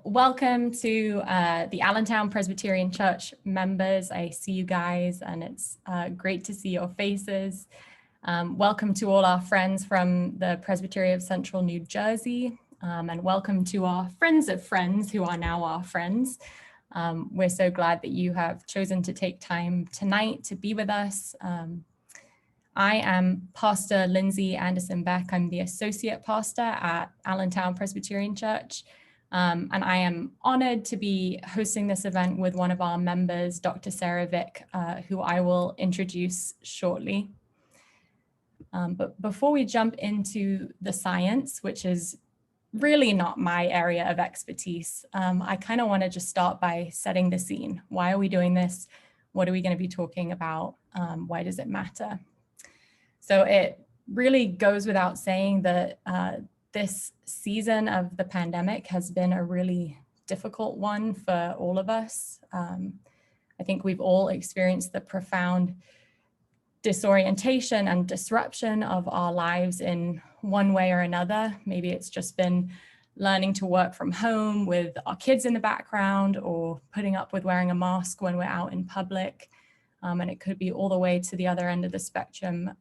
Welcome to the Allentown Presbyterian Church members. I see you guys and it's great to see your faces. Welcome to all our friends from the Presbytery of Central New Jersey, and welcome to our friends of friends who are now our friends. We're so glad that you have chosen to take time tonight to be with us. I am Pastor Lindsay Anderson Beck. I'm the Associate Pastor at Allentown Presbyterian Church. And I am honored to be hosting this event with one of our members, Dr. Sarah Vick, who I will introduce shortly. But before we jump into the science, which is really not my area of expertise, I kind of want to just start by setting the scene. Why are we doing this? What are we going to be talking about? Why does it matter? So it really goes without saying that this season of the pandemic has been a really difficult one for all of us. I think we've all experienced the profound disorientation and disruption of our lives in one way or another. Maybe it's just been learning to work from home with our kids in the background, or putting up with wearing a mask when we're out in public. And it could be all the way to the other end of the spectrum,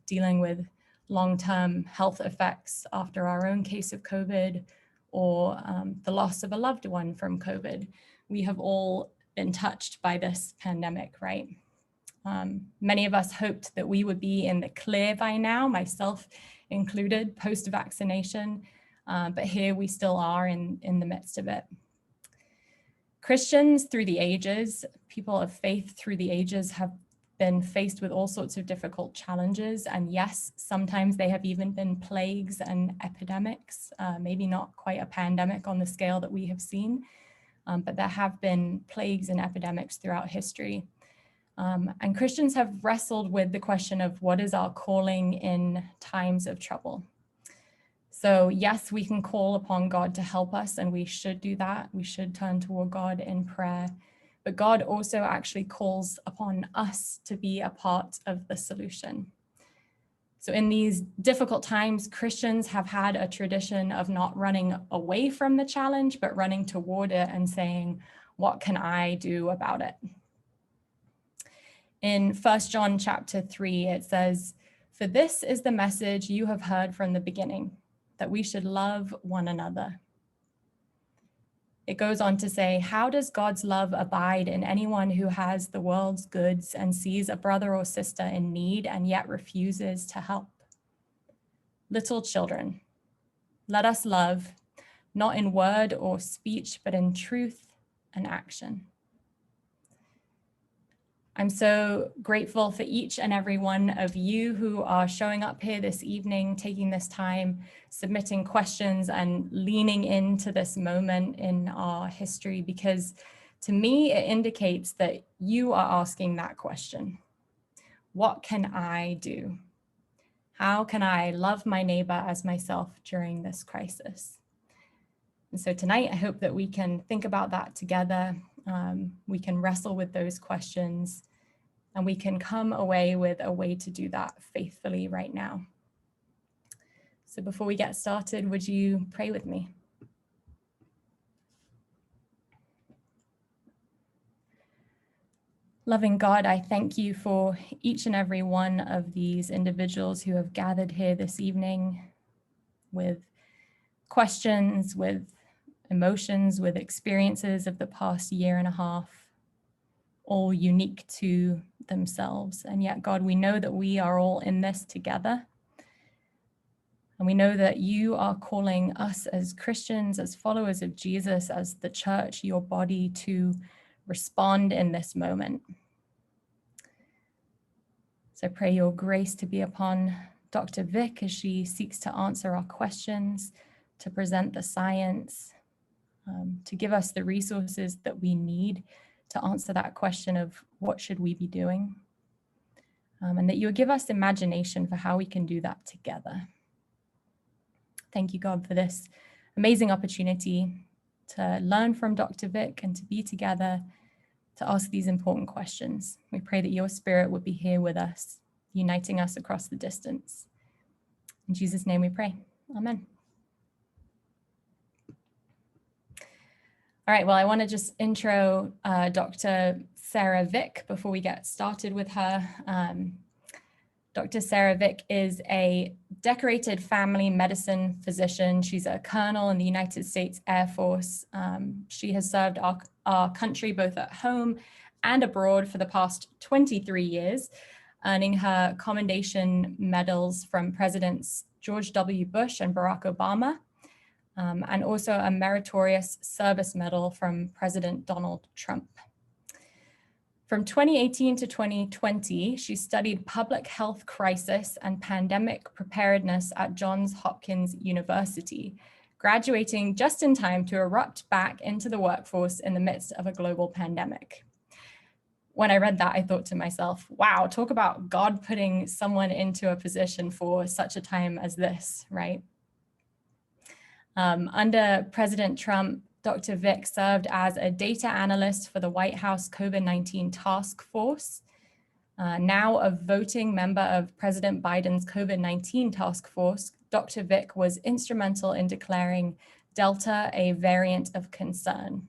dealing with long-term health effects after our own case of COVID, or the loss of a loved one from COVID. We have all been touched by this pandemic, right? Many of us hoped that we would be in the clear by now, myself included, post-vaccination, but here we still are in the midst of it. Christians through the ages, people of faith through the ages, have been faced with all sorts of difficult challenges. And yes, sometimes they have even been plagues and epidemics, maybe not quite a pandemic on the scale that we have seen, but there have been plagues and epidemics throughout history. And Christians have wrestled with the question of what is our calling in times of trouble? So yes, we can call upon God to help us, and we should do that. We should turn toward God in prayer. But God also actually calls upon us to be a part of the solution. So in these difficult times, Christians have had a tradition of not running away from the challenge, but running toward it and saying, what can I do about it? In 1 John chapter 3, it says, "For this is the message you have heard from the beginning, that we should love one another." It goes on to say, "How does God's love abide in anyone who has the world's goods and sees a brother or sister in need and yet refuses to help? Little children, let us love, not in word or speech, but in truth and action." I'm so grateful for each and every one of you who are showing up here this evening, taking this time, submitting questions and leaning into this moment in our history, because to me, it indicates that you are asking that question. What can I do? How can I love my neighbor as myself during this crisis? And so tonight, I hope that we can think about that together. We can wrestle with those questions, and we can come away with a way to do that faithfully right now. So before we get started, would you pray with me? Loving God, I thank you for each and every one of these individuals who have gathered here this evening with questions, with emotions, with experiences of the past year and a half, all unique to themselves. And yet, God, we know that we are all in this together. And we know that you are calling us as Christians, as followers of Jesus, as the church, your body, to respond in this moment. So I pray your grace to be upon Dr. Vick as she seeks to answer our questions, to present the science, to give us the resources that we need to answer that question of what should we be doing, and that you would give us imagination for how we can do that together. Thank you, God, for this amazing opportunity to learn from Dr. Vick and to be together to ask these important questions. We pray that your Spirit would be here with us, uniting us across the distance. In Jesus' name we pray. Amen. All right, well, I want to just intro Dr. Sarah Vick before we get started with her. Dr. Sarah Vick is a decorated family medicine physician. She's a colonel in the United States Air Force. She has served our country both at home and abroad for the past 23 years, earning her commendation medals from Presidents George W. Bush and Barack Obama, and also a meritorious service medal from President Donald Trump. From 2018 to 2020, she studied public health crisis and pandemic preparedness at Johns Hopkins University, graduating just in time to erupt back into the workforce in the midst of a global pandemic. When I read that, I thought to myself, wow, talk about God putting someone into a position for such a time as this, right? Under President Trump, Dr. Vick served as a data analyst for the White House COVID-19 task force. Now a voting member of President Biden's COVID-19 task force, Dr. Vick was instrumental in declaring Delta a variant of concern.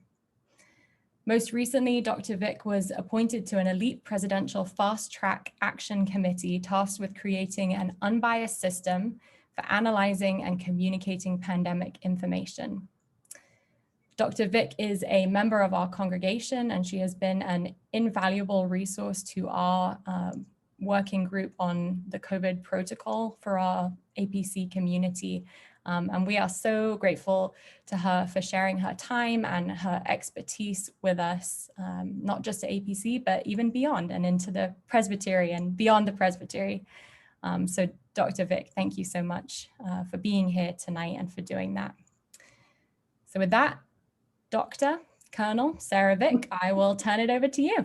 Most recently, Dr. Vick was appointed to an elite presidential fast-track action committee tasked with creating an unbiased system for analyzing and communicating pandemic information. Dr. Vick is a member of our congregation, and she has been an invaluable resource to our working group on the COVID protocol for our APC community. And we are so grateful to her for sharing her time and her expertise with us, not just at APC, but even beyond and into the presbytery and beyond the presbytery. So Dr. Vick, thank you so much for being here tonight and for doing that. So with that, Dr. Colonel Sarah Vick, I will turn it over to you.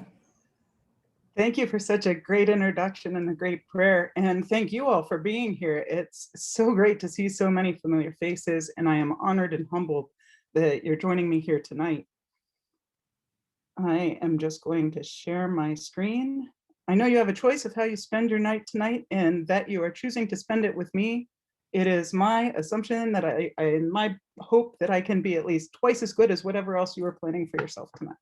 Thank you for such a great introduction and a great prayer. And thank you all for being here. It's so great to see so many familiar faces, and I am honored and humbled that you're joining me here tonight. I am just going to share my screen. I know you have a choice of how you spend your night tonight, and that you are choosing to spend it with me. It is my assumption that my hope that I can be at least twice as good as whatever else you are planning for yourself tonight.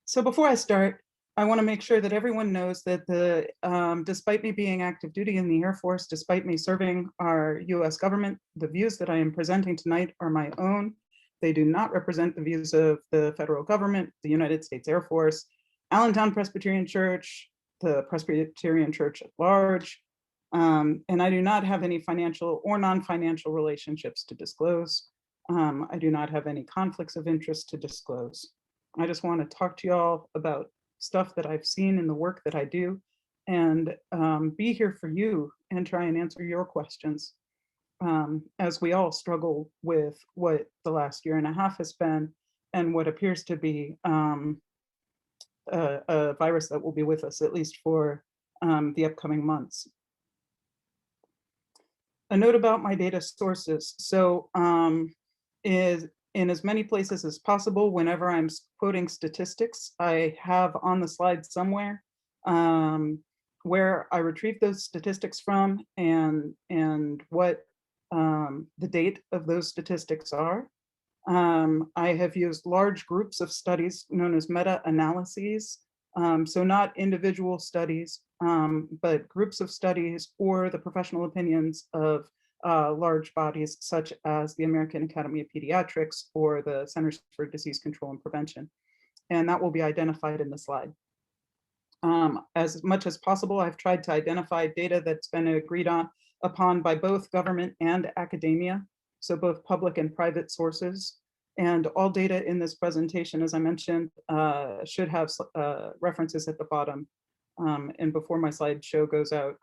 So before I start, I want to make sure that everyone knows that despite me being active duty in the Air Force, despite me serving our US government, the views that I am presenting tonight are my own. They do not represent the views of the federal government, the United States Air Force, Allentown Presbyterian Church, the Presbyterian Church at large, and I do not have any financial or non-financial relationships to disclose. I do not have any conflicts of interest to disclose. I just want to talk to y'all about stuff that I've seen in the work that I do, and be here for you and try and answer your questions as we all struggle with what the last year and a half has been and what appears to be a virus that will be with us at least for the upcoming months. A note about my data sources. So is in as many places as possible, whenever I'm quoting statistics, I have on the slide somewhere where I retrieve those statistics from and what the date of those statistics are. I have used large groups of studies known as meta-analyses, so not individual studies, but groups of studies or the professional opinions of large bodies such as the American Academy of Pediatrics or the Centers for Disease Control and Prevention. And that will be identified in the slide. As much as possible, I've tried to identify data that's been agreed upon by both government and academia, so both public and private sources. And all data in this presentation, as I mentioned, should have references at the bottom. And before my slideshow goes out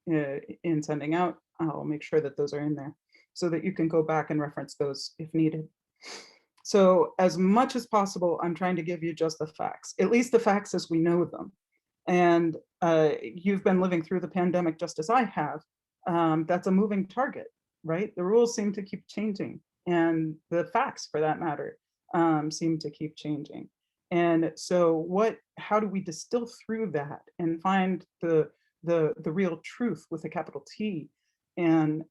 in sending out, I'll make sure that those are in there so that you can go back and reference those if needed. So as much as possible, I'm trying to give you just the facts, at least the facts as we know them. And you've been living through the pandemic just as I have. That's a moving target, right? The rules seem to keep changing, and the facts, for that matter, seem to keep changing. And so how do we distill through that and find the real truth with a capital T? And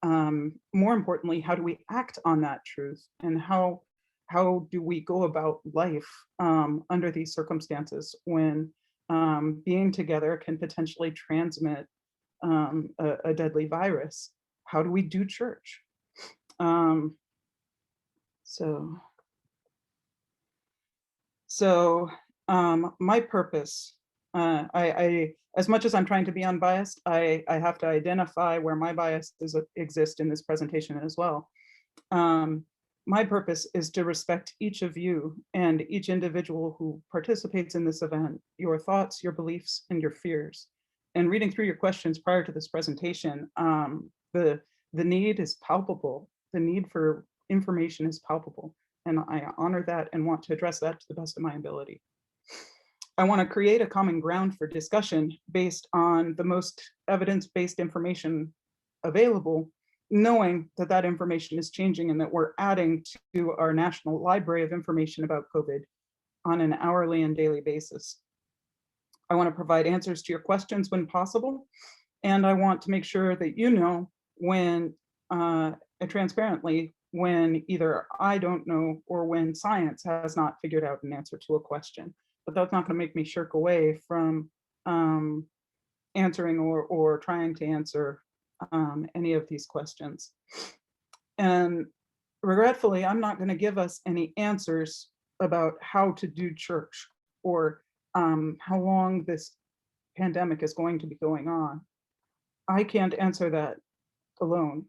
more importantly, how do we act on that truth? And how how do we go about life under these circumstances when being together can potentially transmit a deadly virus? How do we do church? Um, so, my purpose, as much as I'm trying to be unbiased, I have to identify where my biases exist in this presentation as well. My purpose is to respect each of you and each individual who participates in this event, your thoughts, your beliefs, and your fears. And reading through your questions prior to this presentation, the need is palpable. The need for information is palpable. And I honor that and want to address that to the best of my ability. I want to create a common ground for discussion based on the most evidence-based information available, knowing that that information is changing and that we're adding to our national library of information about COVID on an hourly and daily basis. I want to provide answers to your questions when possible, and I want to make sure that you know when, transparently, when either I don't know or when science has not figured out an answer to a question. But that's not going to make me shirk away from answering or trying to answer any of these questions. And regretfully, I'm not going to give us any answers about how to do church or how long this pandemic is going to be going on. I can't answer that alone,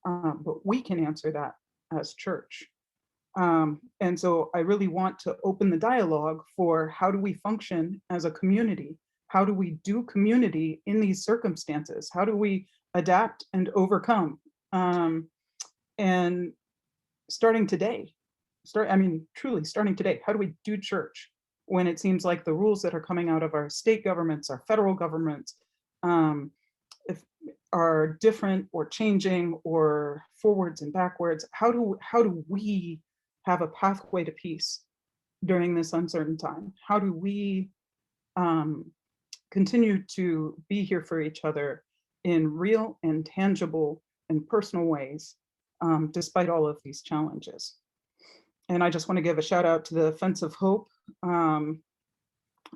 but we can answer that as church. And so I really want to open the dialogue for how do we function as a community? How do we do community in these circumstances? How do we adapt and overcome? And starting today, truly starting today, how do we do church when it seems like the rules that are coming out of our state governments, our federal governments, if are different or changing or forwards and backwards? How do we have a pathway to peace during this uncertain time? How do we continue to be here for each other in real and tangible and personal ways, despite all of these challenges? And I just want to give a shout out to the Fence of Hope, Fence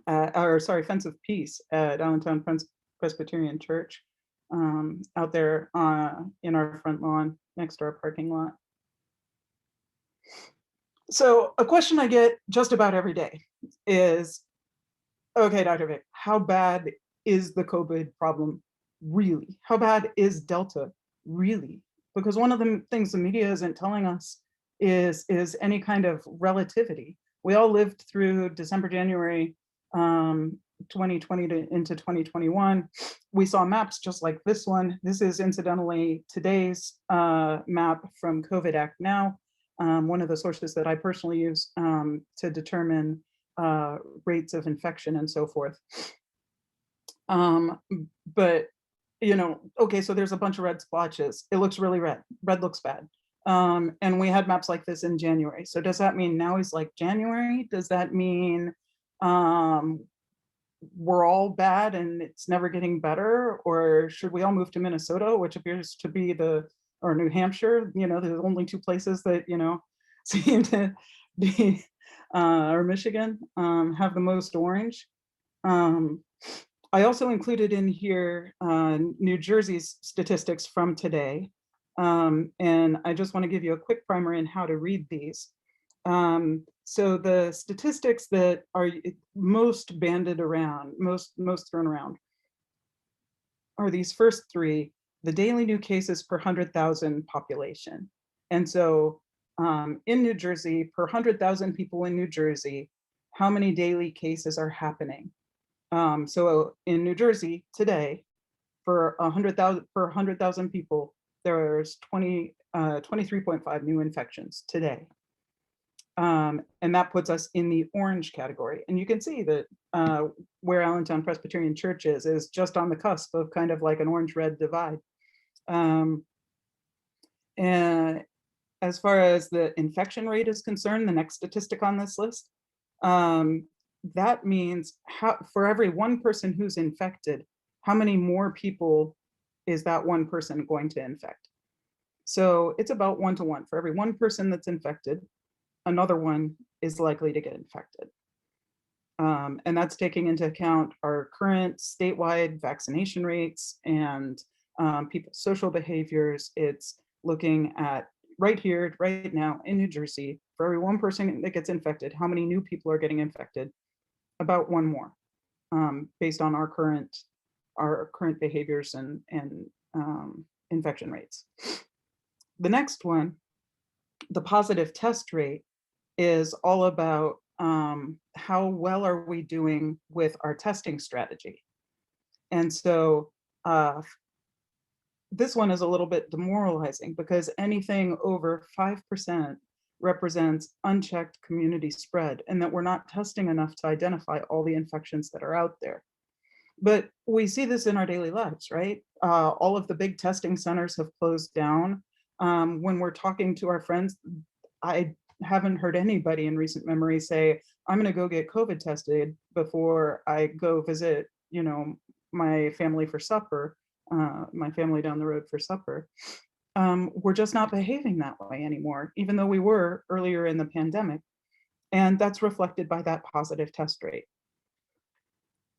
of Peace at Allentown Presbyterian Church, out there in our front lawn next to our parking lot. So a question I get just about every day is, okay, Dr. Vic, how bad is the COVID problem really? How bad is Delta really? Because one of the things the media isn't telling us is any kind of relativity. We all lived through December, January 2020 into 2021. We saw maps just like this one. This is incidentally today's map from COVID Act Now, one of the sources that I personally use to determine rates of infection and so forth. But, okay, so there's a bunch of red splotches. It looks really red. Red looks bad. And we had maps like this in January. So does that mean now is like January? Does that mean we're all bad and it's never getting better? Or should we all move to Minnesota, which appears to be or New Hampshire, the only two places that, seem to be, or Michigan, have the most orange. I also included in here New Jersey's statistics from today. And I just want to give you a quick primer in how to read these. So the statistics that are most bandied around, most thrown around, are these first three: the daily new cases per 100,000 population. And so in New Jersey, per 100,000 people in New Jersey, how many daily cases are happening? So in New Jersey today, for 100,000 people, there's 23.5 new infections today. And that puts us in the orange category. And you can see that where Allentown Presbyterian Church is just on the cusp of kind of like an orange-red divide. And as far as the infection rate is concerned, the next statistic on this list, that means for every one person who's infected, how many more people is that one person going to infect? So it's about 1 to 1. For every one person that's infected, another one is likely to get infected. And that's taking into account our current statewide vaccination rates and people's social behaviors. It's looking at right here, right now in New Jersey, for every one person that gets infected, how many new people are getting infected? About one more, based on our current behaviors and infection rates. The next one, the positive test rate, is all about how well are we doing with our testing strategy. And so this one is a little bit demoralizing because anything over 5% represents unchecked community spread, and that we're not testing enough to identify all the infections that are out there. But we see this in our daily lives, right? All of the big testing centers have closed down. When we're talking to our friends, I haven't heard anybody in recent memory say, I'm going to go get COVID tested before I go visit, my family for supper, my family down the road for supper. We're just not behaving that way anymore, even though we were earlier in the pandemic. And that's reflected by that positive test rate.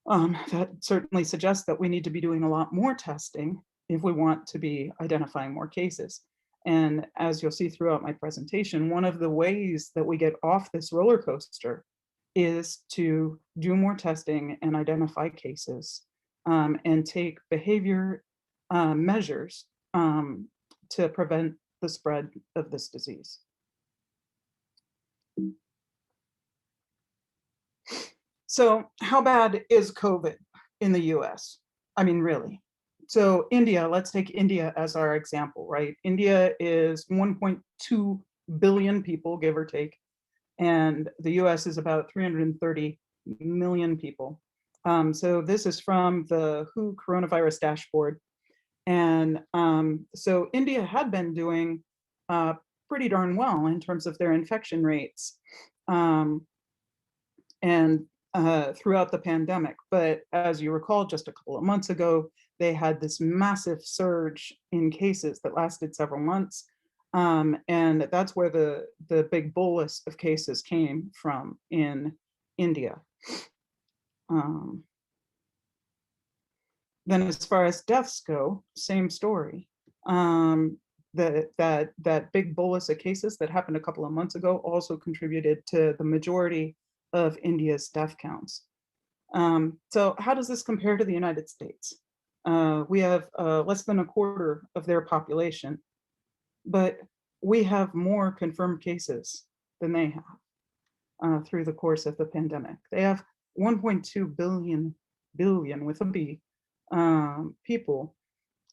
That certainly suggests that we need to be doing a lot more testing if we want to be identifying more cases. And as you'll see throughout my presentation, one of the ways that we get off this roller coaster is to do more testing and identify cases, and take behavior measures to prevent the spread of this disease. So how bad is COVID in the US? I mean, really. So India, let's take India as our example, right? India is 1.2 billion people, give or take, and the US is about 330 million people. So this is from the WHO coronavirus dashboard. And so India had been doing pretty darn well in terms of their infection rates. And throughout the pandemic. But as you recall, just a couple of months ago, they had this massive surge in cases that lasted several months. And that's where the big bolus of cases came from in India. Then as far as deaths go, same story. That big bolus of cases that happened a couple of months ago also contributed to the majority of India's death counts. So how does this compare to the United States? We have less than a quarter of their population, but we have more confirmed cases than they have through the course of the pandemic. They have 1.2 billion with a B people,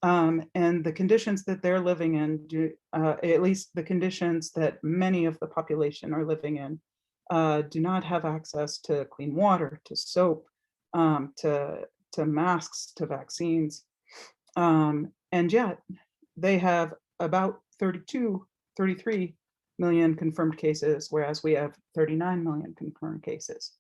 and the conditions that they're living in, at least the conditions that many of the population are living in, do not have access to clean water, to soap, to masks, to vaccines. And yet they have about 33 million confirmed cases, whereas we have 39 million confirmed cases.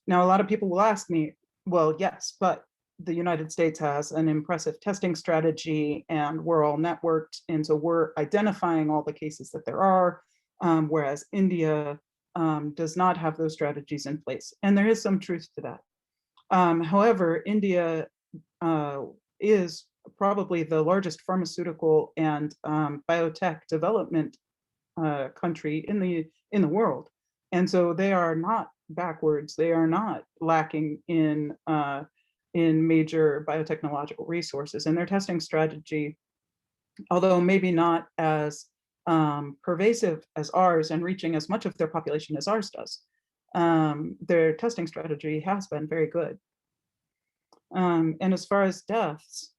Now, a lot of people will ask me, well, yes, but the United States has an impressive testing strategy and we're all networked. And so we're identifying all the cases that there are, whereas India does not have those strategies in place. And there is some truth to that. However, India is probably the largest pharmaceutical and biotech development country in the world. And so they are not backwards. They are not lacking in major biotechnological resources. And their testing strategy, although maybe not as pervasive as ours and reaching as much of their population as ours does, their testing strategy has been very good. And as far as deaths,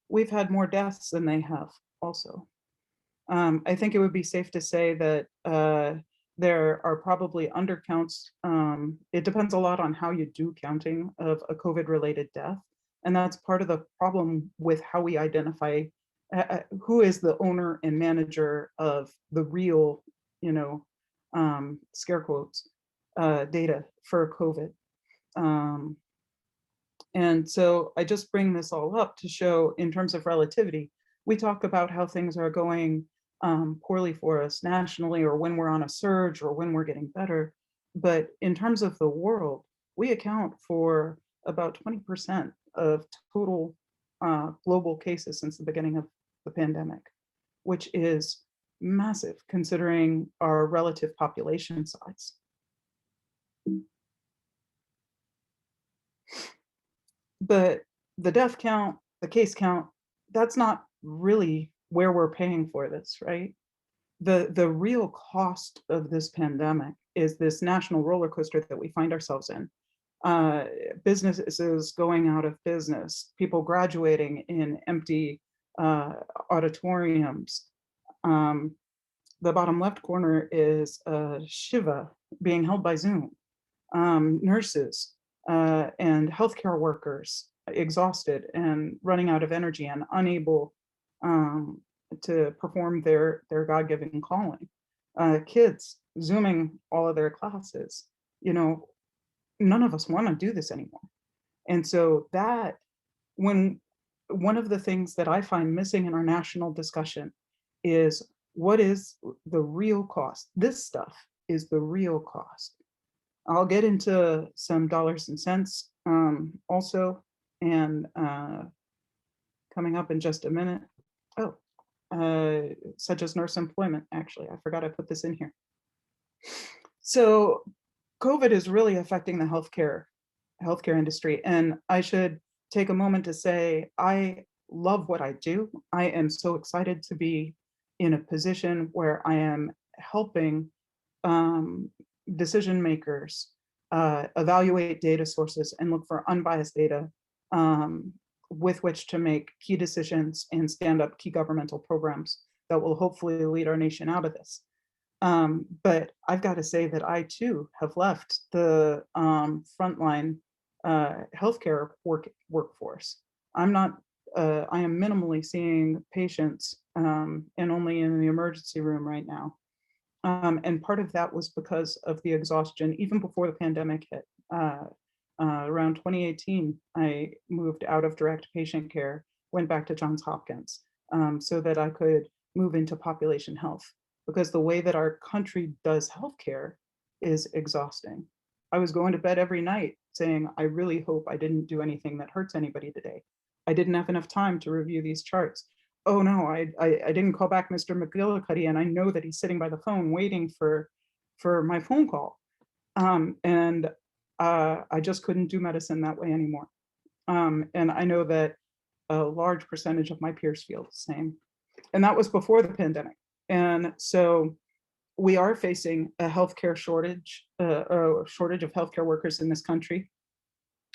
we've had more deaths than they have also. I think it would be safe to say that there are probably undercounts. It depends a lot on how you do counting of a COVID-related death. And that's part of the problem with how we identify who is the owner and manager of the real, scare quotes, data for COVID. And so I just bring this all up to show, in terms of relativity, we talk about how things are going poorly for us nationally, or when we're on a surge, or when we're getting better. But in terms of the world, we account for about 20% of total global cases since the beginning of the pandemic, which is massive considering our relative population size. But the death count, the case count, that's not really where we're paying for this, right? The real cost of this pandemic is this national roller coaster that we find ourselves in. Uh, Businesses going out of business, people graduating in empty auditoriums. Um, the bottom left corner is Shiva being held by Zoom. Nurses and healthcare workers exhausted and running out of energy and unable um, to perform their God-given calling. Kids Zooming all of their classes. You know, none of us want to do this anymore. And so that, when one of the things that I find missing in our national discussion is, what is the real cost? This stuff is the real cost. I'll get into some dollars and cents also, and coming up in just a minute. Oh, such as nurse employment, actually. I forgot I put this in here. So COVID is really affecting the healthcare industry. And I should take a moment to say, I love what I do. I am so excited to be in a position where I am helping decision makers evaluate data sources and look for unbiased data with which to make key decisions and stand up key governmental programs that will hopefully lead our nation out of this. But I've got to say that I too have left the frontline healthcare workforce. I'm not. I am minimally seeing patients and only in the emergency room right now. And part of that was because of the exhaustion, even before the pandemic hit. Around 2018, I moved out of direct patient care, went back to Johns Hopkins so that I could move into population health, because the way that our country does healthcare is exhausting. I was going to bed every night saying, I really hope I didn't do anything that hurts anybody today. I didn't have enough time to review these charts. Oh no, I didn't call back Mr. McGillicuddy, and I know that he's sitting by the phone waiting for my phone call. And I just couldn't do medicine that way anymore. And I know that a large percentage of my peers feel the same. And that was before the pandemic. And so we are facing a healthcare shortage, a shortage of healthcare workers in this country.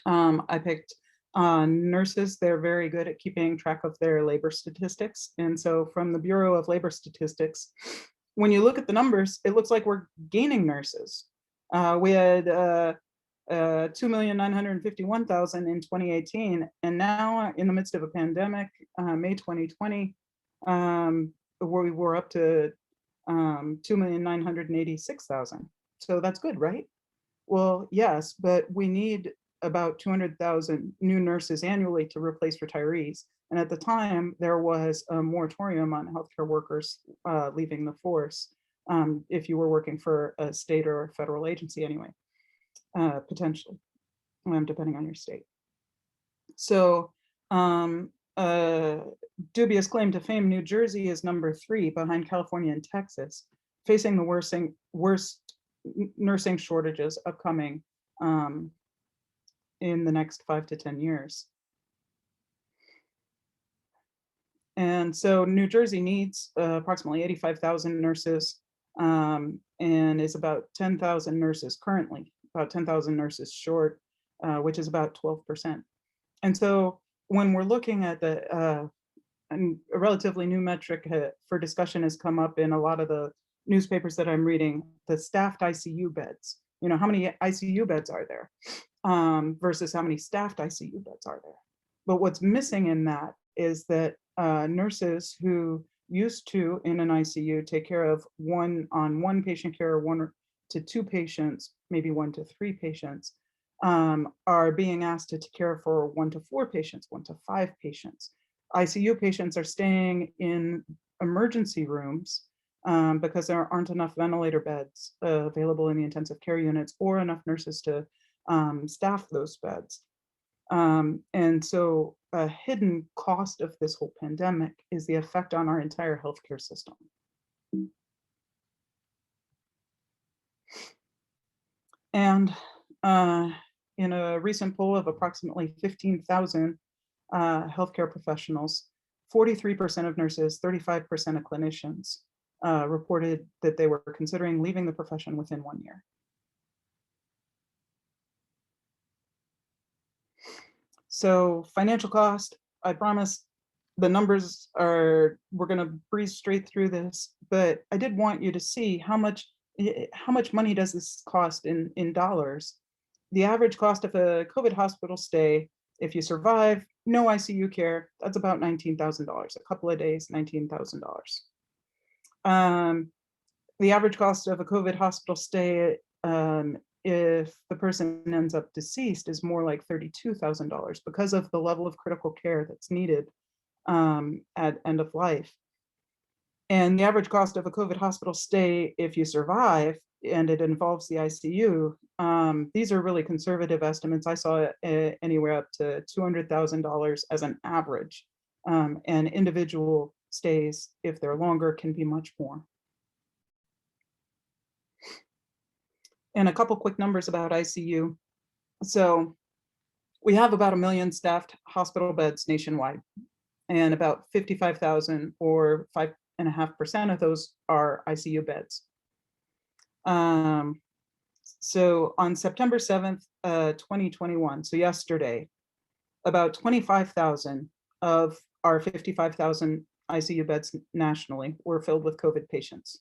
I picked nurses. They're very good at keeping track of their labor statistics. And so from the Bureau of Labor Statistics, when you look at the numbers, it looks like we're gaining nurses. We had 2,951,000 in 2018, and now in the midst of a pandemic, May 2020, where we were up to 2,986,000. So that's good, right? Well, yes, but we need about 200,000 new nurses annually to replace retirees. And at the time, there was a moratorium on healthcare workers leaving the force if you were working for a state or a federal agency anyway, potentially, depending on your state. So dubious claim to fame, New Jersey is number 3 behind California and Texas, facing the worst nursing shortages upcoming in the next 5 to 10 years. And so New Jersey needs approximately 85,000 nurses and is about 10,000 nurses currently, about 10,000 nurses short, which is about 12%. And so when we're looking at a relatively new metric for discussion has come up in a lot of the newspapers that I'm reading, the staffed ICU beds. You know, how many ICU beds are there versus how many staffed ICU beds are there? But what's missing in that is that nurses who used to, in an ICU, take care of one-on-one patient care, 1 to 2 patients, maybe 1 to 3 patients, are being asked to take care for 1 to 4 patients, 1 to 5 patients. ICU patients are staying in emergency rooms because there aren't enough ventilator beds available in the intensive care units or enough nurses to staff those beds. And so a hidden cost of this whole pandemic is the effect on our entire healthcare system. And in a recent poll of approximately 15,000 healthcare professionals, 43% of nurses, 35% of clinicians reported that they were considering leaving the profession within 1 year. So financial cost, I promise the numbers are, we're going to breeze straight through this, but I did want you to see how much money does this cost in dollars. The average cost of a COVID hospital stay, if you survive, no ICU care, that's about $19,000. A couple of days, $19,000. The average cost of a COVID hospital stay, if the person ends up deceased, is more like $32,000 because of the level of critical care that's needed at end of life. And the average cost of a COVID hospital stay, if you survive, and it involves the ICU, these are really conservative estimates. I saw it anywhere up to $200,000 as an average. And individual stays, if they're longer, can be much more. And a couple quick numbers about ICU. So we have about 1 million staffed hospital beds nationwide, and about 55,000 or 5.5% of those are ICU beds. So on September 7th, 2021, so yesterday, about 25,000 of our 55,000 ICU beds nationally were filled with COVID patients.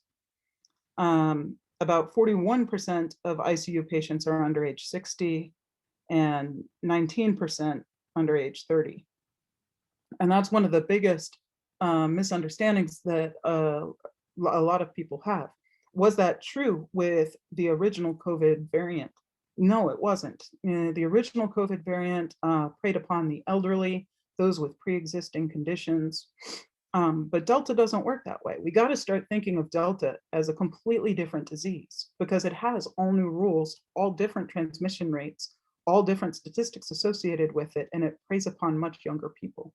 About 41% of ICU patients are under age 60 and 19% under age 30. And that's one of the biggest misunderstandings that a lot of people have. Was that true with the original COVID variant? No, it wasn't. The original COVID variant preyed upon the elderly, those with pre-existing conditions. But Delta doesn't work that way. We got to start thinking of Delta as a completely different disease because it has all new rules, all different transmission rates, all different statistics associated with it, and it preys upon much younger people.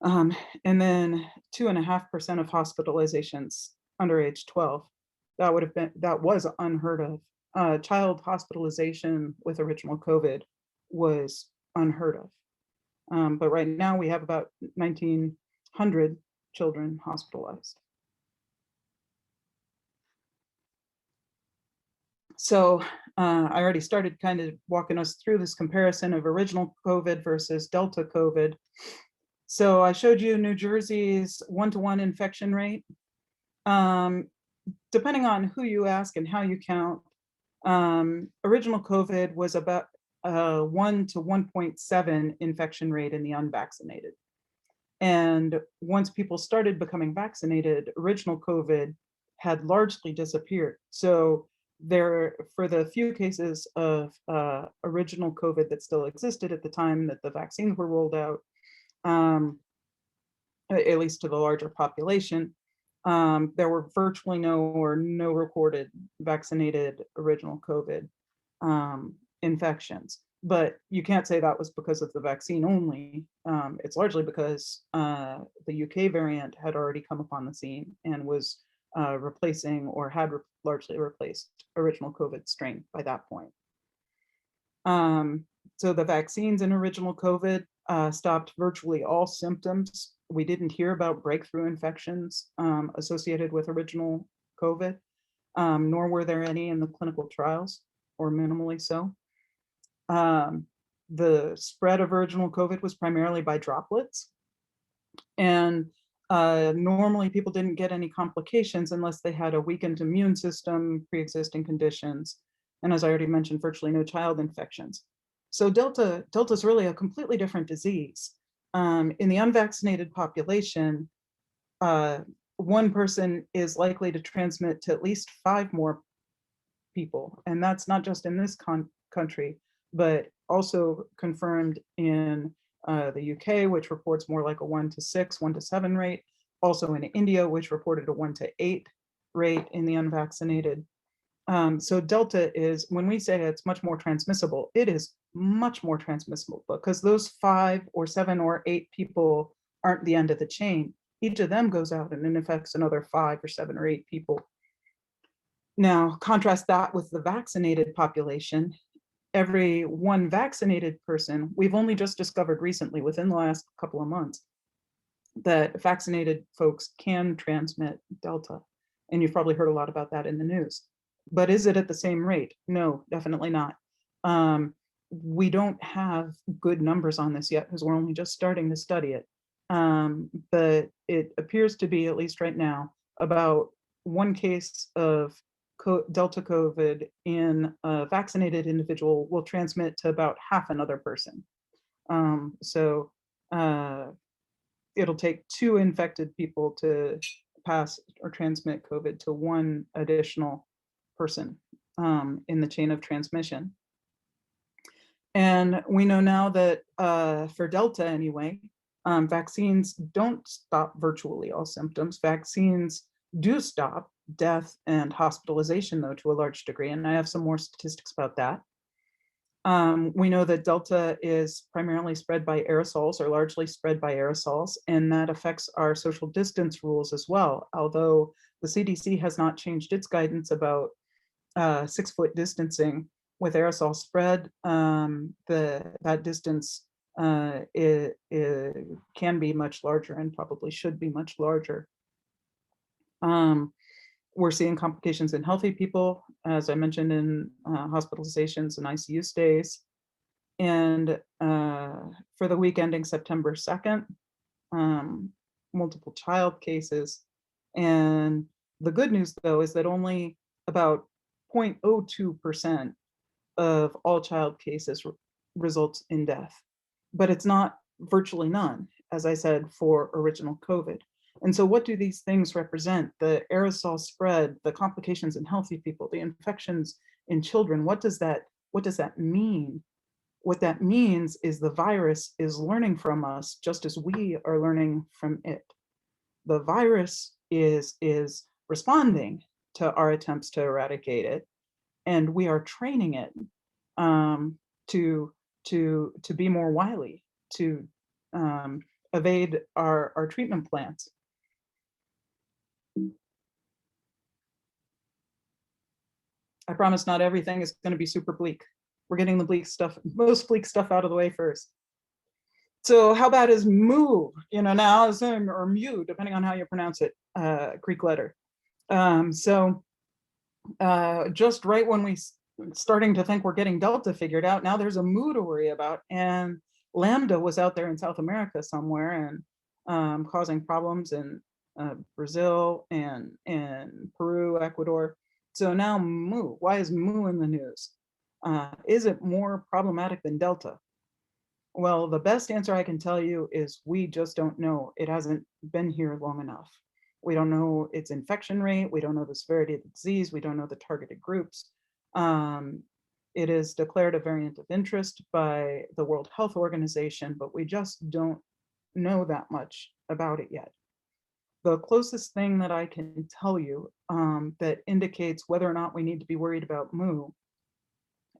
And then 2.5% of hospitalizations under age 12. That was unheard of. Child hospitalization with original COVID was unheard of. But right now we have about 1,900 children hospitalized. So I already started kind of walking us through this comparison of original COVID versus Delta COVID. So I showed you New Jersey's 1-to-1 infection rate. Depending on who you ask and how you count, original COVID was about 1 to 1.7 infection rate in the unvaccinated. And once people started becoming vaccinated, original COVID had largely disappeared. So for the few cases of original COVID that still existed at the time that the vaccines were rolled out, at least to the larger population, there were virtually no reported vaccinated original COVID infections. But you can't say that was because of the vaccine only. It's largely because the UK variant had already come upon the scene and was replacing or had largely replaced original COVID strain by that point. So the vaccines in original COVID stopped virtually all symptoms. We didn't hear about breakthrough infections associated with original COVID, nor were there any in the clinical trials, or minimally so. The spread of original COVID was primarily by droplets. And normally people didn't get any complications unless they had a weakened immune system, pre-existing conditions, and as I already mentioned, virtually no child infections. So Delta is really a completely different disease. In the unvaccinated population, one person is likely to transmit to at least 5 more people. And that's not just in this country, but also confirmed in the UK, which reports more like a 1 to 6, 1 to 7 rate, also in India, which reported a 1-to-8 rate in the unvaccinated. So Delta is, when we say it's much more transmissible, it is much more transmissible because those 5 or 7 or 8 people aren't the end of the chain. Each of them goes out and it affects another 5 or 7 or 8 people. Now, contrast that with the vaccinated population. Every one vaccinated person, we've only just discovered recently, within the last couple of months, that vaccinated folks can transmit Delta. And you've probably heard a lot about that in the news. But is it at the same rate? No, definitely not. We don't have good numbers on this yet because we're only just starting to study it. But it appears to be, at least right now, about 1 case of Delta COVID in a vaccinated individual will transmit to about half another person. So it'll take 2 infected people to pass or transmit COVID to 1 additional person in the chain of transmission. And we know now that for Delta anyway, vaccines don't stop virtually all symptoms. Vaccines do stop death and hospitalization, though, to a large degree. And I have some more statistics about that. We know that Delta is primarily spread by aerosols, or largely spread by aerosols, and that affects our social distance rules as well. Although the CDC has not changed its guidance about 6-foot distancing with aerosol spread, that distance it can be much larger and probably should be much larger. We're seeing complications in healthy people, as I mentioned, in hospitalizations and ICU stays. And for the week ending September 2nd, multiple child cases. And the good news, though, is that only about 0.02% of all child cases results in death. But it's not virtually none, as I said, for original COVID. And so what do these things represent? The aerosol spread, the complications in healthy people, the infections in children, what does that mean? What that means is the virus is learning from us just as we are learning from it. The virus is responding to our attempts to eradicate it, and we are training it to be more wily, to evade our treatment plans. I promise not everything is going to be super bleak. We're getting the bleak stuff, most bleak stuff out of the way first. So how bad is mu? Now is or mu, depending on how you pronounce it, Greek letter. Just right when we starting to think we're getting Delta figured out, now there's a mu to worry about. And Lambda was out there in South America somewhere and causing problems in Brazil and Peru, Ecuador. So now mu, why is mu in the news? Is it more problematic than Delta? Well, the best answer I can tell you is we just don't know. It hasn't been here long enough. We don't know its infection rate. We don't know the severity of the disease. We don't know the targeted groups. It is declared a variant of interest by the World Health Organization, but we just don't know that much about it yet. The closest thing that I can tell you that indicates whether or not we need to be worried about mu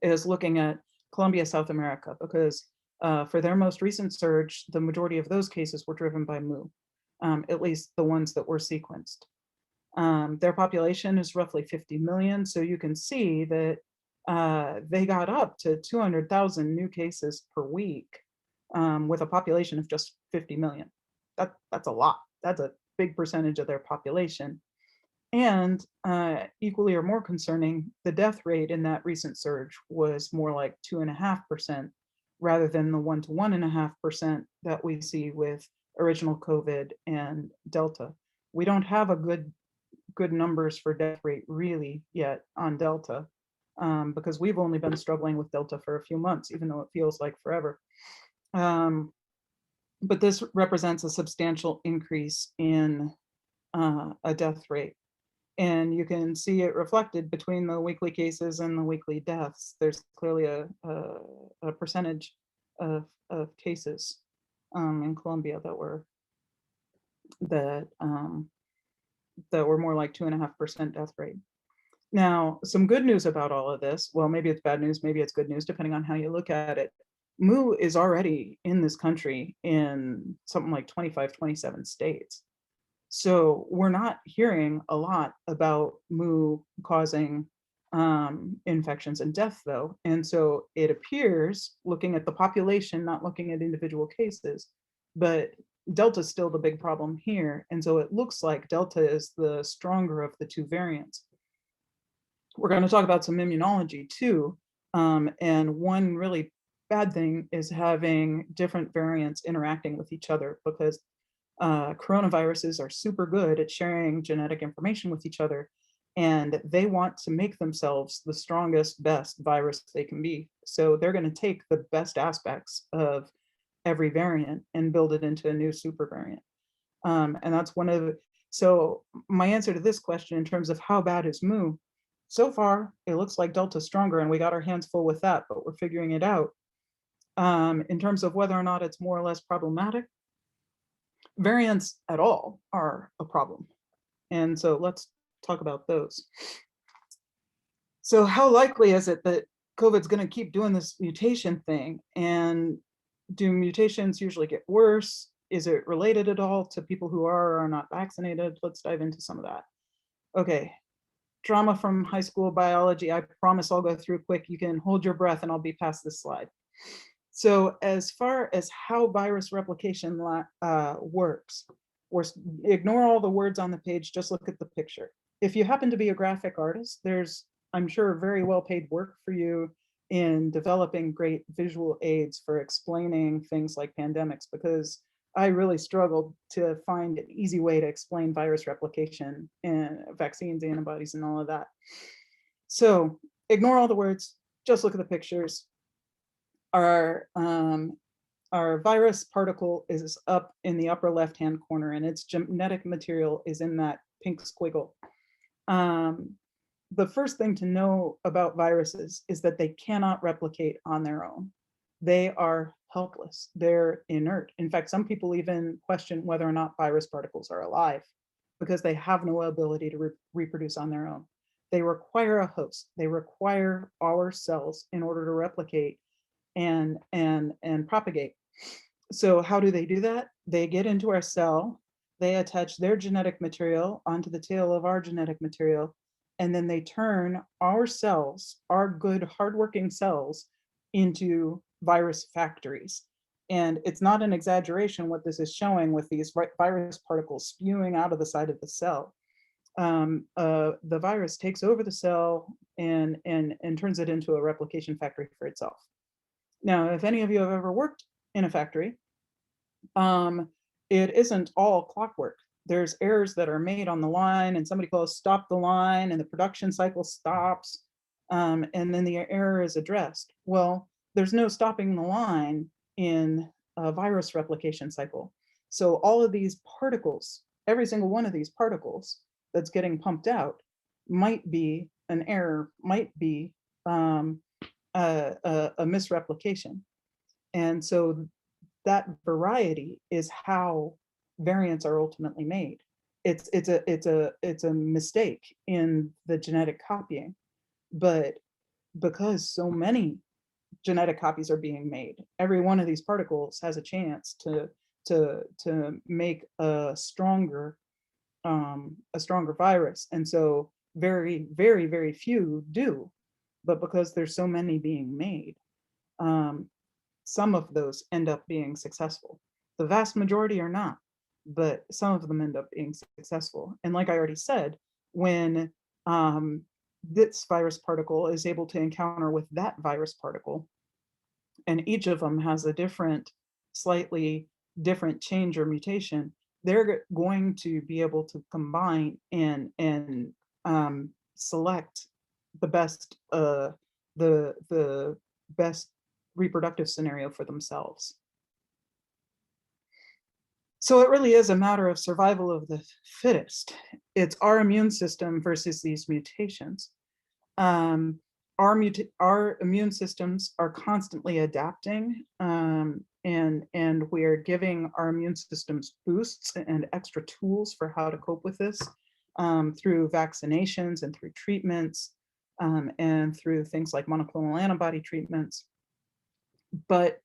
is looking at Colombia, South America, because for their most recent surge, the majority of those cases were driven by mu, at least the ones that were sequenced. Their population is roughly 50 million, so you can see that they got up to 200,000 new cases per week with a population of just 50 million. That's a lot. That's a big percentage of their population. And equally or more concerning, the death rate in that recent surge was more like 2.5% rather than the 1 to 1.5% that we see with original COVID and Delta. We don't have a good numbers for death rate really yet on Delta because we've only been struggling with Delta for a few months, even though it feels like forever. But this represents a substantial increase in a death rate. And you can see it reflected between the weekly cases and the weekly deaths. There's clearly a percentage of cases in Colombia that were that that were more like 2.5% death rate. Now, some good news about all of this, well, maybe it's bad news, maybe it's good news, depending on how you look at it. Mu is already in this country in something like 25, 27 states. So we're not hearing a lot about Mu causing infections and death, though. And so it appears, looking at the population, not looking at individual cases, but Delta is still the big problem here. And so it looks like Delta is the stronger of the two variants. We're going to talk about some immunology too. And one really bad thing is having different variants interacting with each other, because coronaviruses are super good at sharing genetic information with each other, and they want to make themselves the strongest, best virus they can be. So they're going to take the best aspects of every variant and build it into a new super variant. And that's one of the, so my answer to this question in terms of how bad is Mu, so far it looks like Delta's stronger, and we got our hands full with that, but we're figuring it out. In terms of whether or not it's more or less problematic, variants at all are a problem. And so let's talk about those. So how likely is it that COVID's going to keep doing this mutation thing? And do mutations usually get worse? Is it related at all to people who are or are not vaccinated? Let's dive into some of that. Okay, drama from high school biology. I promise I'll go through quick. You can hold your breath and I'll be past this slide. So as far as how virus replication works, ignore all the words on the page, just look at the picture. If you happen to be a graphic artist, there's, I'm sure, very well paid work for you in developing great visual aids for explaining things like pandemics, because I really struggled to find an easy way to explain virus replication and vaccines, antibodies, and all of that. So ignore all the words, just look at the pictures. Our virus particle is up in the upper left-hand corner, and its genetic material is in that pink squiggle. The first thing to know about viruses is that they cannot replicate on their own. They are helpless. They're inert. In fact, some people even question whether or not virus particles are alive, because they have no ability to reproduce on their own. They require a host. They require our cells in order to replicate and propagate. So how do they do that? They get into our cell, they attach their genetic material onto the tail of our genetic material, and then they turn our cells, our good hardworking cells, into virus factories. And it's not an exaggeration what this is showing with these virus particles spewing out of the side of the cell. The virus takes over the cell and turns it into a replication factory for itself. Now, if any of you have ever worked in a factory, it isn't all clockwork. There's errors that are made on the line, and somebody calls stop the line, and the production cycle stops, and then the error is addressed. Well, there's no stopping the line in a virus replication cycle. So all of these particles, every single one of these particles that's getting pumped out might be an error, might be a misreplication. And so that variety is how variants are ultimately made. It's a mistake in the genetic copying, but because so many genetic copies are being made, every one of these particles has a chance to make a stronger virus. And so very, very, very few do, but because there's so many being made, some of those end up being successful. The vast majority are not, but some of them end up being successful. And like I already said, when this virus particle is able to encounter with that virus particle, and each of them has a different, slightly different change or mutation, they're going to be able to combine and select the best best reproductive scenario for themselves. So it really is a matter of survival of the fittest. It's our immune system versus these mutations. our immune systems are constantly adapting, and we are giving our immune systems boosts and extra tools for how to cope with this, through vaccinations and through treatments, and through things like monoclonal antibody treatments. But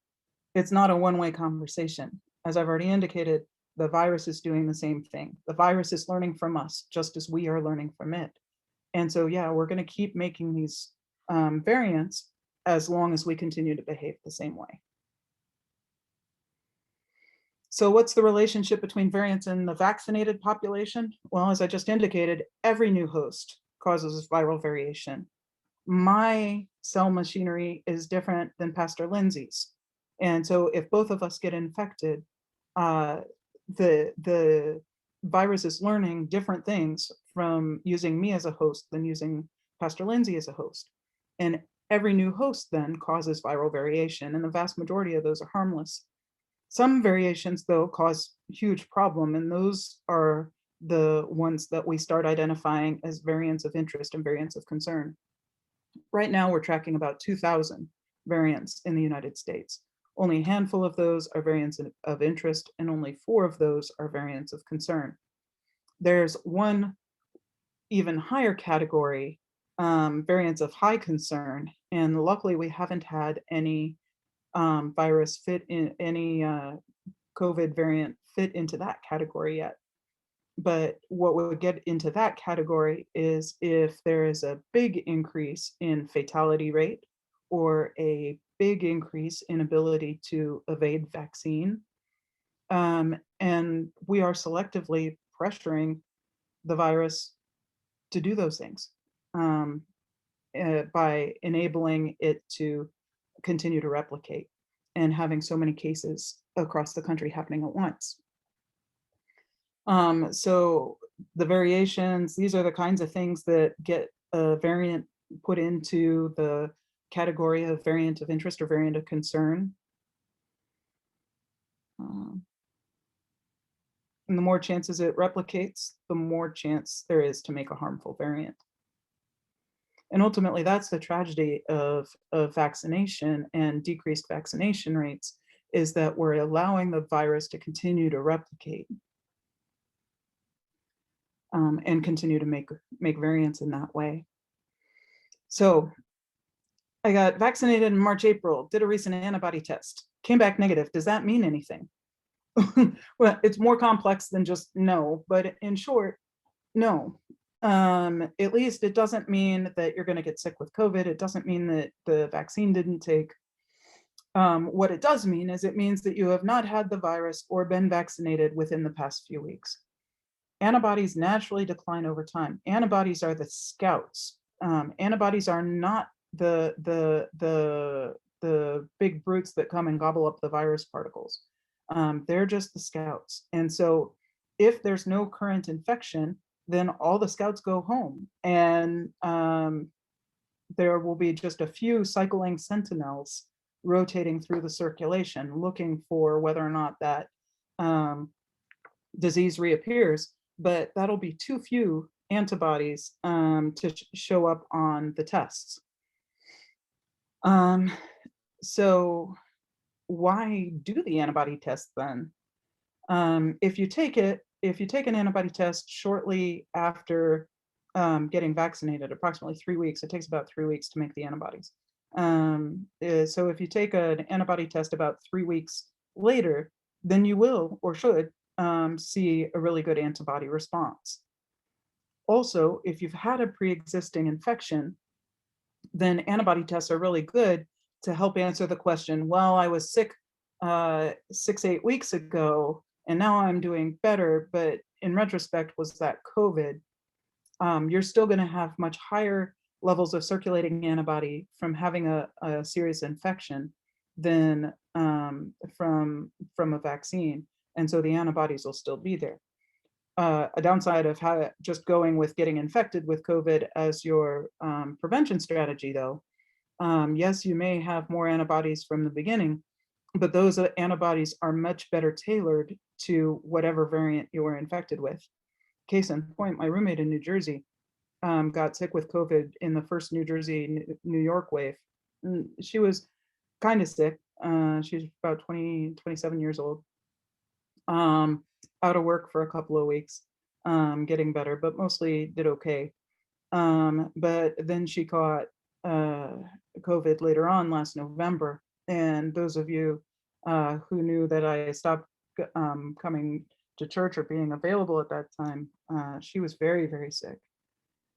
it's not a one-way conversation. As I've already indicated, the virus is doing the same thing. The virus is learning from us just as we are learning from it. And so, yeah, we're going to keep making these variants as long as we continue to behave the same way. So what's the relationship between variants and the vaccinated population? Well, as I just indicated, every new host causes viral variation. My cell machinery is different than Pastor Lindsay's. And so if both of us get infected, the virus is learning different things from using me as a host than using Pastor Lindsay as a host. And every new host then causes viral variation, and the vast majority of those are harmless. Some variations, though, cause huge problem, and those are the ones that we start identifying as variants of interest and variants of concern. Right now, we're tracking about 2,000 variants in the United States. Only a handful of those are variants of interest, and only 4 of those are variants of concern. There's one even higher category, variants of high concern, and luckily we haven't had any virus fit in any COVID variant fit into that category yet. But what would get into that category is if there is a big increase in fatality rate or a big increase in ability to evade vaccine. And we are selectively pressuring the virus to do those things by enabling it to continue to replicate and having so many cases across the country happening at once. So the variations, these are the kinds of things that get a variant put into the category of variant of interest or variant of concern. And the more chances it replicates, the more chance there is to make a harmful variant. And ultimately, that's the tragedy of vaccination and decreased vaccination rates, is that we're allowing the virus to continue to replicate and continue to make variants in that way. So I got vaccinated in March, April, did a recent antibody test, came back negative. Does that mean anything? Well, it's more complex than just no, but in short, no. At least it doesn't mean that you're going to get sick with COVID. It doesn't mean that the vaccine didn't take. What it does mean is it means that you have not had the virus or been vaccinated within the past few weeks. Antibodies naturally decline over time. Antibodies are the scouts. Antibodies are not the big brutes that come and gobble up the virus particles. They're just the scouts. And so if there's no current infection, then all the scouts go home, and there will be just a few cycling sentinels rotating through the circulation, looking for whether or not that disease reappears, but that'll be too few antibodies to show up on the tests. So why do the antibody test then? If you take an antibody test shortly after getting vaccinated, approximately 3 weeks, it takes about 3 weeks to make the antibodies. So if you take an antibody test about 3 weeks later, then you will or should see a really good antibody response. Also, if you've had a pre-existing infection, then antibody tests are really good to help answer the question, well, I was sick 6-8 weeks ago, and now I'm doing better, but in retrospect, was that COVID? You're still going to have much higher levels of circulating antibody from having a serious infection than from a vaccine, and so the antibodies will still be there. A downside of just going with getting infected with COVID as your prevention strategy, though, yes, you may have more antibodies from the beginning, but those antibodies are much better tailored to whatever variant you were infected with. Case in point, my roommate in New Jersey, got sick with COVID in the first New Jersey, New York wave. She was kind of sick. She's about 27 years old. Out of work for a couple of weeks, getting better, but mostly did okay. But then she caught COVID later on last November. And those of you who knew that I stopped coming to church or being available at that time, she was very, very sick.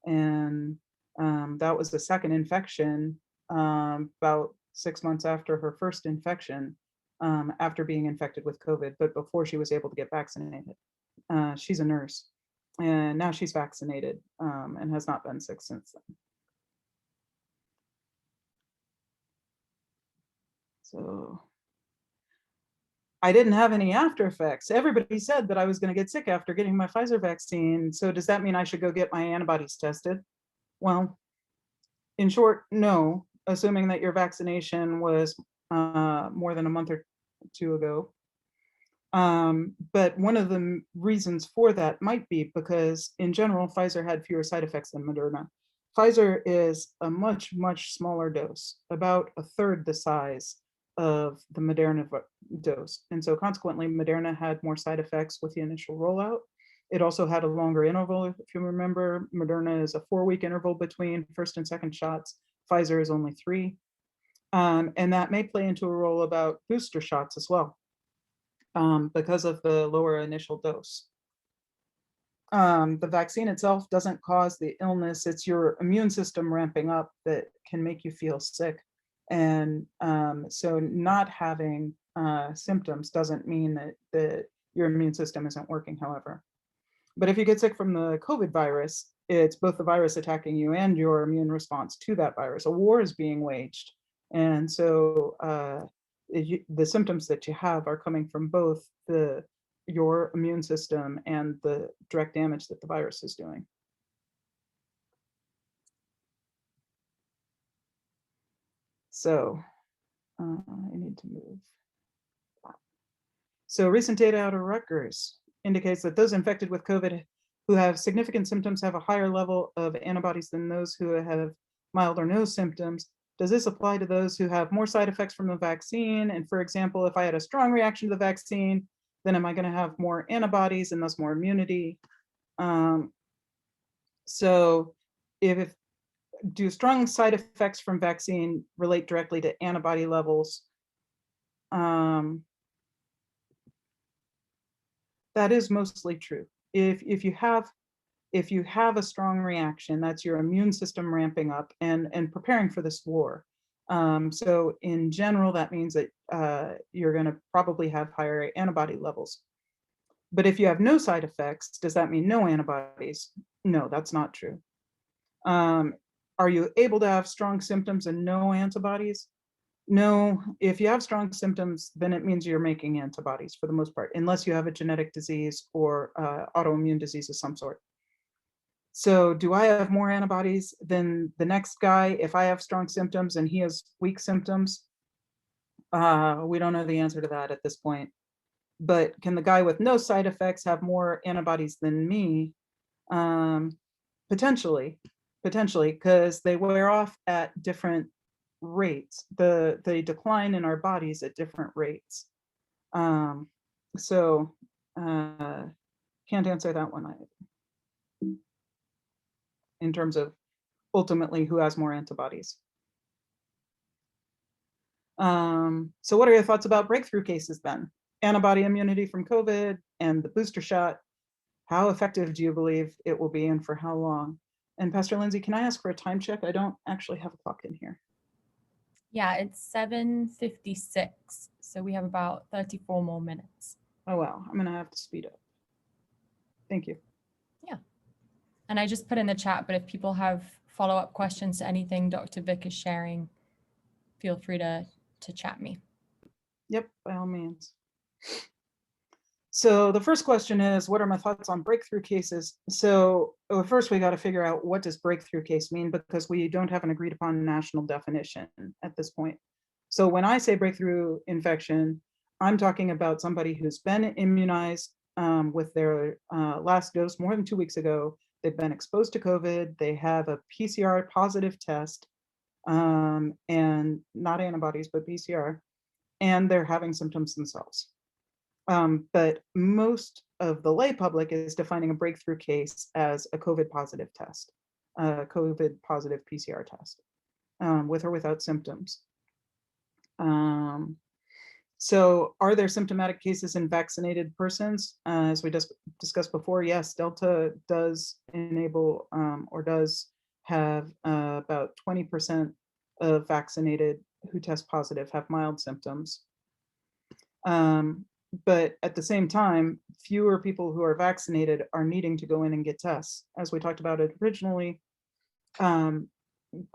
And that was the second infection about 6 months after her first infection, after being infected with COVID, but before she was able to get vaccinated. She's a nurse, and now she's vaccinated and has not been sick since then. So I didn't have any after effects. Everybody said that I was going to get sick after getting my Pfizer vaccine. So does that mean I should go get my antibodies tested? Well, in short, no, assuming that your vaccination was more than a month or two ago. But one of the reasons for that might be because in general, Pfizer had fewer side effects than Moderna. Pfizer is a much, much smaller dose, about a third the size of the Moderna dose. And so consequently, Moderna had more side effects with the initial rollout. It also had a longer interval. If you remember, Moderna is a 4-week interval between first and second shots. Pfizer is only 3. And that may play into a role about booster shots as well, because of the lower initial dose. The vaccine itself doesn't cause the illness. It's your immune system ramping up that can make you feel sick. And so not having symptoms doesn't mean that your immune system isn't working, however. But if you get sick from the COVID virus, it's both the virus attacking you and your immune response to that virus. A war is being waged. And so the symptoms that you have are coming from both your immune system and the direct damage that the virus is doing. So I need to move. So recent data out of Rutgers indicates that those infected with COVID who have significant symptoms have a higher level of antibodies than those who have mild or no symptoms. Does this apply to those who have more side effects from the vaccine? And for example, if I had a strong reaction to the vaccine, then am I going to have more antibodies and thus more immunity? So do strong side effects from vaccine relate directly to antibody levels? That is mostly true. If you have a strong reaction, that's your immune system ramping up and preparing for this war. So in general, that means that you're going to probably have higher antibody levels. But if you have no side effects, does that mean no antibodies? No, that's not true. Are you able to have strong symptoms and no antibodies? No, if you have strong symptoms, then it means you're making antibodies for the most part, unless you have a genetic disease or autoimmune disease of some sort. So do I have more antibodies than the next guy if I have strong symptoms and he has weak symptoms? We don't know the answer to that at this point. But can the guy with no side effects have more antibodies than me? Potentially, because they wear off at different rates. They decline in our bodies at different rates. So can't answer that one either, in terms of ultimately who has more antibodies. So what are your thoughts about breakthrough cases then? Antibody immunity from COVID and the booster shot. How effective do you believe it will be and for how long? And Pastor Lindsay, can I ask for a time check? I don't actually have a clock in here. Yeah, it's 7:56. So we have about 34 more minutes. Oh, wow. I'm going to have to speed up. Thank you. Yeah. And I just put in the chat, but if people have follow-up questions to anything Dr. Vic is sharing, feel free to chat me. Yep, by all means. So the first question is, what are my thoughts on breakthrough cases? So first we got to figure out, what does breakthrough case mean? Because we don't have an agreed upon national definition at this point. So when I say breakthrough infection, I'm talking about somebody who's been immunized with their last dose more than 2 weeks ago. they've been exposed to COVID, they have a PCR positive test, and not antibodies, but PCR, and they're having symptoms themselves. But most of the lay public is defining a breakthrough case as a COVID positive test, a COVID positive PCR test, with or without symptoms. So are there symptomatic cases in vaccinated persons? As we just discussed before, yes, Delta does enable or does have about 20% of vaccinated who test positive have mild symptoms. But at the same time, fewer people who are vaccinated are needing to go in and get tests. As we talked about it originally, our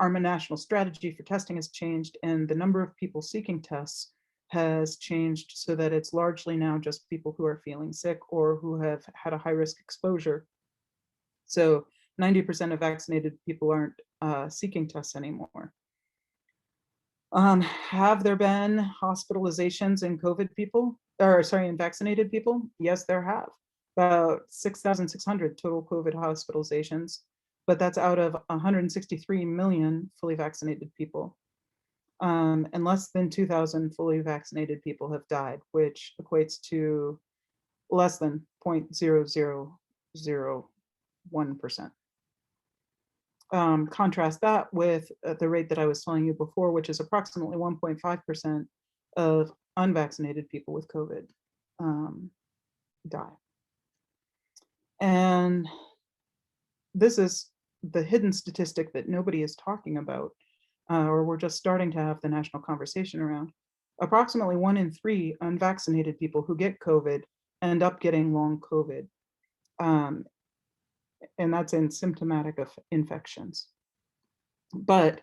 national strategy for testing has changed, and the number of people seeking tests has changed so that it's largely now just people who are feeling sick or who have had a high risk exposure. So 90% of vaccinated people aren't seeking tests anymore. Have there been hospitalizations in COVID people, or sorry, in vaccinated people? Yes, there have. About 6,600 total COVID hospitalizations, but that's out of 163 million fully vaccinated people. And less than 2,000 fully vaccinated people have died, which equates to less than 0.0001%. Contrast that with the rate that I was telling you before, which is approximately 1.5% of unvaccinated people with COVID die. And this is the hidden statistic that nobody is talking about, or we're just starting to have the national conversation around. Approximately 1 in 3 unvaccinated people who get COVID end up getting long COVID. And that's in symptomatic infections. But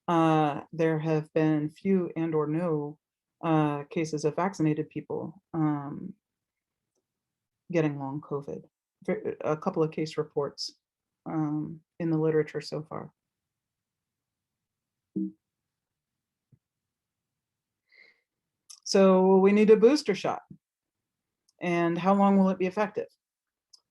there have been few and or no cases of vaccinated people getting long COVID. A couple of case reports in the literature so far. So we need a booster shot. And how long will it be effective?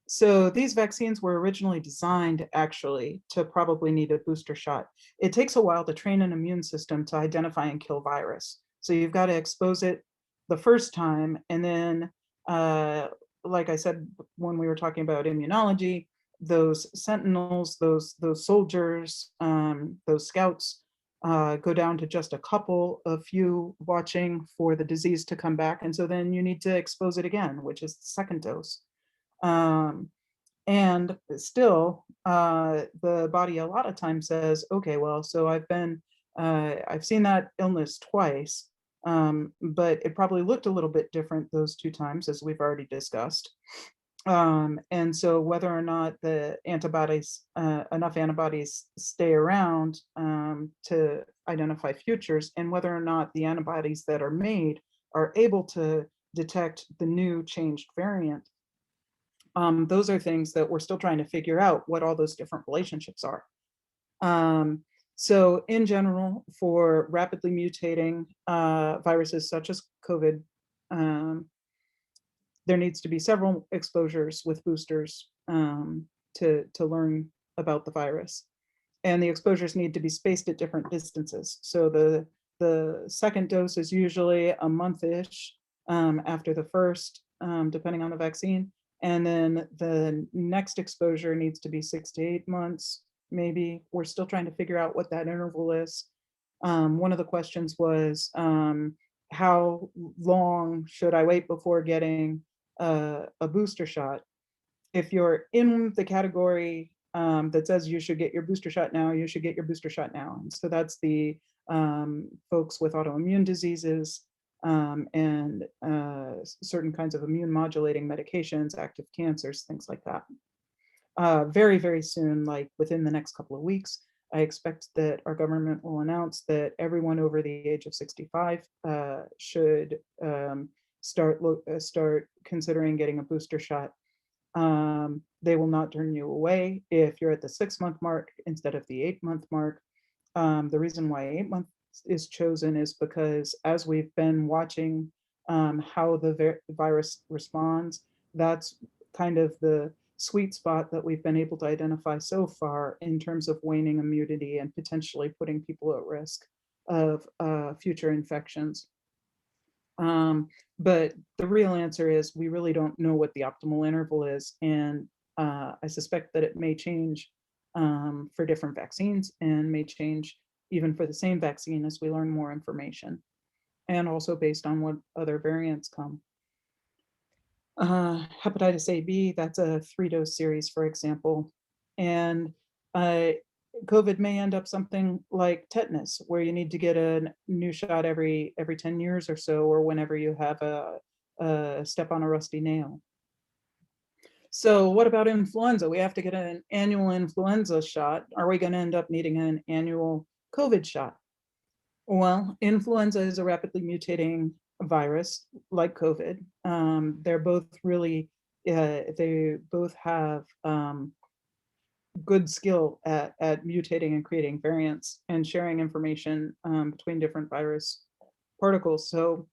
So these vaccines were originally designed actually to probably need a booster shot. It takes a while to train an immune system to identify and kill virus. So you've got to expose it the first time. And then, like I said, when we were talking about immunology, those sentinels, those soldiers, those scouts go down to just a couple, a few watching for the disease to come back. And so then you need to expose it again, which is the second dose. And still, the body a lot of times says, okay, well, so I've seen that illness twice, but it probably looked a little bit different those 2 times, as we've already discussed. And so whether or not the antibodies, enough antibodies stay around to identify futures, and whether or not the antibodies that are made are able to detect the new changed variant. Those are things that we're still trying to figure out what all those different relationships are. So in general, for rapidly mutating viruses such as COVID, there needs to be several exposures with boosters to learn about the virus. And the exposures need to be spaced at different distances. So the second dose is usually a month-ish after the first, depending on the vaccine. And then the next exposure needs to be 6 to 8 months, maybe. We're still trying to figure out what that interval is. One of the questions was, how long should I wait before getting a booster shot? If you're in the category that says you should get your booster shot now, you should get your booster shot now. And so that's the folks with autoimmune diseases, and certain kinds of immune modulating medications, active cancers, things like that. Very, very soon, like within the next couple of weeks, I expect that our government will announce that everyone over the age of 65 should start considering getting a booster shot. They will not turn you away if you're at the 6-month mark instead of the 8-month mark. The reason why 8 months is chosen is because as we've been watching how the virus responds, that's kind of the sweet spot that we've been able to identify so far in terms of waning immunity and potentially putting people at risk of future infections. But the real answer is we really don't know what the optimal interval is, and I suspect that it may change for different vaccines and may change even for the same vaccine as we learn more information, and also based on what other variants come. Hepatitis A, B, that's a 3-dose series, for example. And uh, COVID may end up something like tetanus, where you need to get a new shot every 10 years or so, or whenever you have a step on a rusty nail. So what about influenza? We have to get an annual influenza shot. Are we going to end up needing an annual COVID shot? Well, influenza is a rapidly mutating virus like COVID. They're both really, they both have good skill at mutating and creating variants and sharing information between different virus particles. So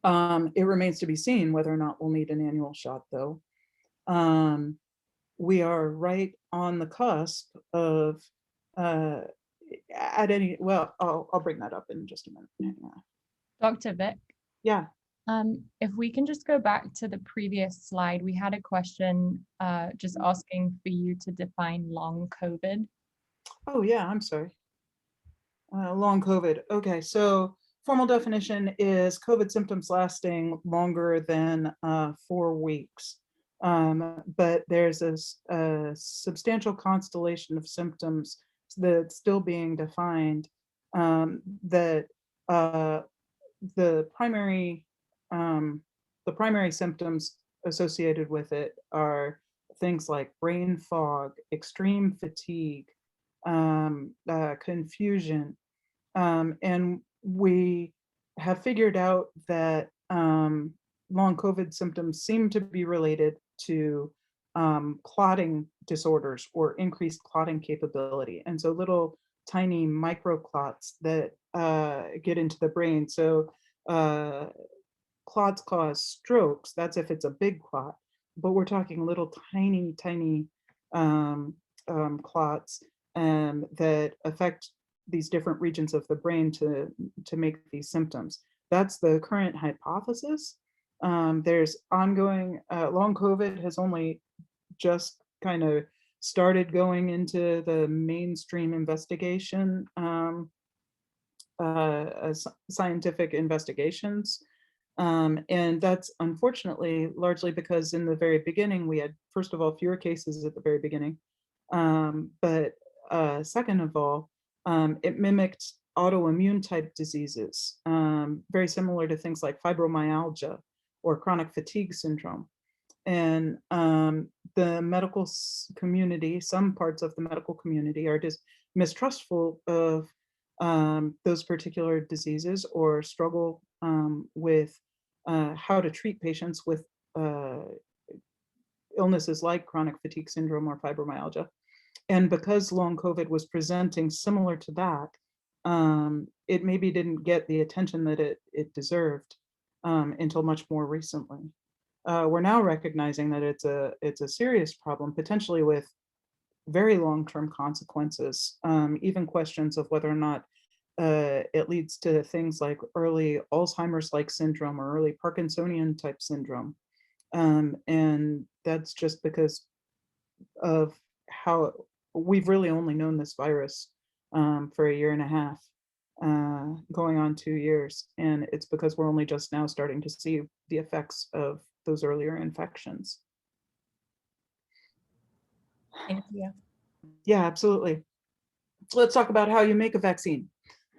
it remains to be seen whether or not we'll need an annual shot, though. We are right on the cusp of uh, at any, well, I'll bring that up in just a minute. Hang on. Dr. Vic, Yeah. if we can just go back to the previous slide, we had a question just asking for you to define long COVID. Oh, yeah, I'm sorry. Long COVID. Okay, so formal definition is COVID symptoms lasting longer than 4 weeks. But there's a substantial constellation of symptoms that's still being defined, that the primary symptoms associated with it are things like brain fog, extreme fatigue, confusion, and we have figured out that long COVID symptoms seem to be related to clotting disorders or increased clotting capability. And so little tiny microclots that get into the brain. So clots cause strokes. That's if it's a big clot, but we're talking little tiny clots that affect these different regions of the brain to make these symptoms. That's the current hypothesis. There's ongoing, long COVID has only just kind of started going into the mainstream investigation, scientific investigations. And that's unfortunately largely because in the very beginning, we had, first of all, fewer cases at the very beginning. But second of all, it mimicked autoimmune type diseases, very similar to things like fibromyalgia or chronic fatigue syndrome. And the medical community, some parts of the medical community are just mistrustful of those particular diseases or struggle with how to treat patients with illnesses like chronic fatigue syndrome or fibromyalgia. And because long COVID was presenting similar to that, it maybe didn't get the attention that it deserved until much more recently. We're now recognizing that it's a serious problem, potentially with very long-term consequences, even questions of whether or not it leads to things like early Alzheimer's-like syndrome or early Parkinsonian type syndrome. And that's just because of how we've really only known this virus for 1.5 years, going on 2 years. And it's because we're only just now starting to see the effects of those earlier infections. Thank you. Yeah, absolutely. Let's talk about how you make a vaccine.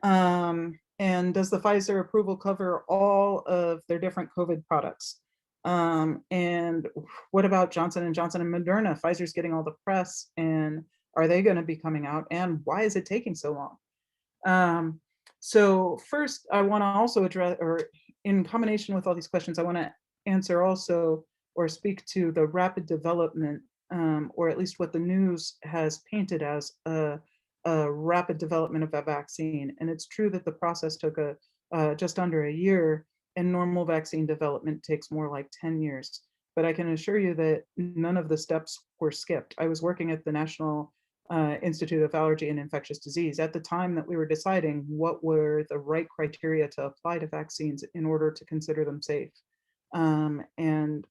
And does the Pfizer approval cover all of their different COVID products? And what about Johnson & Johnson and Moderna? Pfizer's getting all the press, and are they going to be coming out? And why is it taking so long? So first, I want to also address, or in combination with all these questions, I want to answer also or speak to the rapid development, or at least what the news has painted as a rapid development of a vaccine. And it's true that the process took just under a year, and normal vaccine development takes more like 10 years. but I can assure you that none of the steps were skipped. I was working at the National Institute of Allergy and Infectious Disease at the time that we were deciding what were the right criteria to apply to vaccines in order to consider them safe. And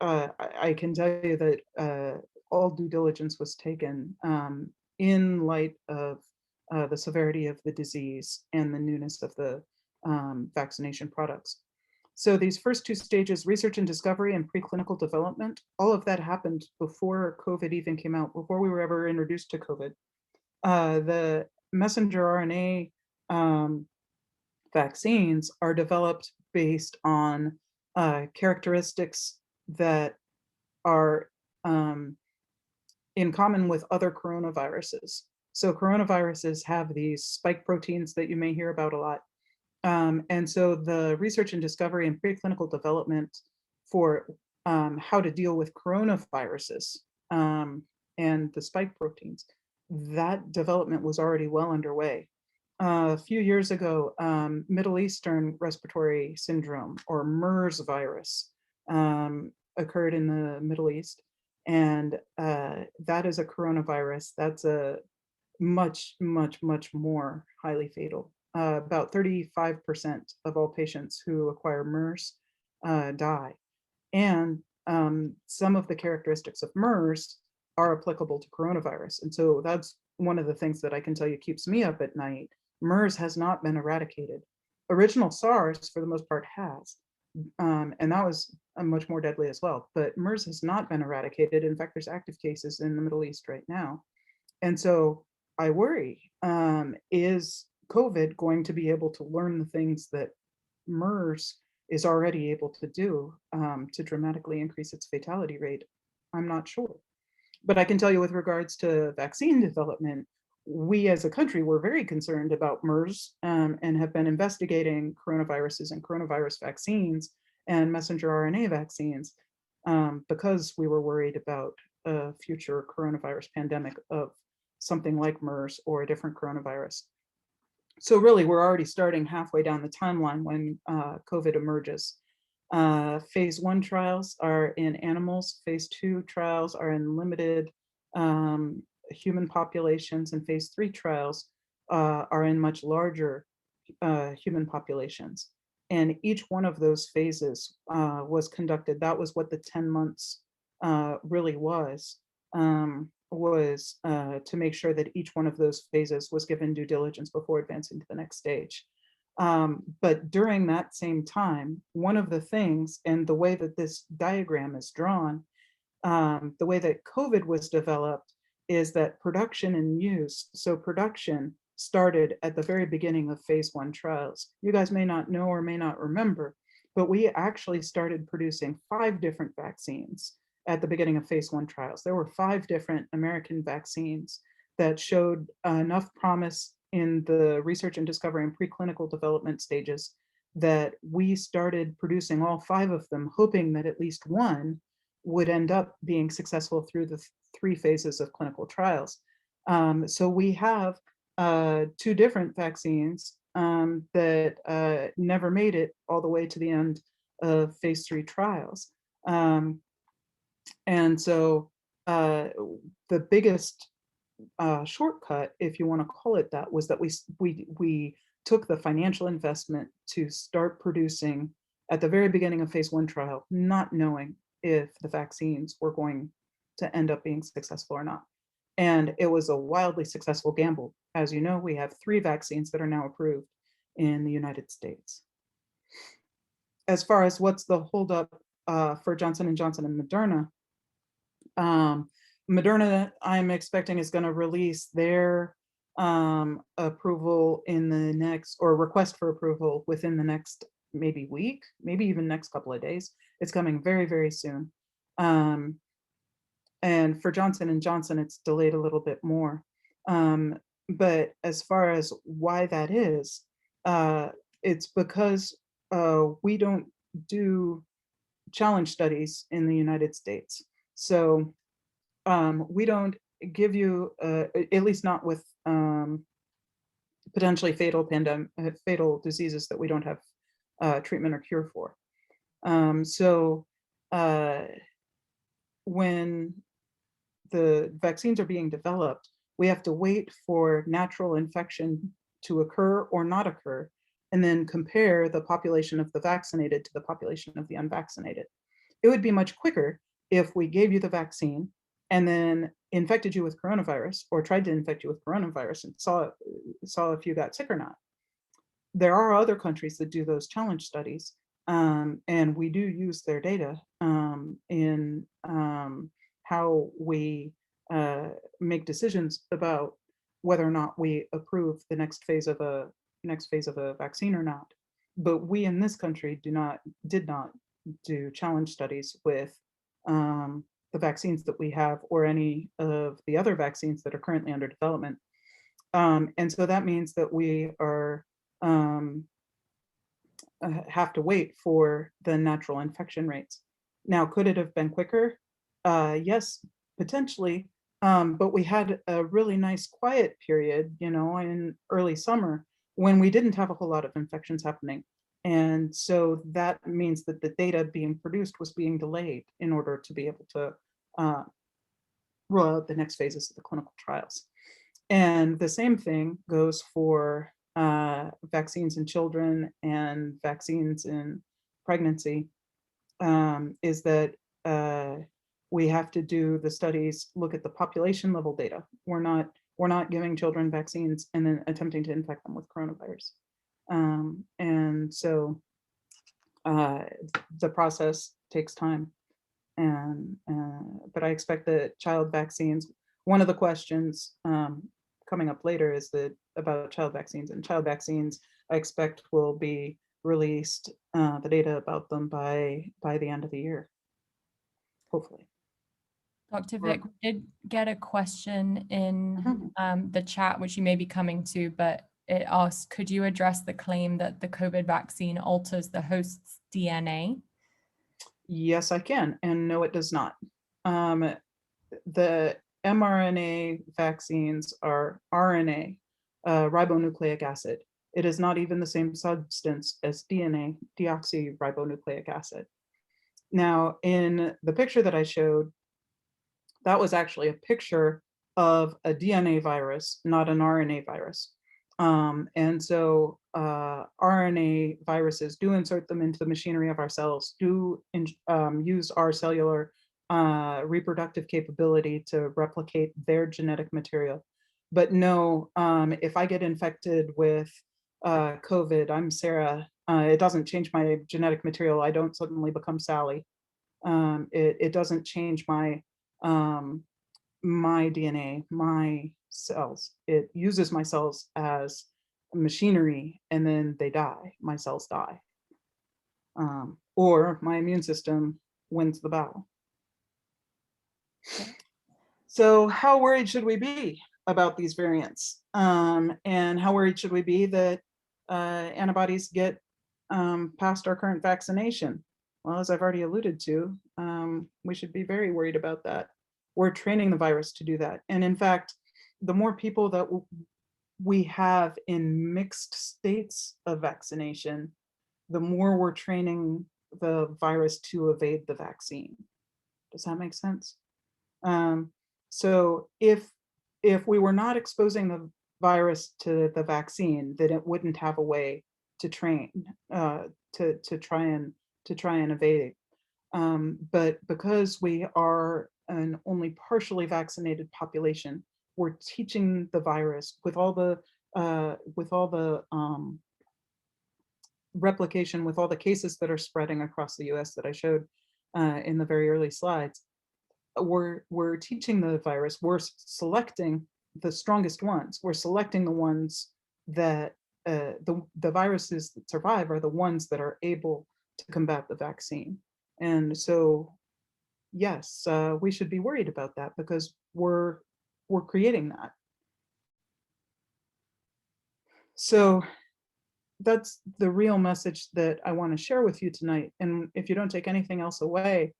I can tell you that all due diligence was taken in light of the severity of the disease and the newness of the vaccination products. So these first two stages, research and discovery and preclinical development, all of that happened before COVID even came out, before we were ever introduced to COVID. The messenger RNA vaccines are developed based on characteristics that are in common with other coronaviruses. So coronaviruses have these spike proteins that you may hear about a lot. And so the research and discovery and preclinical development for how to deal with coronaviruses and the spike proteins, that development was already well underway. A few years ago, Middle Eastern respiratory syndrome, or MERS virus, occurred in the Middle East. And that is a coronavirus. That's a much, much, much more highly fatal. About 35% of all patients who acquire MERS die. And some of the characteristics of MERS are applicable to coronavirus. And so that's one of the things that I can tell you keeps me up at night. MERS has not been eradicated. Original SARS, for the most part, has. And that was much more deadly as well. But MERS has not been eradicated. In fact, there's active cases in the Middle East right now. And so I worry, is COVID going to be able to learn the things that MERS is already able to do to dramatically increase its fatality rate? I'm not sure. But I can tell you with regards to vaccine development, we as a country were very concerned about MERS and have been investigating coronaviruses and coronavirus vaccines and messenger RNA vaccines because we were worried about a future coronavirus pandemic of something like MERS or a different coronavirus. So really, we're already starting halfway down the timeline when COVID emerges. Phase 1 trials are in animals, phase 2 trials are in limited human populations, and phase 3 trials are in much larger human populations. And each one of those phases was conducted. That was what the 10 months really was to make sure that each one of those phases was given due diligence before advancing to the next stage. But during that same time, one of the things, and the way that this diagram is drawn, the way that COVID was developed is that production and use, so production started at the very beginning of phase 1 trials. You guys may not know or may not remember, but we actually started producing 5 different vaccines at the beginning of phase 1 trials. There were 5 different American vaccines that showed enough promise in the research and discovery and preclinical development stages that we started producing all 5 of them, hoping that at least one would end up being successful through the 3 phases of clinical trials. So we have 2 different vaccines that never made it all the way to the end of phase 3 trials. And so the biggest shortcut, if you want to call it that, was that we took the financial investment to start producing at the very beginning of phase 1 trial, not knowing if the vaccines were going to end up being successful or not. And it was a wildly successful gamble. As you know, we have 3 vaccines that are now approved in the United States. As far as what's the holdup for Johnson & Johnson and Moderna, Moderna, I'm expecting, is going to release their approval in the next, or request for approval within the next maybe week, maybe even next couple of days. It's coming very, very soon. And for Johnson & Johnson, it's delayed a little bit more. But as far as why that is, it's because we don't do challenge studies in the United States. So we don't give you, at least not with potentially fatal diseases that we don't have treatment or cure for. So when the vaccines are being developed, we have to wait for natural infection to occur or not occur, and then compare the population of the vaccinated to the population of the unvaccinated. It would be much quicker if we gave you the vaccine and then infected you with coronavirus, or tried to infect you with coronavirus and saw if you got sick or not. There are other countries that do those challenge studies, and we do use their data in how we make decisions about whether or not we approve the next phase of a vaccine or not. But we in this country did not do challenge studies with the vaccines that we have, or any of the other vaccines that are currently under development. And so that means that we are um, have to wait for the natural infection rates. Now, could it have been quicker? Yes, potentially. But we had a really nice quiet period, in early summer, when we didn't have a whole lot of infections happening. And so that means that the data being produced was being delayed in order to be able to roll out the next phases of the clinical trials. And the same thing goes for vaccines in children and vaccines in pregnancy, is that we have to do the studies, look at the population level data. We're not giving children vaccines and then attempting to infect them with coronavirus. And so the process takes time. And but I expect that child vaccines, one of the questions coming up later is that about child vaccines, and child vaccines I expect will be released, the data about them by the end of the year, hopefully. Dr. Or- Vic, we did get a question in the chat, which you may be coming to, but it asks, could you address the claim that the COVID vaccine alters the host's DNA? Yes, I can, and no, it does not. The mRNA vaccines are RNA, ribonucleic acid. It is not even the same substance as DNA, deoxyribonucleic acid. Now, in the picture that I showed, that was actually a picture of a DNA virus, not an RNA virus. And so RNA viruses do insert them into the machinery of our cells, do use our cellular reproductive capability to replicate their genetic material. But no, if I get infected with COVID, I'm Sarah, it doesn't change my genetic material. I don't suddenly become Sally. It doesn't change my my DNA, my cells. It uses my cells as machinery, and then they die. My cells die. Or my immune system wins the battle. So how worried should we be about these variants? And how worried should we be that antibodies get past our current vaccination? Well, as I've already alluded to, we should be very worried about that. We're training the virus to do that. And in fact, the more people that we have in mixed states of vaccination, the more we're training the virus to evade the vaccine. Does that make sense? So if we were not exposing the virus to the vaccine, then it wouldn't have a way to train to try and evade it. But because we are an only partially vaccinated population, we're teaching the virus with all the replication, with all the cases that are spreading across the US that I showed in the very early slides. We're teaching the virus, we're selecting the strongest ones. We're selecting the ones that the viruses that survive are the ones that are able to combat the vaccine. And so, yes, we should be worried about that because we're creating that. So that's the real message that I want to share with you tonight. And if you don't take anything else away,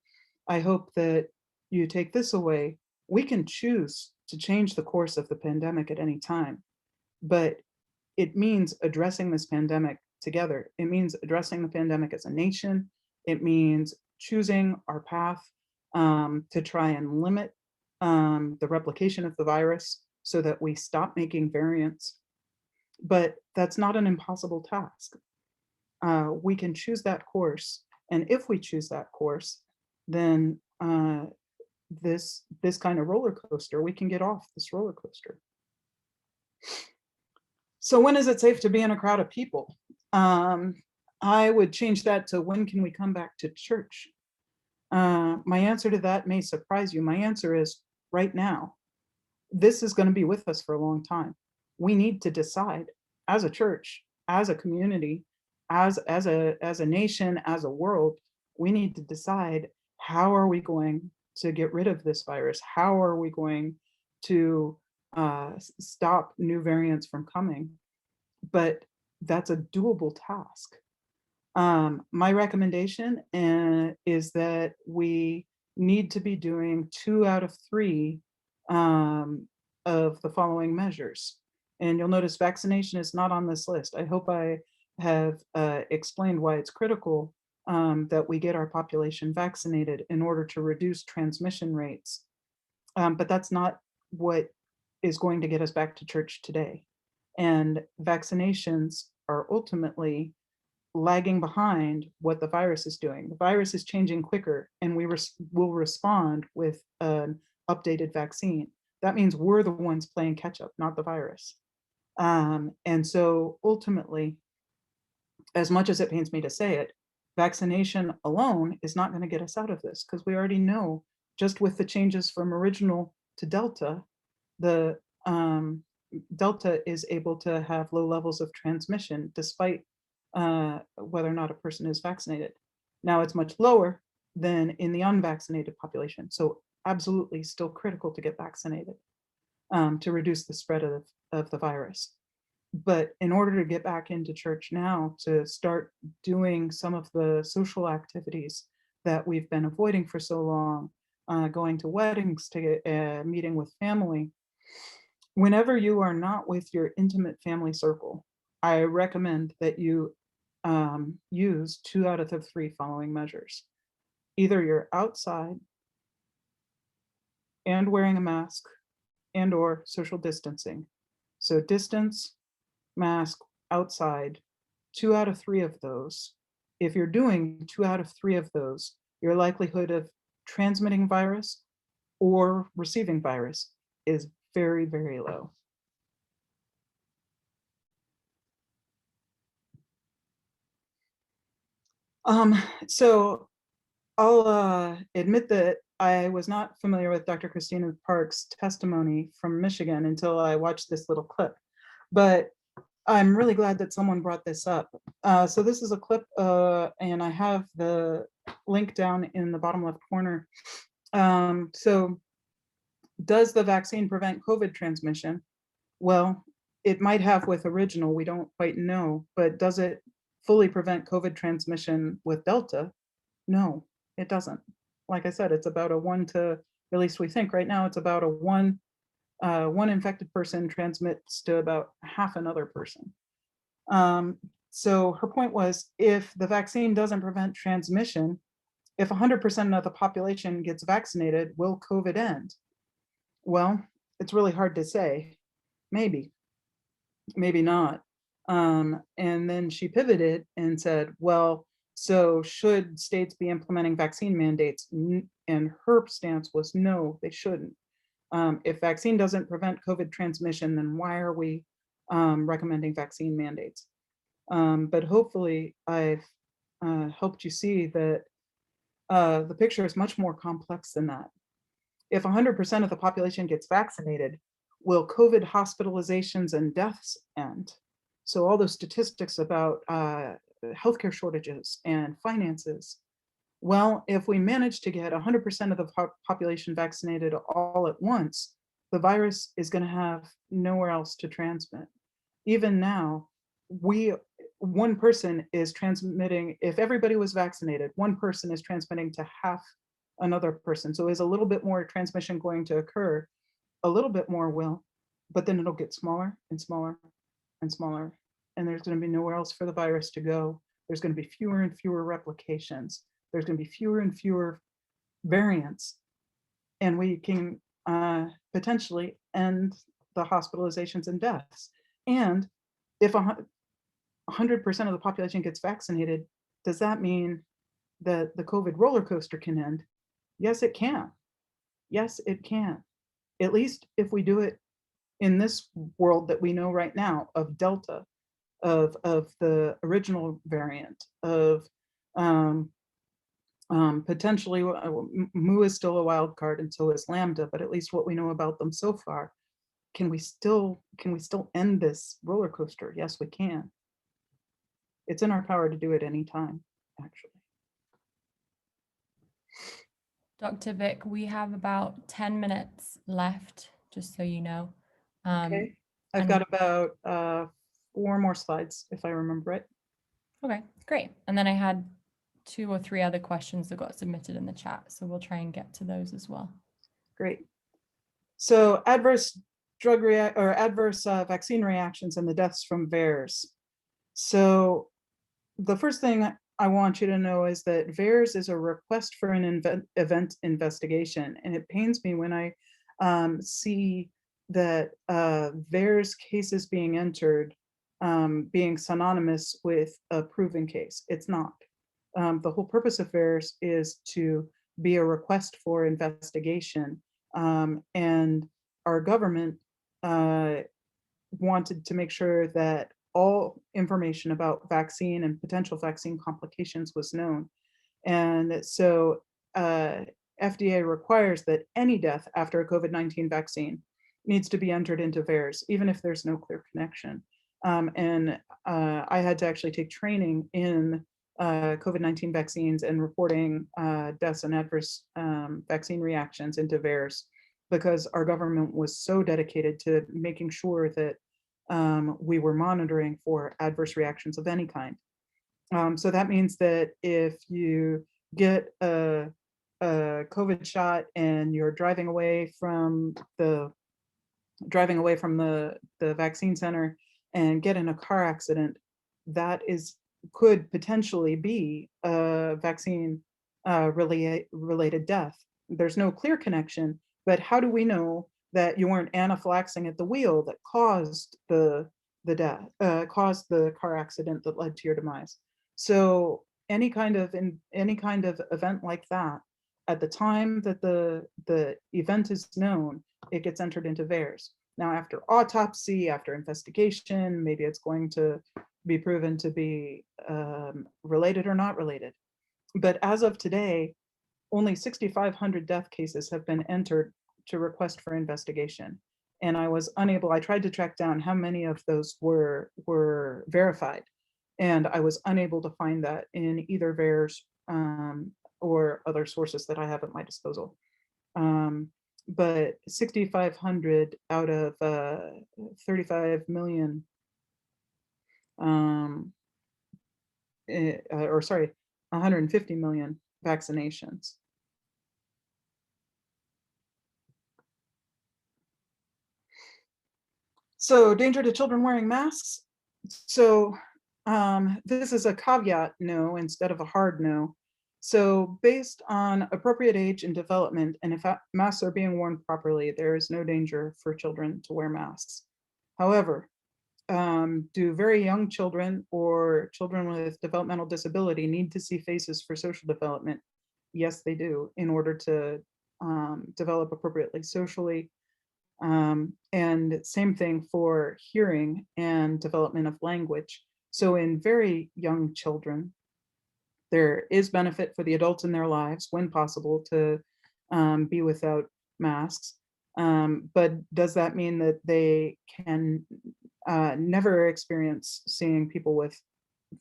I hope that you take this away. We can choose to change the course of the pandemic at any time, but it means addressing this pandemic together. It means addressing the pandemic as a nation, It means choosing our path to try and limit the replication of the virus so that we stop making variants. But that's not an impossible task. We can choose that course. And if we choose that course, then this kind of roller coaster, we can get off this roller coaster. So when is it safe to be in a crowd of people? I would change that to when can we come back to church? My answer to that may surprise you. My answer is right now. This is going to be with us for a long time. We need to decide as a church, as a community, as a nation, as a world, we need to decide how are we going to get rid of this virus? How are we going to stop new variants from coming? But that's a doable task. My recommendation is that we need to be doing 2 out of 3 of the following measures. And you'll notice vaccination is not on this list. I hope I have explained why it's critical that we get our population vaccinated in order to reduce transmission rates. But that's not what is going to get us back to church today. And vaccinations are ultimately lagging behind what the virus is doing. The virus is changing quicker, and we will respond with an updated vaccine. That means we're the ones playing catch up, not the virus. And so ultimately, as much as it pains me to say it, vaccination alone is not going to get us out of this, because we already know just with the changes from original to Delta, the Delta is able to have low levels of transmission despite whether or not a person is vaccinated. Now it's much lower than in the unvaccinated population. So absolutely still critical to get vaccinated to reduce the spread of the virus. But in order to get back into church now, to start doing some of the social activities that we've been avoiding for so long, going to weddings, to meeting with family, whenever you are not with your intimate family circle, I recommend that you use 2 out of the 3 following measures. Either you're outside and wearing a mask and or social distancing. So distance, mask, outside, 2 out of 3 of those. If you're doing 2 out of 3 of those, your likelihood of transmitting virus or receiving virus is very, very low. So I'll admit that I was not familiar with Dr. Christina Park's testimony from Michigan until I watched this little clip, but I'm really glad that someone brought this up. So this is a clip, and I have the link down in the bottom left corner. So does the vaccine prevent COVID transmission? Well, it might have with original, we don't quite know, but does it fully prevent COVID transmission with Delta? No, it doesn't. Like I said, it's about a 1 to, at least we think right now, it's about a one infected person transmits to about half another person. So her point was, if the vaccine doesn't prevent transmission, if 100% of the population gets vaccinated, will COVID end? Well, it's really hard to say. Maybe, maybe not. And then she pivoted and said, well, so should states be implementing vaccine mandates? And her stance was no, they shouldn't. If vaccine doesn't prevent COVID transmission, then why are we recommending vaccine mandates? But hopefully I've helped you see that the picture is much more complex than that. If 100% of the population gets vaccinated, will COVID hospitalizations and deaths end? So all those statistics about healthcare shortages and finances. Well, if we manage to get 100% of the population vaccinated all at once, the virus is going to have nowhere else to transmit. Even now, one person is transmitting, if everybody was vaccinated, one person is transmitting to half another person. So is a little bit more transmission going to occur? A little bit more will, but then it'll get smaller and smaller and smaller. And there's going to be nowhere else for the virus to go. There's going to be fewer and fewer replications. there's going to be fewer and fewer variants, and we can potentially end the hospitalizations and deaths. And if 100% of the population gets vaccinated, does that mean that the COVID roller coaster can end? Yes, it can. Yes, it can. At least if we do it in this world that we know right now of Delta, of the original variant, of potentially Mu is still a wild card, and so is Lambda, but at least what we know about them so far, can we still end this roller coaster? Yes, we can. It's in our power to do it anytime, actually. Dr. Vic, we have about 10 minutes left, just so you know. Okay, I've got about 4 more slides, if I remember it. Okay, great. And then I had 2 or 3 other questions that got submitted in the chat, so we'll try and get to those as well. Great. So adverse vaccine reactions and the deaths from VAERS. So the first thing I want you to know is that VAERS is a request for an event investigation, and it pains me when I see that VAERS cases being entered being synonymous with a proven case. It's not. The whole purpose of VAERS is to be a request for investigation, and our government wanted to make sure that all information about vaccine and potential vaccine complications was known. And so FDA requires that any death after a COVID-19 vaccine needs to be entered into VAERS, even if there's no clear connection. And I had to actually take training in COVID-19 vaccines and reporting deaths and adverse vaccine reactions into VAERS, because our government was so dedicated to making sure that we were monitoring for adverse reactions of any kind. So that means that if you get a COVID shot and you're driving away from the vaccine center and get in a car accident, that could potentially be a vaccine related death. There's no clear connection, but how do we know that you weren't anaphylaxing at the wheel that caused the death, caused the car accident that led to your demise? So any kind of event like that, at the time that the event is known, it gets entered into VAERS. Now, after autopsy, after investigation, maybe it's going to be proven to be related or not related. But as of today, only 6,500 death cases have been entered to request for investigation. And I tried to track down how many of those were verified. And I was unable to find that in either VAERS or other sources that I have at my disposal. But 6,500 out of 35 million, or sorry, 150 million vaccinations. So danger to children wearing masks. So this is a caveat no instead of a hard no. So based on appropriate age and development, and if masks are being worn properly, there is no danger for children to wear masks. However, do very young children or children with developmental disability need to see faces for social development? Yes, they do, in order to develop appropriately socially. And same thing for hearing and development of language. So in very young children, there is benefit for the adults in their lives, when possible, to be without masks. But does that mean that they can never experience seeing people with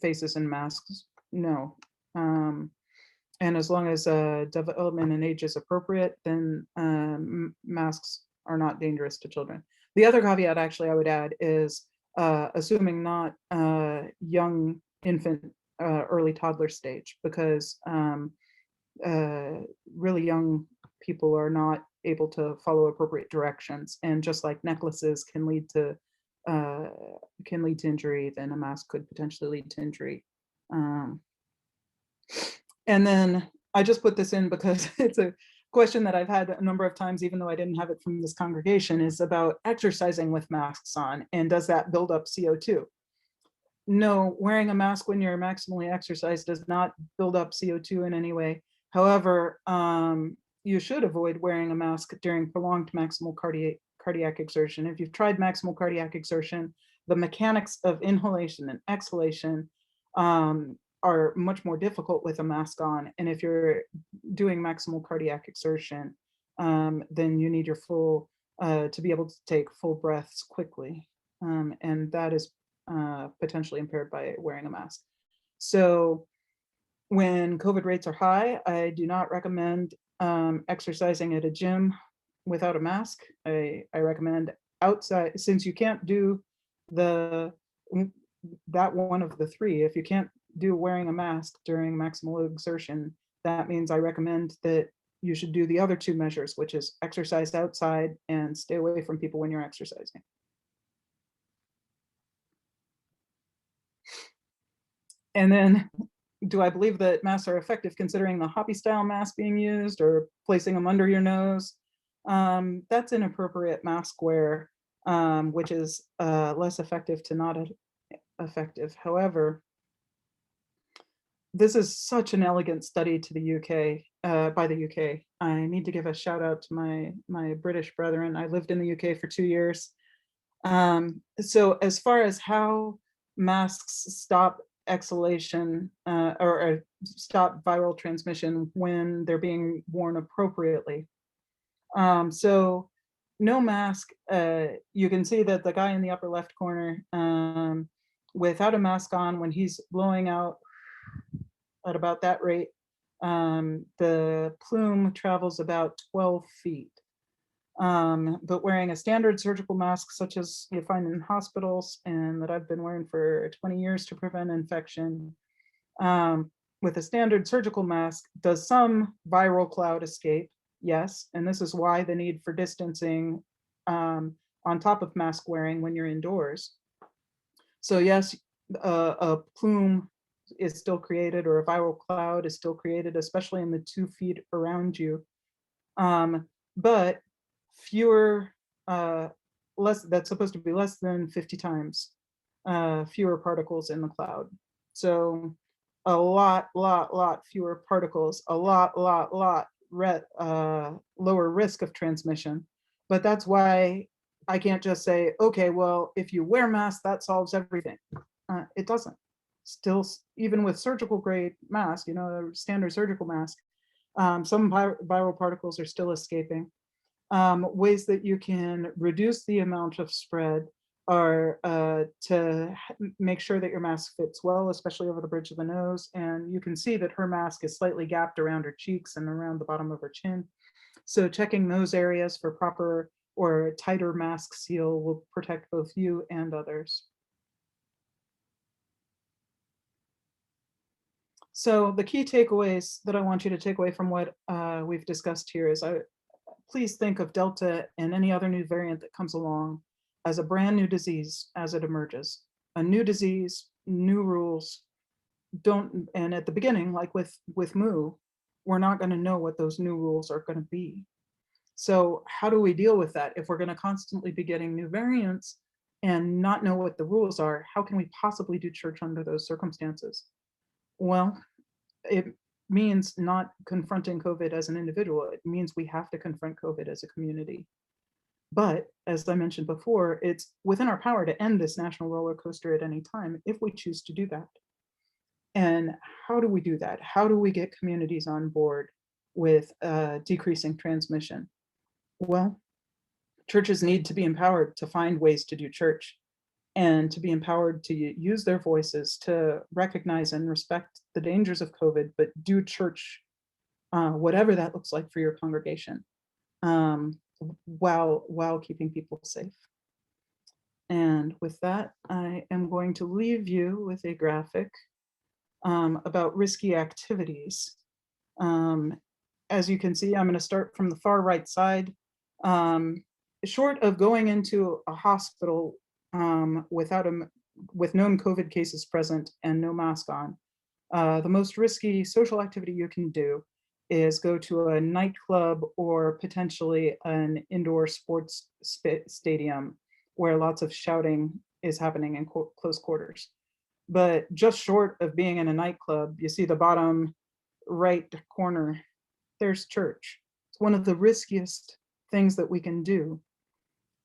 faces and masks? No. And as long as development and age is appropriate, then masks are not dangerous to children. The other caveat actually I would add is assuming not young infant, early toddler stage, because really young people are not able to follow appropriate directions, and just like necklaces can lead to injury, then a mask could potentially lead to injury. And then I just put this in because it's a question that I've had a number of times, even though I didn't have it from this congregation, is about exercising with masks on, and does that build up CO2? No, wearing a mask when you're maximally exercised does not build up CO2 in any way. However, you should avoid wearing a mask during prolonged maximal cardiac exertion. If you've tried maximal cardiac exertion, the mechanics of inhalation and exhalation are much more difficult with a mask on. And if you're doing maximal cardiac exertion, then you need your full, to be able to take full breaths quickly. And that is potentially impaired by wearing a mask. So when COVID rates are high, I do not recommend exercising at a gym without a mask. I recommend outside, since you can't do the that one of the three. If you can't do wearing a mask during maximal exertion, that means I recommend that you should do the other two measures, which is exercise outside and stay away from people when you're exercising. And then, do I believe that masks are effective considering the hoppy style mask being used or placing them under your nose? That's inappropriate mask wear, which is less effective to not effective. However, this is such an elegant study to the UK, by the UK. I need to give a shout out to my British brethren. I lived in the UK for 2 years. So as far as how masks stop exhalation or stop viral transmission when they're being worn appropriately. So no mask, you can see that the guy in the upper left corner, without a mask on, when he's blowing out at about that rate, the plume travels about 12 feet. But wearing a standard surgical mask, such as you find in hospitals and that I've been wearing for 20 years to prevent infection, with a standard surgical mask, does some viral cloud escape? Yes, and this is why the need for distancing on top of mask wearing when you're indoors. So yes, a plume is still created, or a viral cloud is still created, especially in the 2 feet around you. But fewer, that's supposed to be less than 50 times fewer particles in the cloud. So a lot fewer particles, a lot lower risk of transmission. But that's why I can't just say, okay, well, if you wear masks, that solves everything. It doesn't. Still, even with surgical grade mask, a standard surgical mask, some viral particles are still escaping. Ways that you can reduce the amount of spread are to make sure that your mask fits well, especially over the bridge of the nose. And you can see that her mask is slightly gapped around her cheeks and around the bottom of her chin. So checking those areas for proper or tighter mask seal will protect both you and others. So the key takeaways that I want you to take away from what we've discussed here is, please think of Delta and any other new variant that comes along as a brand new disease as it emerges. A new disease, new rules. And at the beginning, like with Mu, we're not going to know what those new rules are going to be. So how do we deal with that? If we're going to constantly be getting new variants and not know what the rules are, how can we possibly do church under those circumstances? Well, it means not confronting COVID as an individual. It means we have to confront COVID as a community. But as I mentioned before, it's within our power to end this national roller coaster at any time if we choose to do that. And how do we do that? How do we get communities on board with decreasing transmission? Well, churches need to be empowered to find ways to do church, and to be empowered to use their voices to recognize and respect the dangers of COVID, but do church, whatever that looks like for your congregation, while keeping people safe. And with that, I am going to leave you with a graphic about risky activities. As you can see, I'm going to start from the far right side. Short of going into a hospital with known COVID cases present and no mask on, The most risky social activity you can do is go to a nightclub or potentially an indoor sports stadium where lots of shouting is happening in close quarters. But just short of being in a nightclub, you see the bottom right corner, there's church. It's one of the riskiest things that we can do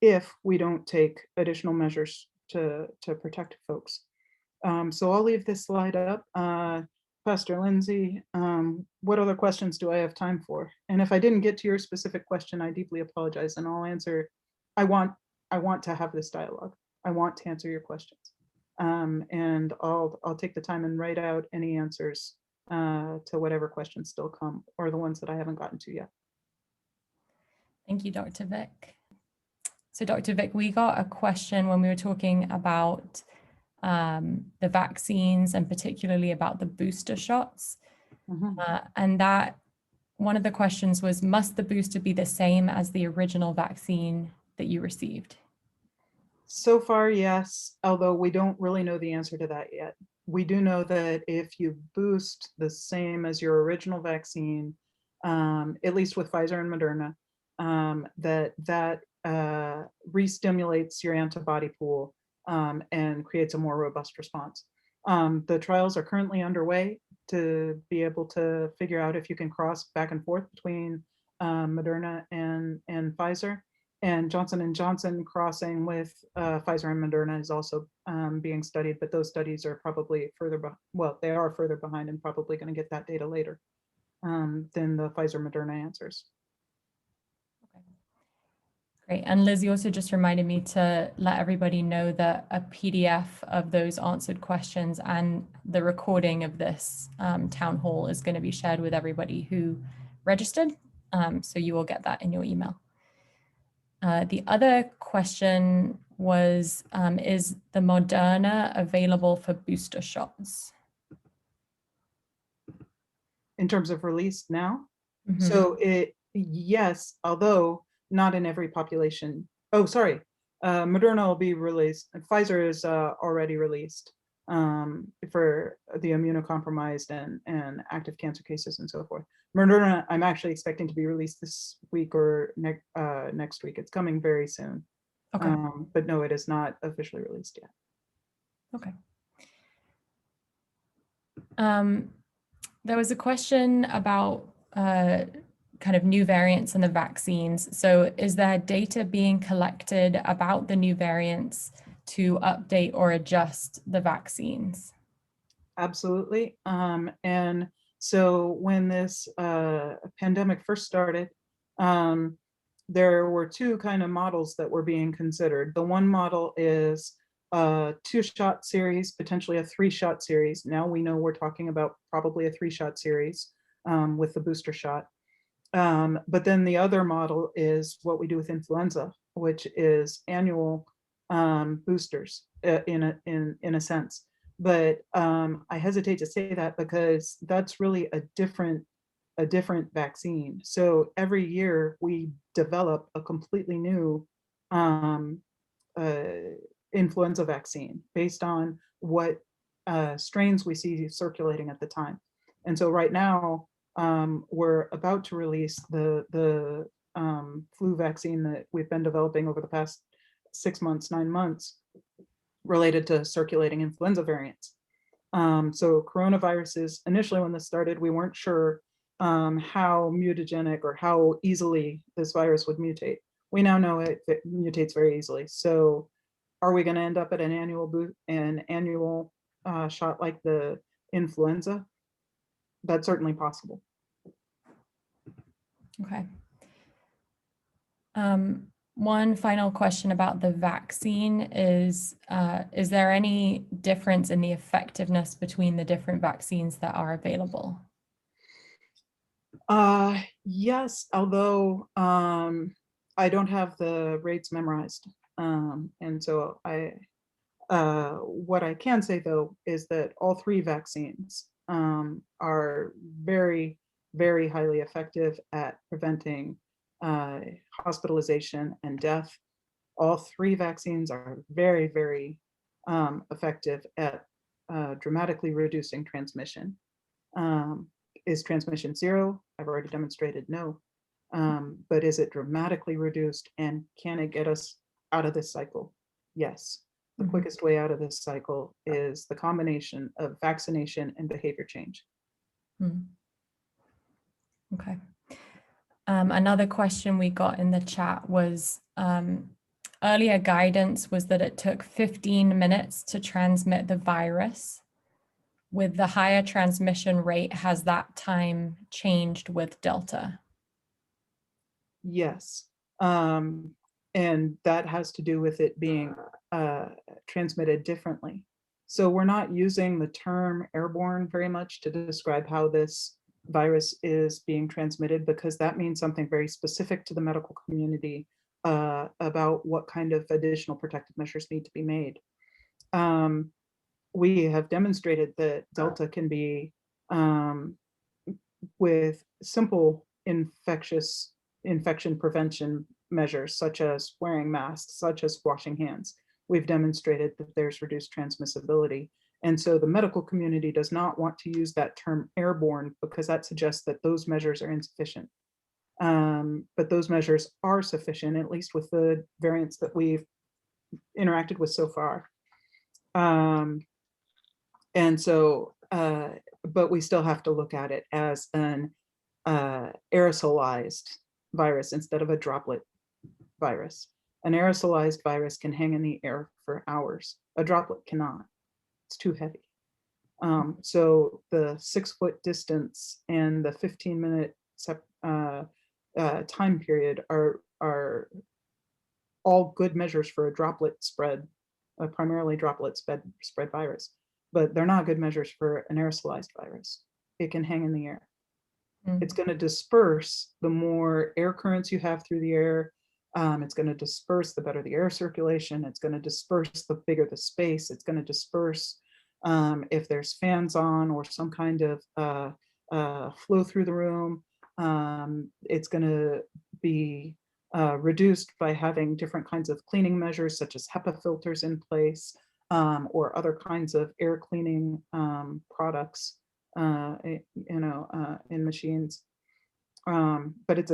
if we don't take additional measures to protect folks. So I'll leave this slide up. Pastor Lindsay, what other questions do I have time for? And if I didn't get to your specific question, I deeply apologize, and I'll answer. I want to have this dialogue. I want to answer your questions, and I'll take the time and write out any answers to whatever questions still come, or the ones that I haven't gotten to yet. Thank you, Dr. Vick. So Dr. Vick, we got a question when we were talking about the vaccines and particularly about the booster shots. And that one of the questions was, must the booster be the same as the original vaccine that you received? So far, yes, although we don't really know the answer to that yet. We do know that if you boost the same as your original vaccine, at least with Pfizer and Moderna, that re-stimulates your antibody pool and creates a more robust response. The trials are currently underway to be able to figure out if you can cross back and forth between Moderna and Pfizer. And Johnson & Johnson crossing with Pfizer and Moderna is also being studied, but those studies are probably they are further behind and probably going to get that data later than the Pfizer-Moderna answers. Great. And Liz, you also just reminded me to let everybody know that a PDF of those answered questions and the recording of this town hall is going to be shared with everybody who registered. So you will get that in your email. The other question was, is the Moderna available for booster shots? In terms of release now? So yes, although not in every population. Oh, sorry. Moderna will be released. Pfizer is already released for the immunocompromised and active cancer cases and so forth. Moderna, I'm actually expecting to be released this week or next week. It's coming very soon. Okay. But no, it is not officially released yet. Okay. There was a question about kind of new variants in the vaccines. So is there data being collected about the new variants to update or adjust the vaccines? Absolutely. And so when this pandemic first started, there were two kind of models that were being considered. The one model is a 2-shot series, potentially a 3-shot series. Now we know we're talking about probably a 3-shot series with the booster shot. But then the other model is what we do with influenza, which is annual boosters in a sense. But I hesitate to say that because that's really a different vaccine. So every year we develop a completely new influenza vaccine based on what strains we see circulating at the time. And so right now, we're about to release the flu vaccine that we've been developing over the past 6 months, 9 months, related to circulating influenza variants. So coronaviruses, initially when this started, we weren't sure how mutagenic or how easily this virus would mutate. We now know it mutates very easily. So are we going to end up at an annual shot like the influenza? That's certainly possible. Okay. One final question about the vaccine is there any difference in the effectiveness between the different vaccines that are available? Yes, although I don't have the rates memorized. And so what I can say though is that all 3 vaccines are very, very highly effective at preventing hospitalization and death. All 3 vaccines are very, very effective at dramatically reducing transmission. Is transmission zero? I've already demonstrated no. But is it dramatically reduced, and can it get us out of this cycle? Yes. The quickest way out of this cycle is the combination of vaccination and behavior change. Okay. Another question we got in the chat was, earlier guidance was that it took 15 minutes to transmit the virus. With the higher transmission rate, has that time changed with Delta? Yes. And that has to do with it being transmitted differently. So we're not using the term airborne very much to describe how this virus is being transmitted, because that means something very specific to the medical community about what kind of additional protective measures need to be made. We have demonstrated that Delta can be, with simple infection prevention measures, such as wearing masks, such as washing hands. We've demonstrated that there's reduced transmissibility. And so the medical community does not want to use that term airborne, because that suggests that those measures are insufficient. But those measures are sufficient, at least with the variants that we've interacted with so far. And so, but we still have to look at it as an aerosolized virus instead of a droplet virus. An aerosolized virus can hang in the air for hours. A droplet cannot. It's too heavy. So the 6-foot distance and the 15-minute time period are all good measures for a droplet spread, a primarily droplet spread virus, but they're not good measures for an aerosolized virus. It can hang in the air. It's going to disperse the more air currents you have through the air. It's going to disperse the better the air circulation. It's going to disperse the bigger the space. It's going to disperse if there's fans on or some kind of flow through the room. It's going to be reduced by having different kinds of cleaning measures, such as HEPA filters in place, or other kinds of air cleaning products, in machines. But it's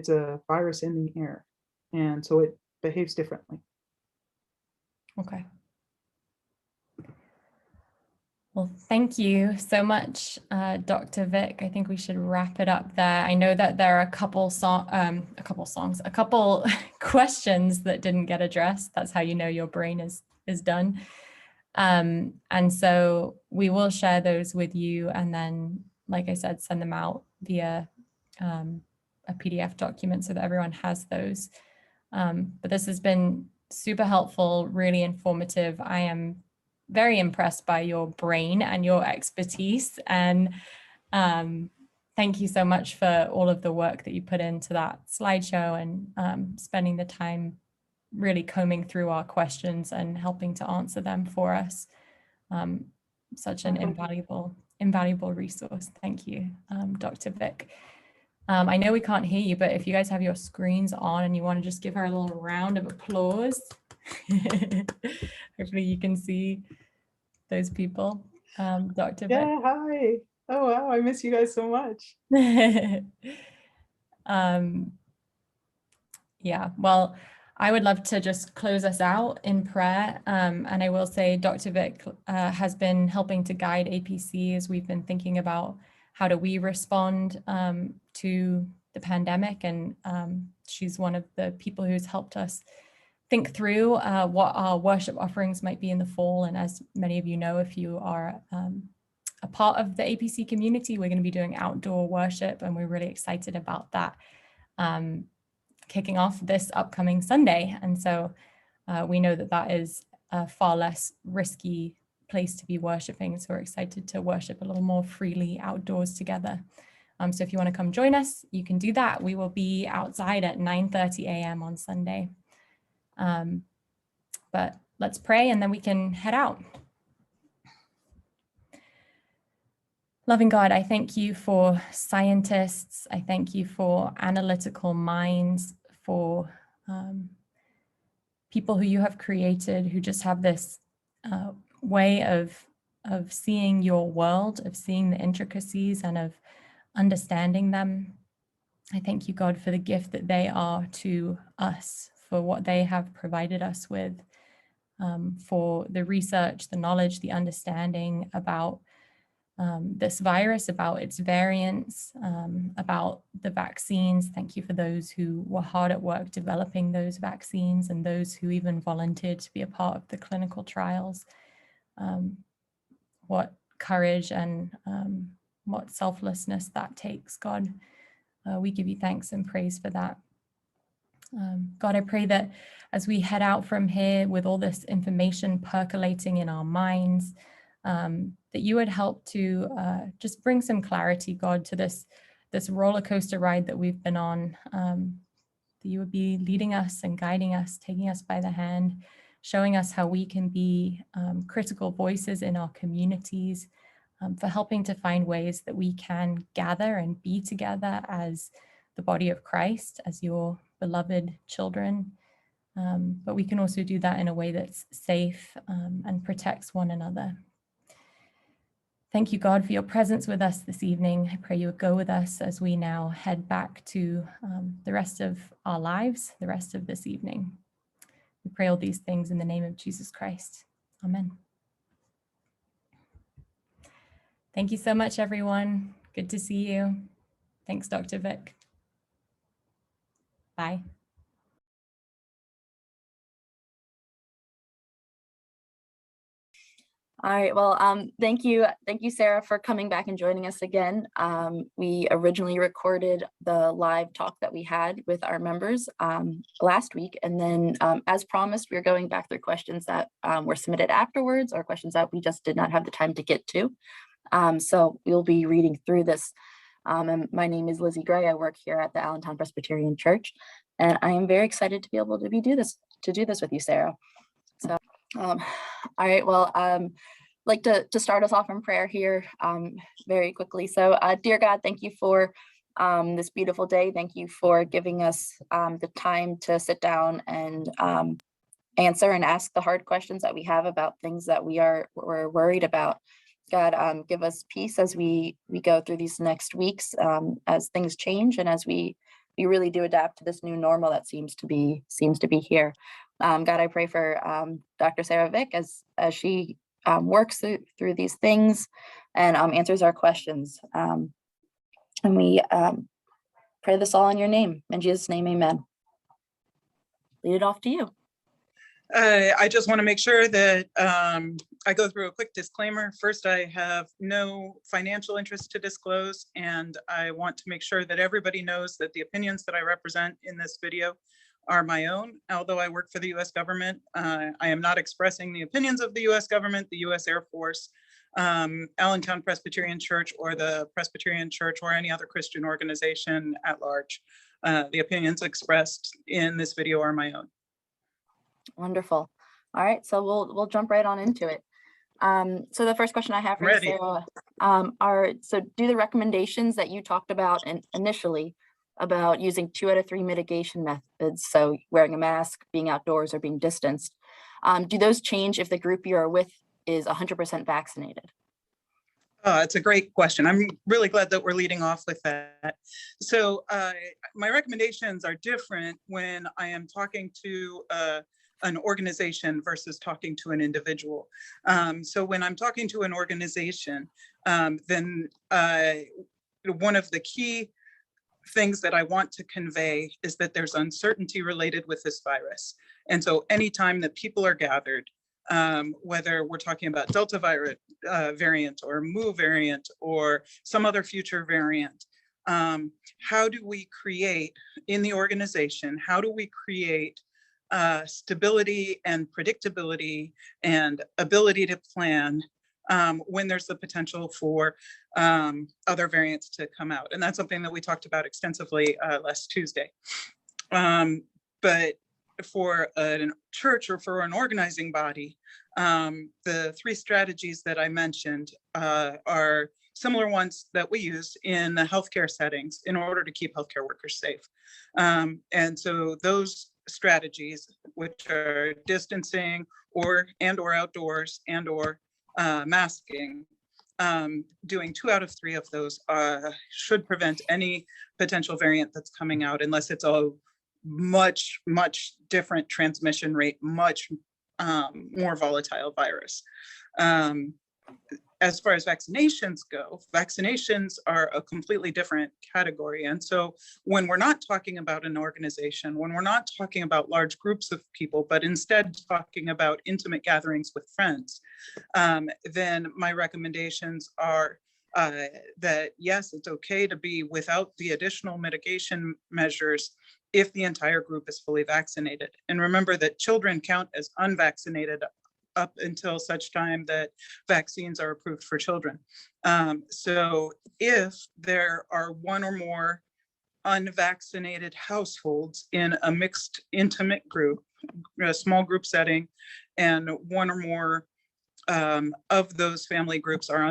a virus in the air, and so it behaves differently. Okay. Well, thank you so much, Dr. Vic. I think we should wrap it up there. I know that there are a couple questions that didn't get addressed. That's how you know your brain is done. And so we will share those with you, and then, like I said, send them out via a PDF document so that everyone has those. But this has been super helpful, really informative. I am very impressed by your brain and your expertise, and thank you so much for all of the work that you put into that slideshow, and spending the time really combing through our questions and helping to answer them for us. Such an invaluable resource. Thank you, Dr. Vic. I know we can't hear you, but if you guys have your screens on and you want to just give her a little round of applause, hopefully you can see those people. Dr. Vic. Yeah, hi. Oh, wow, I miss you guys so much. Yeah, well, I would love to just close us out in prayer. And I will say Dr. Vic has been helping to guide APC as we've been thinking about how do we respond to the pandemic. And she's one of the people who's helped us think through what our worship offerings might be in the fall. And as many of you know, if you are a part of the APC community, we're going to be doing outdoor worship, and we're really excited about that. Kicking off this upcoming Sunday. And so we know that that is a far less risky place to be worshiping. So we're excited to worship a little more freely outdoors together. So if you want to come join us, you can do that. We will be outside at 9:30 a.m. on Sunday. But let's pray and then we can head out. Loving God, I thank you for scientists. I thank you for analytical minds, for people who you have created, who just have this way of seeing your world, of seeing the intricacies and of understanding them. I thank you, God, for the gift that they are to us, for what they have provided us with, for the research, the knowledge, the understanding about this virus, about its variants, about the vaccines. Thank you for those who were hard at work developing those vaccines and those who even volunteered to be a part of the clinical trials. What courage and what selflessness that takes, God. We give you thanks and praise for that. God, I pray that as we head out from here with all this information percolating in our minds, that you would help to just bring some clarity, God, to this roller coaster ride that we've been on, that you would be leading us and guiding us, taking us by the hand, showing us how we can be critical voices in our communities, for helping to find ways that we can gather and be together as the body of Christ, as your beloved children. But we can also do that in a way that's safe and protects one another. Thank you, God, for your presence with us this evening. I pray you would go with us as we now head back to the rest of our lives, the rest of this evening. We pray all these things in the name of Jesus Christ. Amen. Thank you so much, everyone. Good to see you. Thanks, Dr. Vic. Bye. All right, well, thank you, Sarah, for coming back and joining us again. We originally recorded the live talk that we had with our members last week, and then as promised, we're going back through questions that were submitted afterwards, or questions that we just did not have the time to get to. So we'll be reading through this. And my name is Lizzie Gray. I work here at the Allentown Presbyterian Church, and I am very excited to be able to do this with you, Sarah. So, all right, well, like to start us off in prayer here very quickly. So, dear God, thank you for this beautiful day. Thank you for giving us the time to sit down and answer and ask the hard questions that we have about things that we're worried about. God, give us peace as we go through these next weeks, as things change and as we really do adapt to this new normal that seems to be here. God, I pray for Dr. Sarah Vick as she works through these things and answers our questions. And we pray this all in your name. In Jesus' name, amen. Lead it off to you. I just want to make sure that I go through a quick disclaimer. First, I have no financial interest to disclose, and I want to make sure that everybody knows that the opinions that I represent in this video are my own. Although I work for the US government, I am not expressing the opinions of the US government, the US Air Force, Allentown Presbyterian Church, or the Presbyterian Church, or any other Christian organization at large. The opinions expressed in this video are my own. Wonderful. All right, so we'll jump right on into it. So the first question I have for you, Sarah, do the recommendations that you talked about initially about using 2 out of 3 mitigation methods, so wearing a mask, being outdoors, or being distanced, do those change if the group you are with is 100% vaccinated? It's a great question. I'm really glad that we're leading off with that. So my recommendations are different when I am talking to an organization versus talking to an individual. So when I'm talking to an organization, then one of the key things that I want to convey is that there's uncertainty related with this virus. And so anytime that people are gathered, whether we're talking about Delta variant or Mu variant or some other future variant, how do we create in the organization, how do we create stability and predictability and ability to plan when there's the potential for other variants to come out? And that's something that we talked about extensively last Tuesday. But for a church or for an organizing body, the 3 strategies that I mentioned are similar ones that we use in the healthcare settings in order to keep healthcare workers safe. And so those strategies, which are distancing or outdoors or masking. Doing 2 out of 3 of those should prevent any potential variant that's coming out, unless it's a much different transmission rate, much more volatile virus. As far as vaccinations go, vaccinations are a completely different category. And so when we're not talking about an organization, when we're not talking about large groups of people, but instead talking about intimate gatherings with friends, then my recommendations are that yes, it's okay to be without the additional mitigation measures if the entire group is fully vaccinated. And remember that children count as unvaccinated up until such time that vaccines are approved for children. So if there are 1 or more unvaccinated households in a mixed intimate group, a small group setting, and 1 or more of those family groups are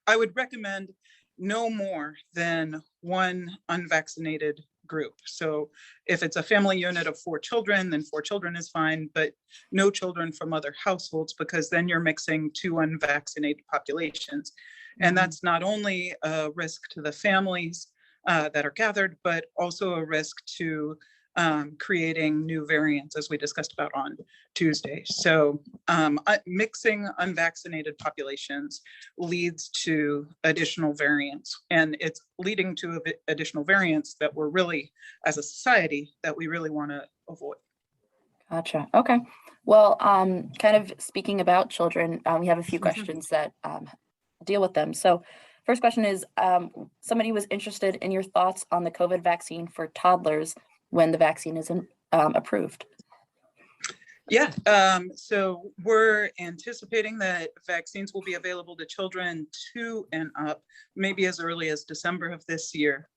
I would recommend no more than 1 unvaccinated group. So if it's a family unit of 4 children, then 4 children is fine, but no children from other households, because then you're mixing 2 unvaccinated populations. And that's not only a risk to the families that are gathered, but also a risk to creating new variants, as we discussed about on Tuesday. So mixing unvaccinated populations leads to additional variants, and it's leading to additional variants that we're really, as a society, that we really want to avoid. Gotcha. Okay. Well, kind of speaking about children, we have a few questions that deal with them. So first question is, somebody was interested in your thoughts on the COVID vaccine for toddlers when the vaccine is approved. Yeah, so we're anticipating that vaccines will be available to children 2 and up, maybe as early as December of this year.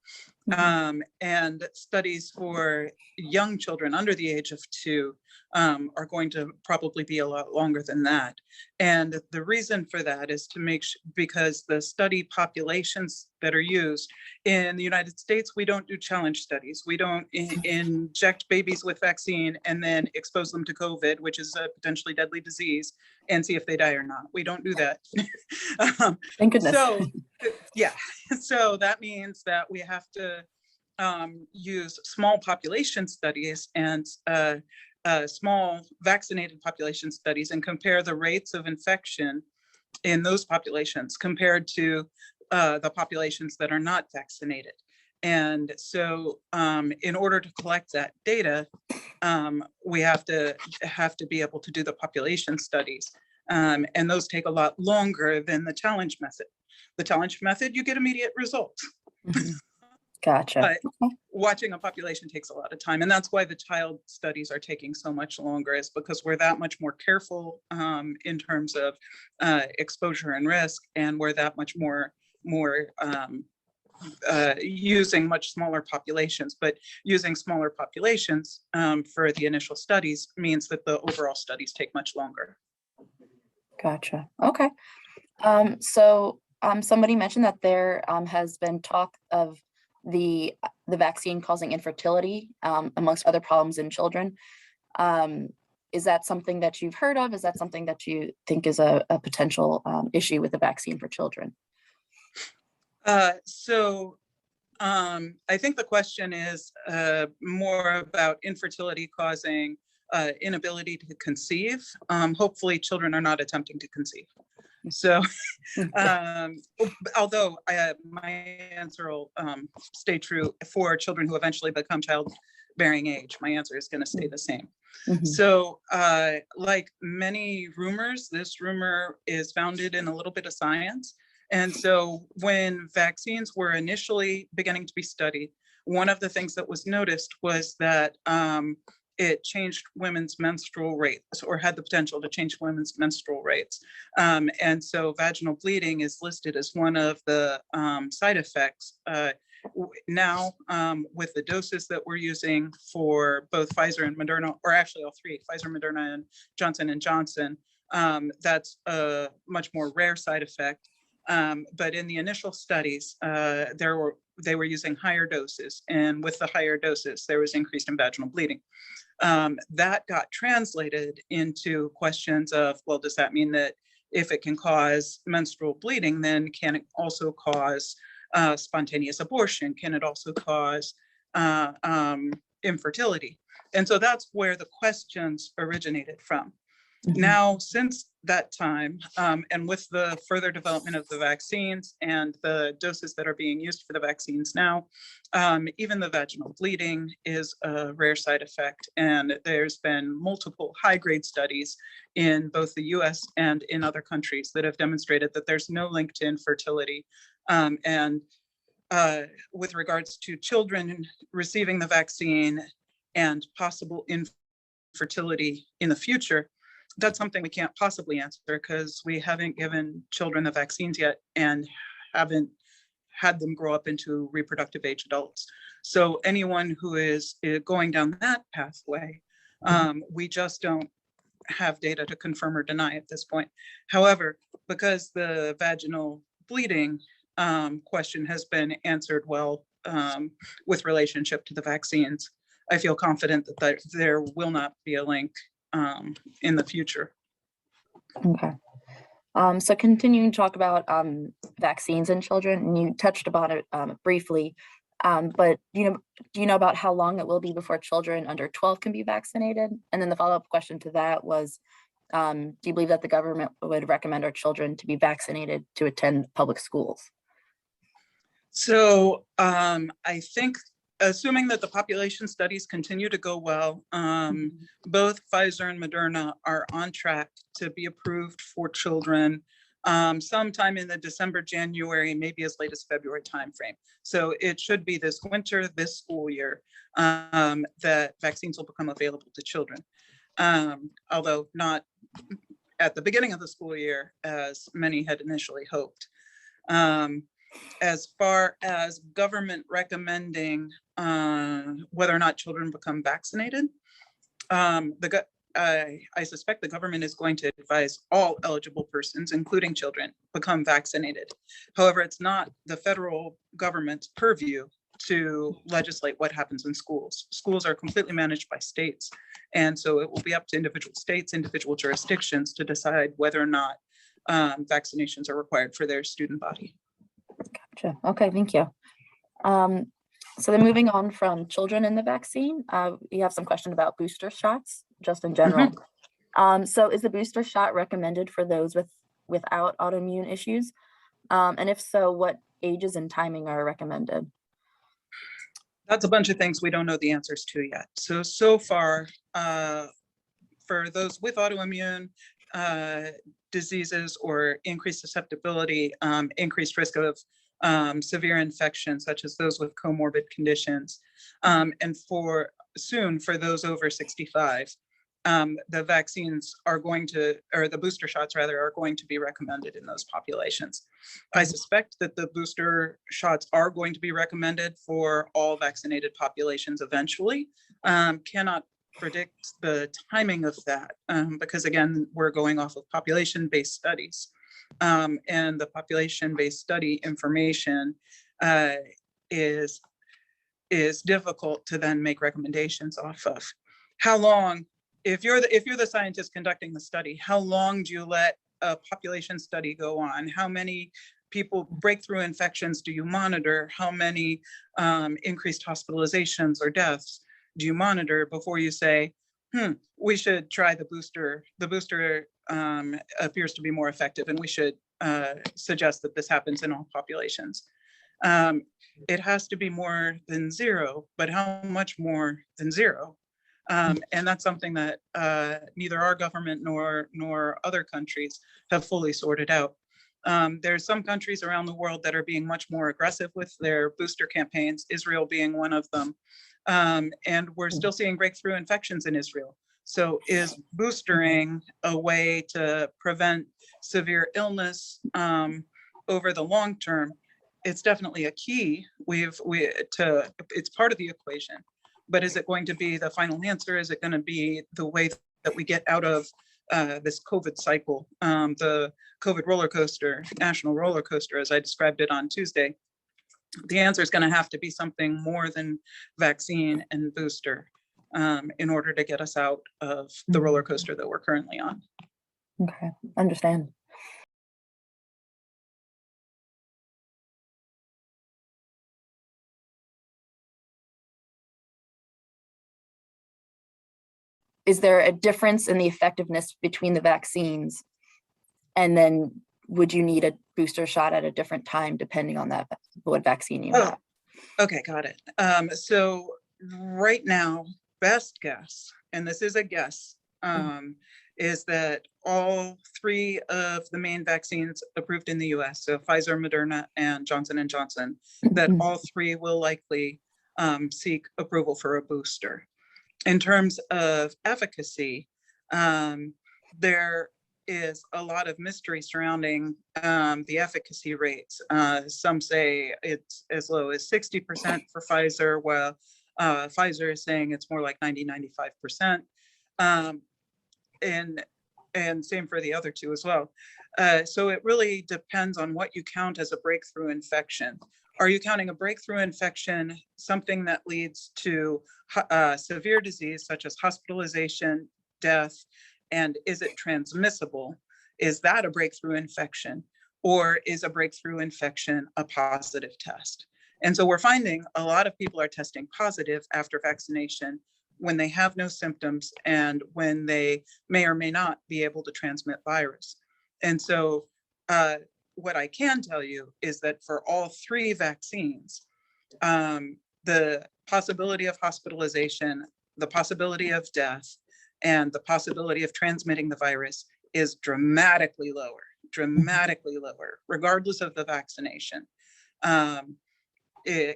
And studies for young children under the age of 2 are going to probably be a lot longer than that. And the reason for that is to because the study populations that are used in the United States, we don't do challenge studies. We don't inject babies with vaccine and then expose them to COVID, which is a potentially deadly disease, and see if they die or not. We don't do that. Thank goodness. So, yeah, so that means that we have to use small population studies and small vaccinated population studies and compare the rates of infection in those populations compared to the populations that are not vaccinated. And so in order to collect that data, we have to be able to do the population studies. And those take a lot longer than the challenge method. The challenge method, you get immediate results. Gotcha. But watching a population takes a lot of time. And that's why the child studies are taking so much longer, is because we're that much more careful in terms of exposure and risk. And we're that much more using much smaller populations. But using smaller populations for the initial studies means that the overall studies take much longer. Gotcha. Okay. So somebody mentioned that there has been talk of the vaccine causing infertility amongst other problems in children. Is that something that you've heard of? Is that something that you think is a potential issue with the vaccine for children? So I think the question is more about infertility causing inability to conceive. Hopefully children are not attempting to conceive. So, although my answer will stay true for children who eventually become childbearing age, my answer is going to stay the same. So, like many rumors, this rumor is founded in a little bit of science. And so when vaccines were initially beginning to be studied, one of the things that was noticed was that it changed women's menstrual rates, or had the potential to change women's menstrual rates. And so vaginal bleeding is listed as one of the side effects. Now, with the doses that we're using for both Pfizer and Moderna, or actually all 3, Pfizer, Moderna, and Johnson & Johnson, that's a much more rare side effect. But in the initial studies, they were using higher doses, and with the higher doses, there was increased in vaginal bleeding. That got translated into questions of, well, does that mean that if it can cause menstrual bleeding, then can it also cause spontaneous abortion? Can it also cause infertility? And so that's where the questions originated from. Now, since that time, and with the further development of the vaccines and the doses that are being used for the vaccines now, even the vaginal bleeding is a rare side effect. And there's been multiple high-grade studies in both the US and in other countries that have demonstrated that there's no link to infertility. With regards to children receiving the vaccine and possible infertility in the future, that's something we can't possibly answer because we haven't given children the vaccines yet and haven't had them grow up into reproductive age adults. So anyone who is going down that pathway, we just don't have data to confirm or deny at this point. However, because the vaginal bleeding question has been answered well with relationship to the vaccines, I feel confident that there will not be a link in the future. Okay. So continuing to talk about vaccines in children, and you touched about it briefly, but do you know about how long it will be before children under 12 can be vaccinated? And then the follow-up question to that was, do you believe that the government would recommend our children to be vaccinated to attend public schools? So I think, assuming that the population studies continue to go well, both Pfizer and Moderna are on track to be approved for children sometime in the December, January, maybe as late as February timeframe. So it should be this winter, this school year, that vaccines will become available to children. Although not at the beginning of the school year, as many had initially hoped. As far as government recommending whether or not children become vaccinated, I suspect the government is going to advise all eligible persons, including children, become vaccinated. However, it's not the federal government's purview to legislate what happens in schools. Schools are completely managed by states. And so it will be up to individual states, individual jurisdictions to decide whether or not vaccinations are required for their student body. Gotcha. Okay, thank you. So then moving on from children and the vaccine, we have some question about booster shots, just in general. So is the booster shot recommended for those without autoimmune issues? And if so, what ages and timing are recommended? That's a bunch of things we don't know the answers to yet. So far, for those with autoimmune diseases or increased susceptibility, increased risk of severe infections, such as those with comorbid conditions. And for those over 65, the vaccines are going to, or the booster shots rather, are going to be recommended in those populations. I suspect that the booster shots are going to be recommended for all vaccinated populations eventually. Cannot predict the timing of that because again, we're going off of population-based studies. And the population-based study information is difficult to then make recommendations off of. How long, if you're the scientist conducting the study, how long do you let a population study go on? How many people, breakthrough infections do you monitor? How many increased hospitalizations or deaths do you monitor before you say, we should try the booster? The booster appears to be more effective, and we should suggest that this happens in all populations. It has to be more than zero, but how much more than zero? And that's something that neither our government nor other countries have fully sorted out. There's some countries around the world that are being much more aggressive with their booster campaigns, Israel being one of them. And we're still seeing breakthrough infections in Israel. So is boostering a way to prevent severe illness over the long term? It's definitely a key. It's part of the equation, but is it going to be the final answer? Is it going to be the way that we get out of this COVID cycle, the COVID roller coaster, national roller coaster, as I described it on Tuesday, the answer is going to have to be something more than vaccine and booster in order to get us out of the roller coaster that we're currently on. Okay, understand. Is there a difference in the effectiveness between the vaccines? And then would you need a booster shot at a different time depending on that, what vaccine you have? Okay, got it. So right now, best guess, and this is a guess, is that all 3 of the main vaccines approved in the US, so Pfizer, Moderna, and Johnson & Johnson, that all 3 will likely seek approval for a booster. In terms of efficacy, there is a lot of mystery surrounding the efficacy rates. Some say it's as low as 60% for Pfizer, while Pfizer is saying it's more like 90–95%. And same for the other 2 as well. So it really depends on what you count as a breakthrough infection. Are you counting a breakthrough infection, something that leads to severe disease such as hospitalization, death, and is it transmissible? Is that a breakthrough infection? Or is a breakthrough infection a positive test? And so we're finding a lot of people are testing positive after vaccination when they have no symptoms and when they may or may not be able to transmit virus. And so what I can tell you is that for all 3 vaccines, the possibility of hospitalization, the possibility of death, and the possibility of transmitting the virus is dramatically lower, regardless of the vaccination,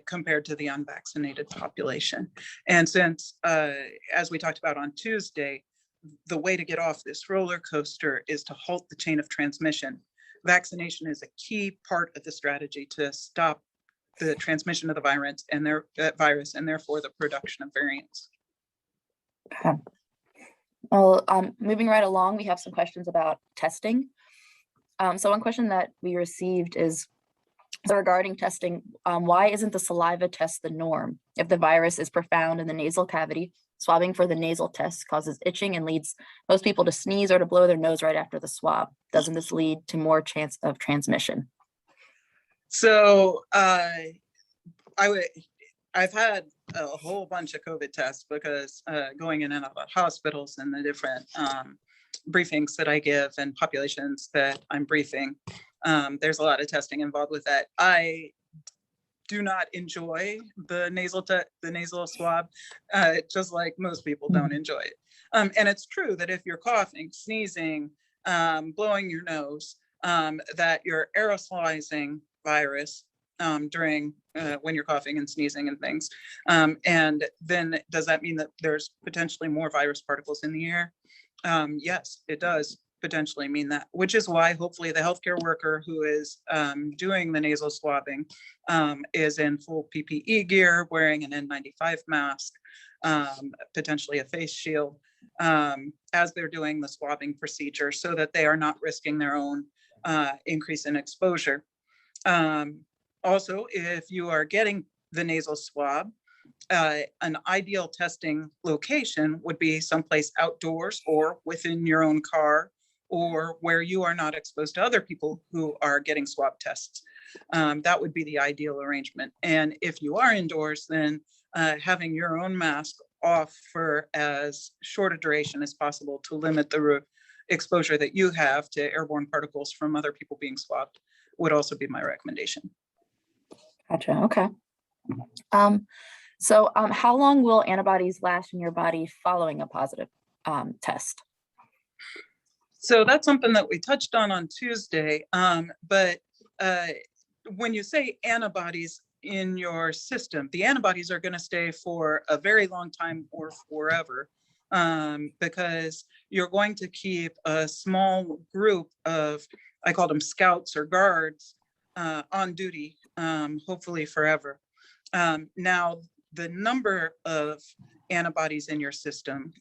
compared to the unvaccinated population. And since, as we talked about on Tuesday, the way to get off this roller coaster is to halt the chain of transmission. Vaccination is a key part of the strategy to stop the transmission of the virus and therefore the production of variants. Okay. Well, moving right along, we have some questions about testing. So one question that we received is regarding testing. Why isn't the saliva test the norm? If the virus is profound in the nasal cavity, swabbing for the nasal test causes itching and leads most people to sneeze or to blow their nose right after the swab. Doesn't this lead to more chance of transmission? So I've had a whole bunch of COVID tests because going in and out of hospitals and the different briefings that I give and populations that I'm briefing, there's a lot of testing involved with that. I do not enjoy the nasal swab, just like most people don't enjoy it. And it's true that if you're coughing, sneezing, blowing your nose, that you're aerosolizing virus during when you're coughing and sneezing and things. And then does that mean that there's potentially more virus particles in the air? Yes, it does potentially mean that, which is why hopefully the healthcare worker who is doing the nasal swabbing is in full PPE gear, wearing an N95 mask, potentially a face shield, as they're doing the swabbing procedure so that they are not risking their own increase in exposure. Also, if you are getting the nasal swab, an ideal testing location would be someplace outdoors or within your own car, or where you are not exposed to other people who are getting swab tests. That would be the ideal arrangement. And if you are indoors, then having your own mask off for as short a duration as possible to limit the exposure that you have to airborne particles from other people being swabbed would also be my recommendation. Gotcha. Okay. So how long will antibodies last in your body following a positive test? So that's something that we touched on Tuesday. But when you say antibodies in your system, the antibodies are going to stay for a very long time or forever, because you're going to keep a small group of, I call them scouts or guards, on duty, hopefully forever. Now, the number of antibodies in your system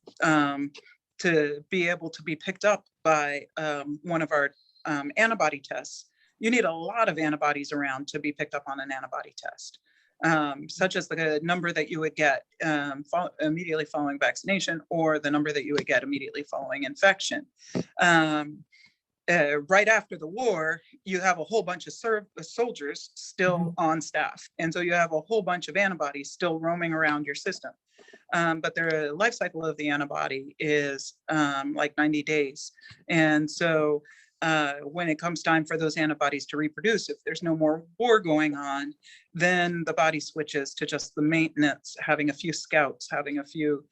to be able to be picked up by one of our antibody tests, you need a lot of antibodies around to be picked up on an antibody test, such as the number that you would get immediately following vaccination, or the number that you would get immediately following infection. Right after the war, you have a whole bunch of soldiers still on staff. And so you have a whole bunch of antibodies still roaming around your system. But the life cycle of the antibody is like 90 days. And so when it comes time for those antibodies to reproduce, if there's no more war going on, then the body switches to just the maintenance, having a few scouts, having a few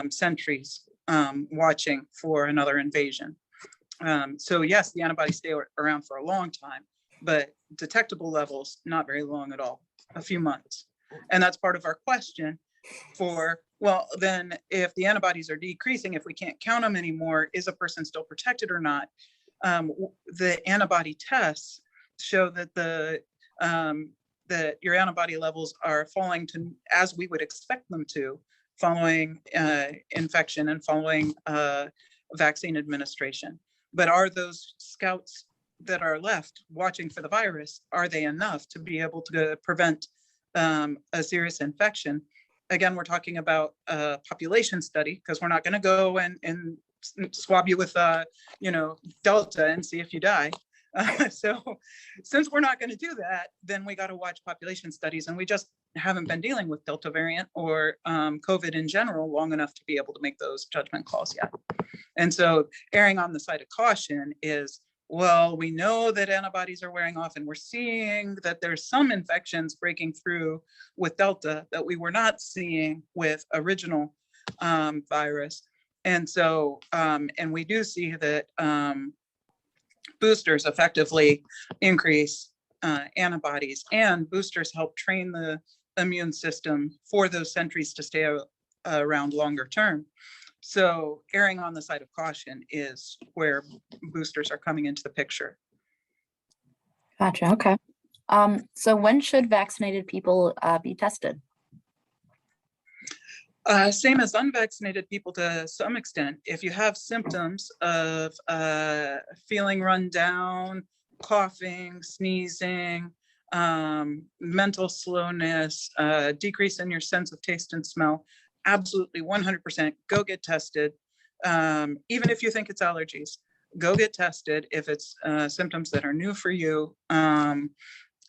sentries watching for another invasion. So yes, the antibodies stay around for a long time, but detectable levels, not very long at all, a few months. And that's part of our question for, well, then if the antibodies are decreasing, if we can't count them anymore, is a person still protected or not? The antibody tests show that that your antibody levels are falling to as we would expect them to, following infection and following vaccine administration. But are those scouts that are left watching for the virus, are they enough to be able to prevent a serious infection? Again, we're talking about a population study, because we're not going to go and swab you with Delta and see if you die. So since we're not going to do that, then we got to watch population studies, and we just haven't been dealing with Delta variant or COVID in general long enough to be able to make those judgment calls yet. And so erring on the side of caution is, well, we know that antibodies are wearing off, and we're seeing that there's some infections breaking through with Delta that we were not seeing with original virus. And so, and we do see that boosters effectively increase antibodies, and boosters help train the immune system for those sentries to stay around longer term. So erring on the side of caution is where boosters are coming into the picture. Gotcha. Okay. So when should vaccinated people be tested? Same as unvaccinated people to some extent. If you have symptoms of feeling run down, coughing, sneezing, mental slowness, decrease in your sense of taste and smell, absolutely 100% go get tested. Even if you think it's allergies, go get tested if it's symptoms that are new for you,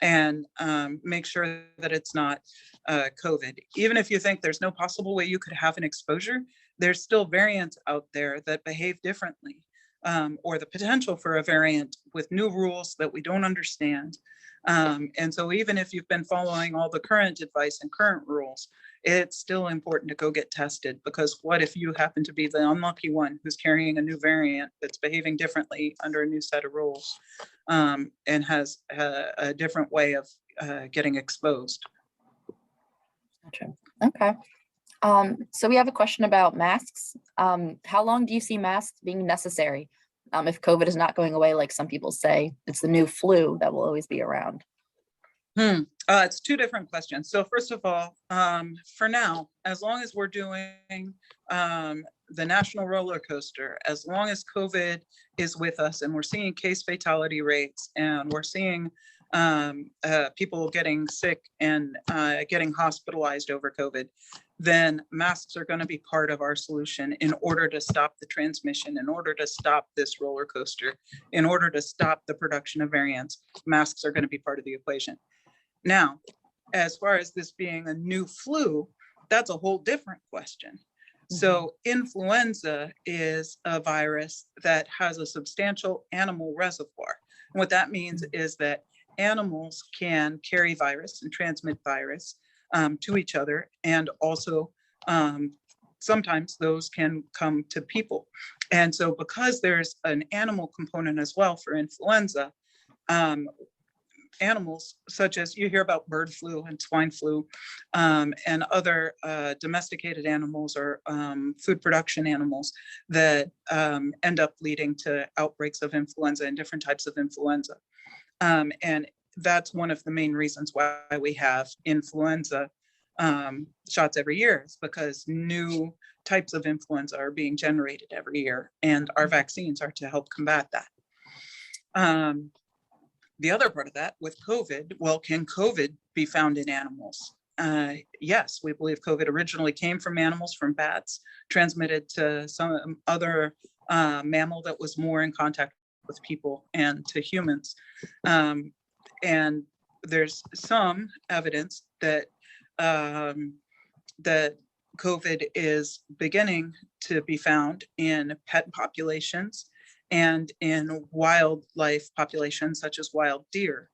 and make sure that it's not COVID. Even if you think there's no possible way you could have an exposure, there's still variants out there that behave differently, or the potential for a variant with new rules that we don't understand. And so even if you've been following all the current advice and current rules, it's still important to go get tested, because what if you happen to be the unlucky one who's carrying a new variant that's behaving differently under a new set of rules, and has a different way of getting exposed. Gotcha. Okay. So we have a question about masks. How long do you see masks being necessary? If COVID is not going away, like some people say, it's the new flu that will always be around. It's two different questions. So first of all, for now, as long as we're doing the national roller coaster, as long as COVID is with us and we're seeing case fatality rates, and we're seeing people getting sick and getting hospitalized over COVID, then masks are going to be part of our solution in order to stop the transmission, in order to stop this roller coaster, in order to stop the production of variants. Masks are going to be part of the equation. Now, as far as this being a new flu, that's a whole different question. So influenza is a virus that has a substantial animal reservoir. And what that means is that animals can carry virus and transmit virus to each other, and also sometimes those can come to people. And so because there's an animal component as well for influenza, animals such as you hear about bird flu and swine flu, and other domesticated animals or food production animals that end up leading to outbreaks of influenza and different types of influenza. And that's one of the main reasons why we have influenza shots every year is because new types of influenza are being generated every year, and our vaccines are to help combat that. The other part of that with COVID, well, can COVID be found in animals? Yes, we believe COVID originally came from animals, from bats, transmitted to some other mammal that was more in contact with people and to humans. And there's some evidence that that COVID is beginning to be found in pet populations and in wildlife populations, such as wild deer.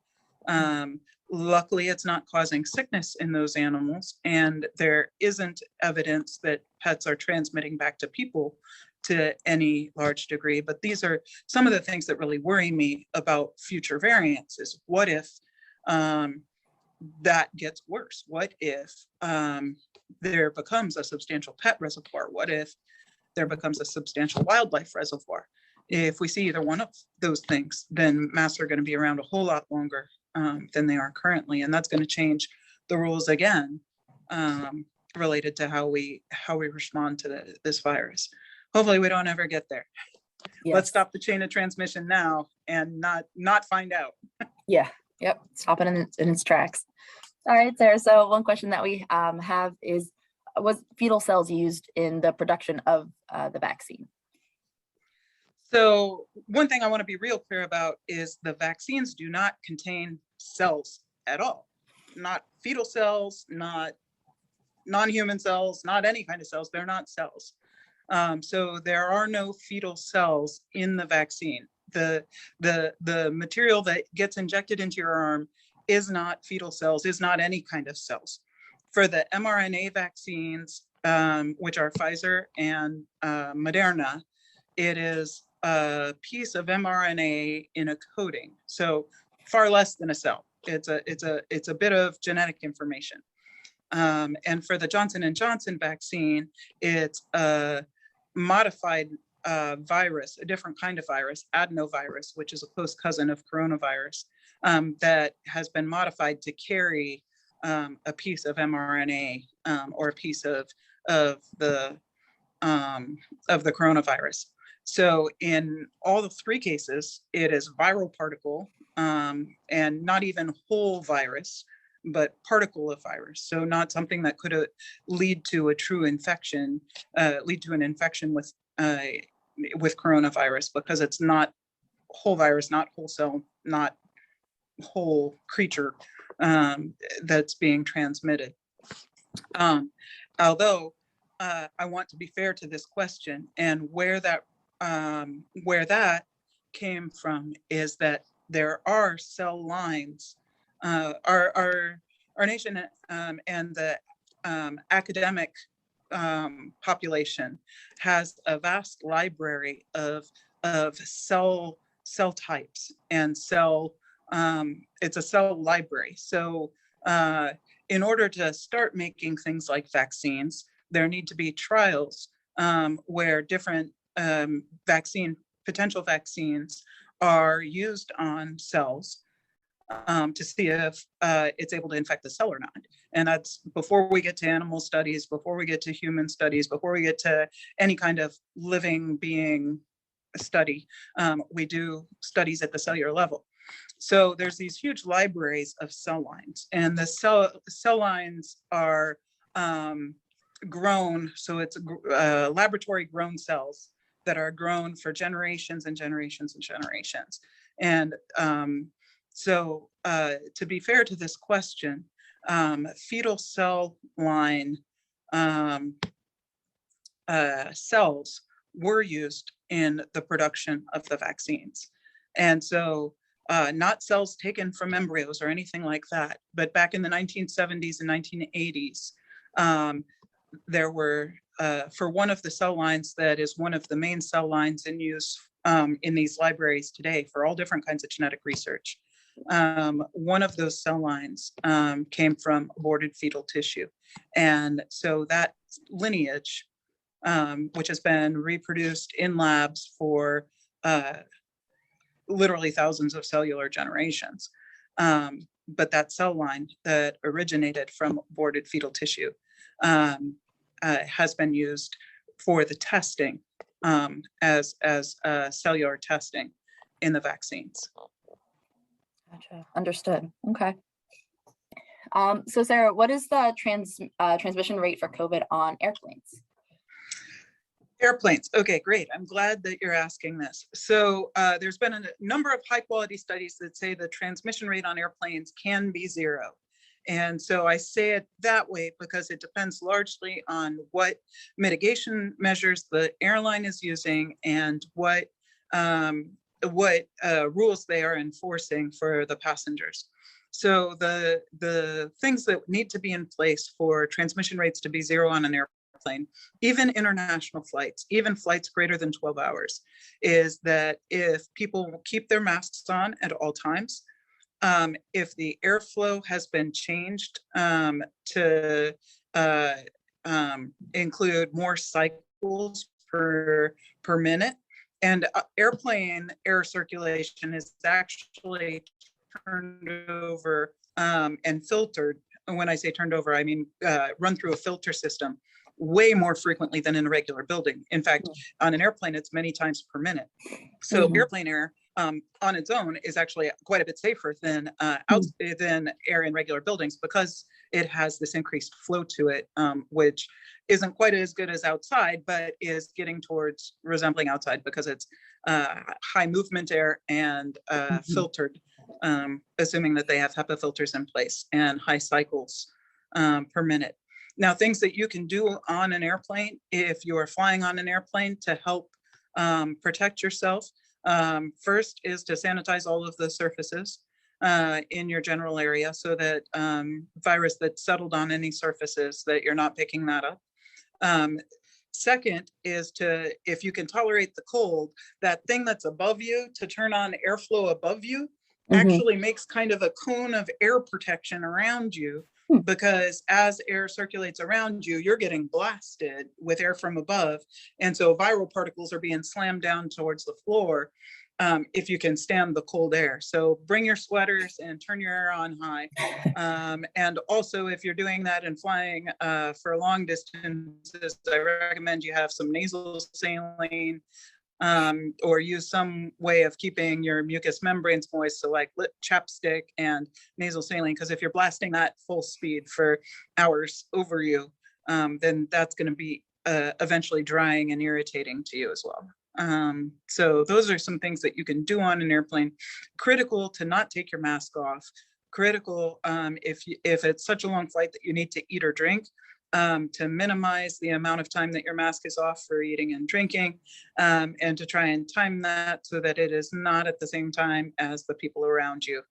Luckily, it's not causing sickness in those animals, and there isn't evidence that pets are transmitting back to people to any large degree. But these are some of the things that really worry me about future variants is what if that gets worse? What if there becomes a substantial pet reservoir? What if there becomes a substantial wildlife reservoir? If we see either one of those things, then masks are going to be around a whole lot longer than they are currently, and that's going to change the rules again related to how we respond to this virus. Hopefully, we don't ever get there. Yes. Let's stop the chain of transmission now and not find out. Yeah. Yep. Stop it in its tracks. All right, Sarah. So one question that we have is, was fetal cells used in the production of the vaccine? So one thing I want to be real clear about is the vaccines do not contain cells at all. Not fetal cells, not non-human cells, not any kind of cells. They're not cells. So there are no fetal cells in the vaccine. The material that gets injected into your arm is not fetal cells, is not any kind of cells. For the mRNA vaccines, which are Pfizer and Moderna, it is a piece of mRNA in a coating, so far less than a cell. It's a bit of genetic information. And for the Johnson & Johnson vaccine, it's a modified virus, a different kind of virus, adenovirus, which is a close cousin of coronavirus, that has been modified to carry a piece of mRNA or a piece of the coronavirus. So in all the three cases, it is viral particle and not even whole virus, but particle of virus. So not something that could lead to a true infection, lead to an infection with coronavirus, because it's not whole virus, not whole cell, not whole creature that's being transmitted. Although I want to be fair to this question, and where that came from is that there are cell lines. Our nation and the academic population has a vast library of cell types and cell. It's a cell library. So in order to start making things like vaccines, there need to be trials where different potential vaccines are used on cells to see if it's able to infect the cell or not. And that's before we get to animal studies, before we get to human studies, before we get to any kind of living being study. We do studies at the cellular level. So there's these huge libraries of cell lines, and the cell lines are grown. So it's laboratory grown cells that are grown for generations and generations and generations. And so to be fair to this question, fetal cell line cells were used in the production of the vaccines. And so not cells taken from embryos or anything like that, but back in the 1970s and 1980s, there were, for one of the cell lines that is one of the main cell lines in use in these libraries today for all different kinds of genetic research. One of those cell lines came from aborted fetal tissue. And so that lineage, which has been reproduced in labs for literally thousands of cellular generations, but that cell line that originated from aborted fetal tissue has been used for the testing as cellular testing in the vaccines. Gotcha. Understood. Okay. So Sarah, what is the transmission rate for COVID on airplanes? Airplanes. Okay, great. I'm glad that you're asking this. So there's been a number of high quality studies that say the transmission rate on airplanes can be 0. And so I say it that way because it depends largely on what mitigation measures the airline is using and what rules they are enforcing for the passengers. So the things that need to be in place for transmission rates to be 0 on an airplane, even international flights, even flights greater than 12 hours, is that if people keep their masks on at all times, if the airflow has been changed to include more cycles per minute, and airplane air circulation is actually turned over and filtered. And when I say turned over, I mean run through a filter system way more frequently than in a regular building. In fact, on an airplane, it's many times per minute. So airplane air on its own is actually quite a bit safer than than air in regular buildings because it has this increased flow to it, which isn't quite as good as outside, but is getting towards resembling outside because it's high movement air and filtered, assuming that they have HEPA filters in place, and high cycles per minute. Now, things that you can do on an airplane, if you are flying on an airplane to help protect yourself, first is to sanitize all of the surfaces in your general area so that virus that's settled on any surfaces, that you're not picking that up. Second is to, if you can tolerate the cold, that thing that's above you, to turn on airflow above you, actually makes kind of a cone of air protection around you, because as air circulates around you, you're getting blasted with air from above. And so viral particles are being slammed down towards the floor if you can stand the cold air. So bring your sweaters and turn your air on high. And also, if you're doing that and flying for long distances, I recommend you have some nasal saline, or use some way of keeping your mucous membranes moist, so like lip chapstick and nasal saline, because if you're blasting that full speed for hours over you, then that's going to be eventually drying and irritating to you as well. So those are some things that you can do on an airplane. Critical to not take your mask off. Critical if it's such a long flight that you need to eat or drink, to minimize the amount of time that your mask is off for eating and drinking, and to try and time that so that it is not at the same time as the people around you.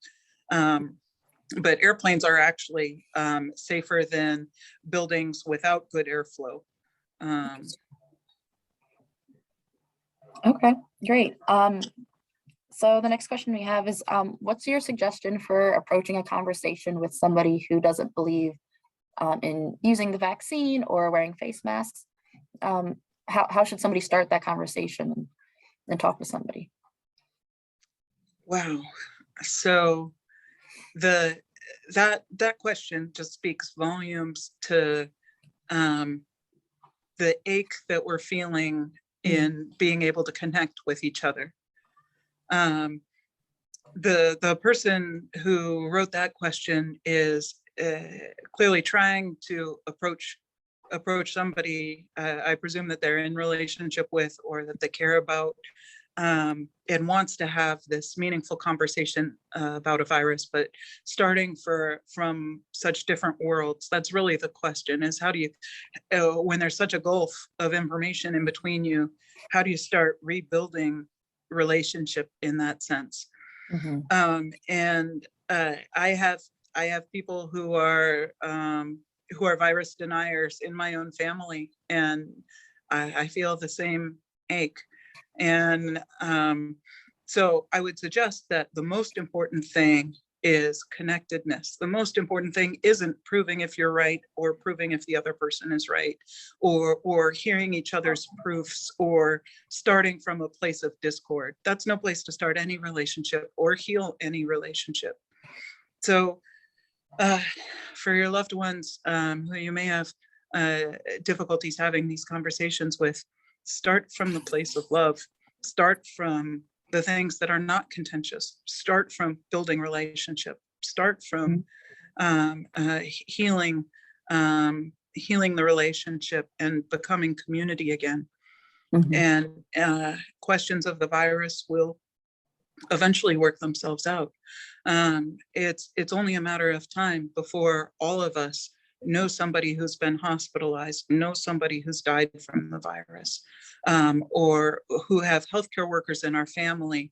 But airplanes are actually safer than buildings without good airflow. Okay, great. So the next question we have is, what's your suggestion for approaching a conversation with somebody who doesn't believe in using the vaccine or wearing face masks? How should somebody start that conversation and talk to somebody? Wow. So that question just speaks volumes to the ache that we're feeling in being able to connect with each other. The person who wrote that question is clearly trying to approach somebody I presume that they're in relationship with or that they care about, and wants to have this meaningful conversation about a virus, but starting from such different worlds. That's really the question, is how do you, when there's such a gulf of information in between you, how do you start rebuilding relationship in that sense? And I have people who are virus deniers in my own family, and I feel the same ache. And so I would suggest that the most important thing is connectedness. The most important thing isn't proving if you're right or proving if the other person is right, or hearing each other's proofs or starting from a place of discord. That's no place to start any relationship or heal any relationship. So For your loved ones who you may have difficulties having these conversations with, start from the place of love. Start from the things that are not contentious. Start from building relationship. Start from healing the relationship and becoming community again. And questions of the virus will eventually work themselves out. It's only a matter of time before all of us know somebody who's been hospitalized, know somebody who's died from the virus, or who have healthcare workers in our family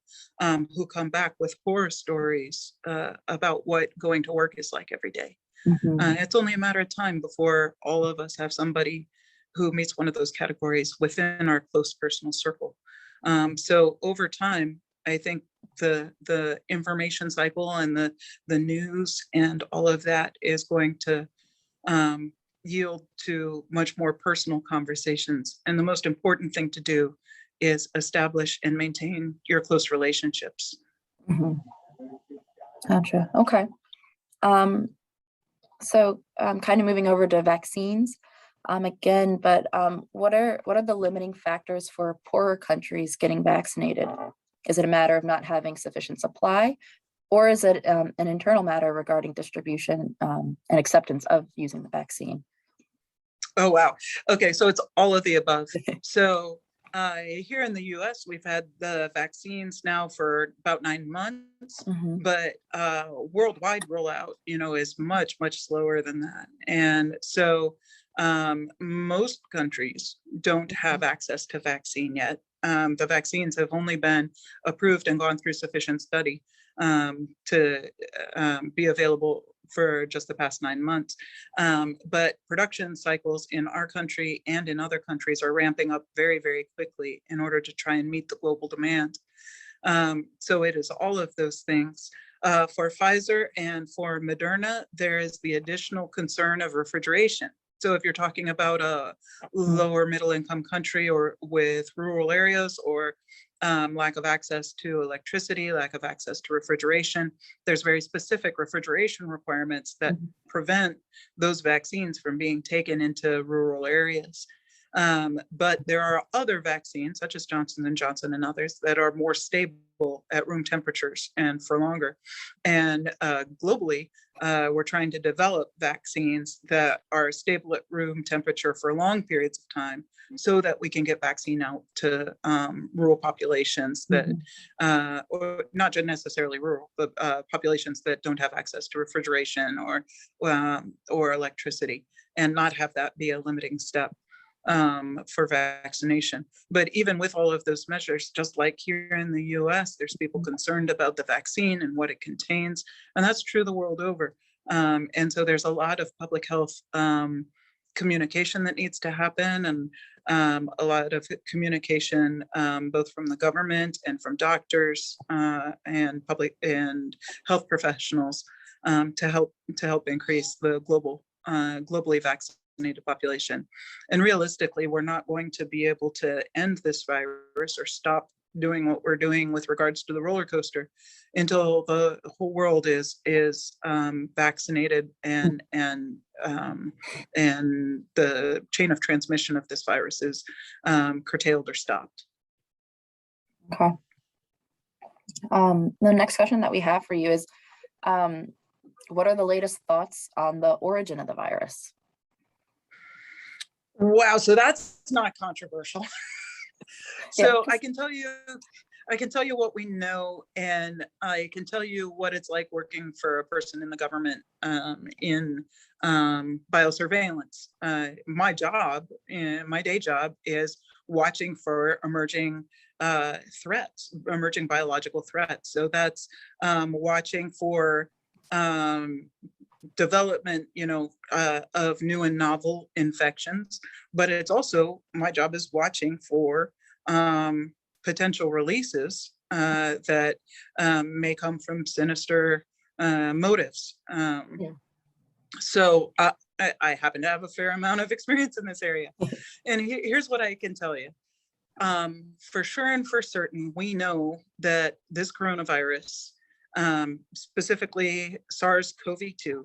who come back with horror stories about what going to work is like every day. It's only a matter of time before all of us have somebody who meets one of those categories within our close personal circle. So over time, I think the information cycle and the news and all of that is going to yield to much more personal conversations. And the most important thing to do is establish and maintain your close relationships. Gotcha. Okay. So kind of moving over to vaccines again, but what are the limiting factors for poorer countries getting vaccinated? Is it a matter of not having sufficient supply, or is it an internal matter regarding distribution and acceptance of using the vaccine? Oh, wow. Okay, so it's all of the above. So here in the US, we've had the vaccines now for about 9 months, but worldwide rollout, is much, much slower than that. And so most countries don't have access to vaccine yet. The vaccines have only been approved and gone through sufficient study to be available for just the past 9 months. But production cycles in our country and in other countries are ramping up very, very quickly in order to try and meet the global demand. So it is all of those things. For Pfizer and for Moderna, there is the additional concern of refrigeration. So if you're talking about a lower middle income country or with rural areas or lack of access to electricity, lack of access to refrigeration, there's very specific refrigeration requirements that prevent those vaccines from being taken into rural areas. But there are other vaccines, such as Johnson & Johnson and others, that are more stable at room temperatures and for longer. And globally, we're trying to develop vaccines that are stable at room temperature for long periods of time so that we can get vaccine out to rural populations that, or not just necessarily rural, but populations that don't have access to refrigeration or electricity, and not have that be a limiting step for vaccination. But even with all of those measures, just like here in the US, there's people concerned about the vaccine and what it contains, and that's true the world over. And so there's a lot of public health communication that needs to happen, and a lot of communication both from the government and from doctors and public and health professionals to help increase the globally vaccinated population. And realistically, we're not going to be able to end this virus or stop doing what we're doing with regards to the roller coaster until the whole world is vaccinated and the chain of transmission of this virus is curtailed or stopped. Okay. The next question that we have for you is, what are the latest thoughts on the origin of the virus? Wow, so that's not controversial. So I can tell you what we know, and I can tell you what it's like working for a person in the government in biosurveillance. My job, my day job, is watching for emerging threats, emerging biological threats. So that's watching for development, of new and novel infections, but it's also, my job is watching for potential releases that may come from sinister motives. So I happen to have a fair amount of experience in this area. And here's what I can tell you. For sure and for certain, we know that this coronavirus, specifically SARS-CoV-2,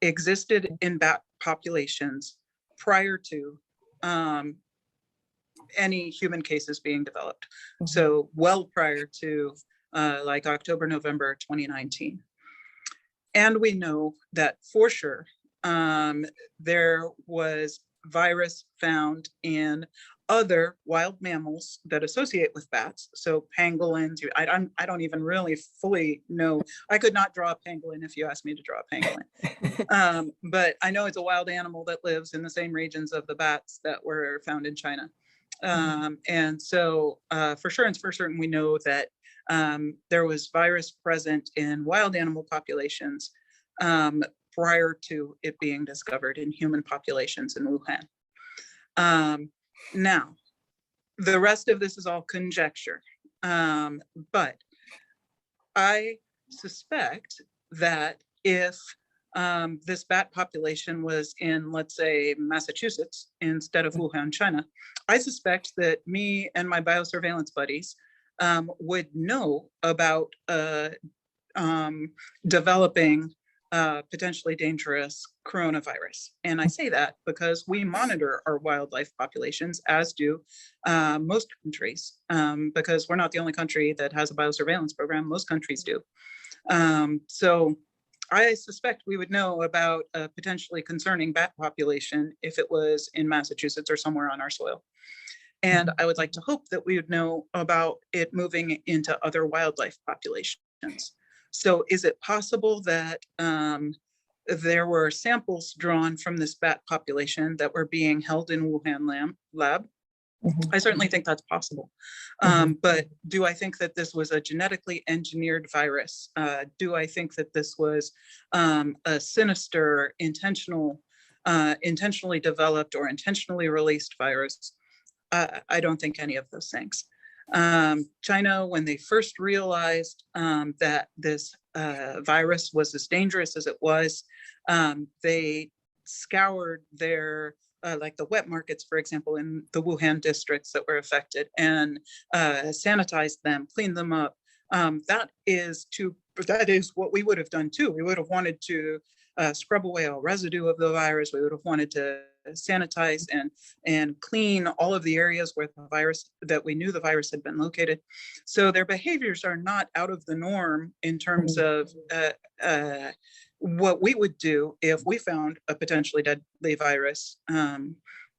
existed in bat populations prior to any human cases being developed. So well prior to like October, November 2019. And we know that for sure there was virus found in other wild mammals that associate with bats. So pangolins, I don't even really fully know. I could not draw a pangolin if you asked me to draw a pangolin. But I know it's a wild animal that lives in the same regions of the bats that were found in China. And so for sure and for certain, we know that there was virus present in wild animal populations prior to it being discovered in human populations in Wuhan. Now, the rest of this is all conjecture, but I suspect that if this bat population was in, let's say, Massachusetts instead of Wuhan, China, I suspect that me and my biosurveillance buddies would know about developing potentially dangerous coronavirus. And I say that because we monitor our wildlife populations, as do most countries, because we're not the only country that has a biosurveillance program. Most countries do. So I suspect we would know about a potentially concerning bat population if it was in Massachusetts or somewhere on our soil. And I would like to hope that we would know about it moving into other wildlife populations. So is it possible that there were samples drawn from this bat population that were being held in Wuhan lab? I certainly think that's possible. But do I think that this was a genetically engineered virus? Do I think that this was a sinister, intentionally developed or intentionally released virus? I don't think any of those things. China, when they first realized that this virus was as dangerous as it was, they scoured their like the wet markets, for example, in the Wuhan districts that were affected, and sanitized them, cleaned them up. That is what we would have done too. We would have wanted to scrub away all residue of the virus. We would have wanted to sanitize and clean all of the areas where we knew the virus had been located. So their behaviors are not out of the norm in terms of what we would do if we found a potentially deadly virus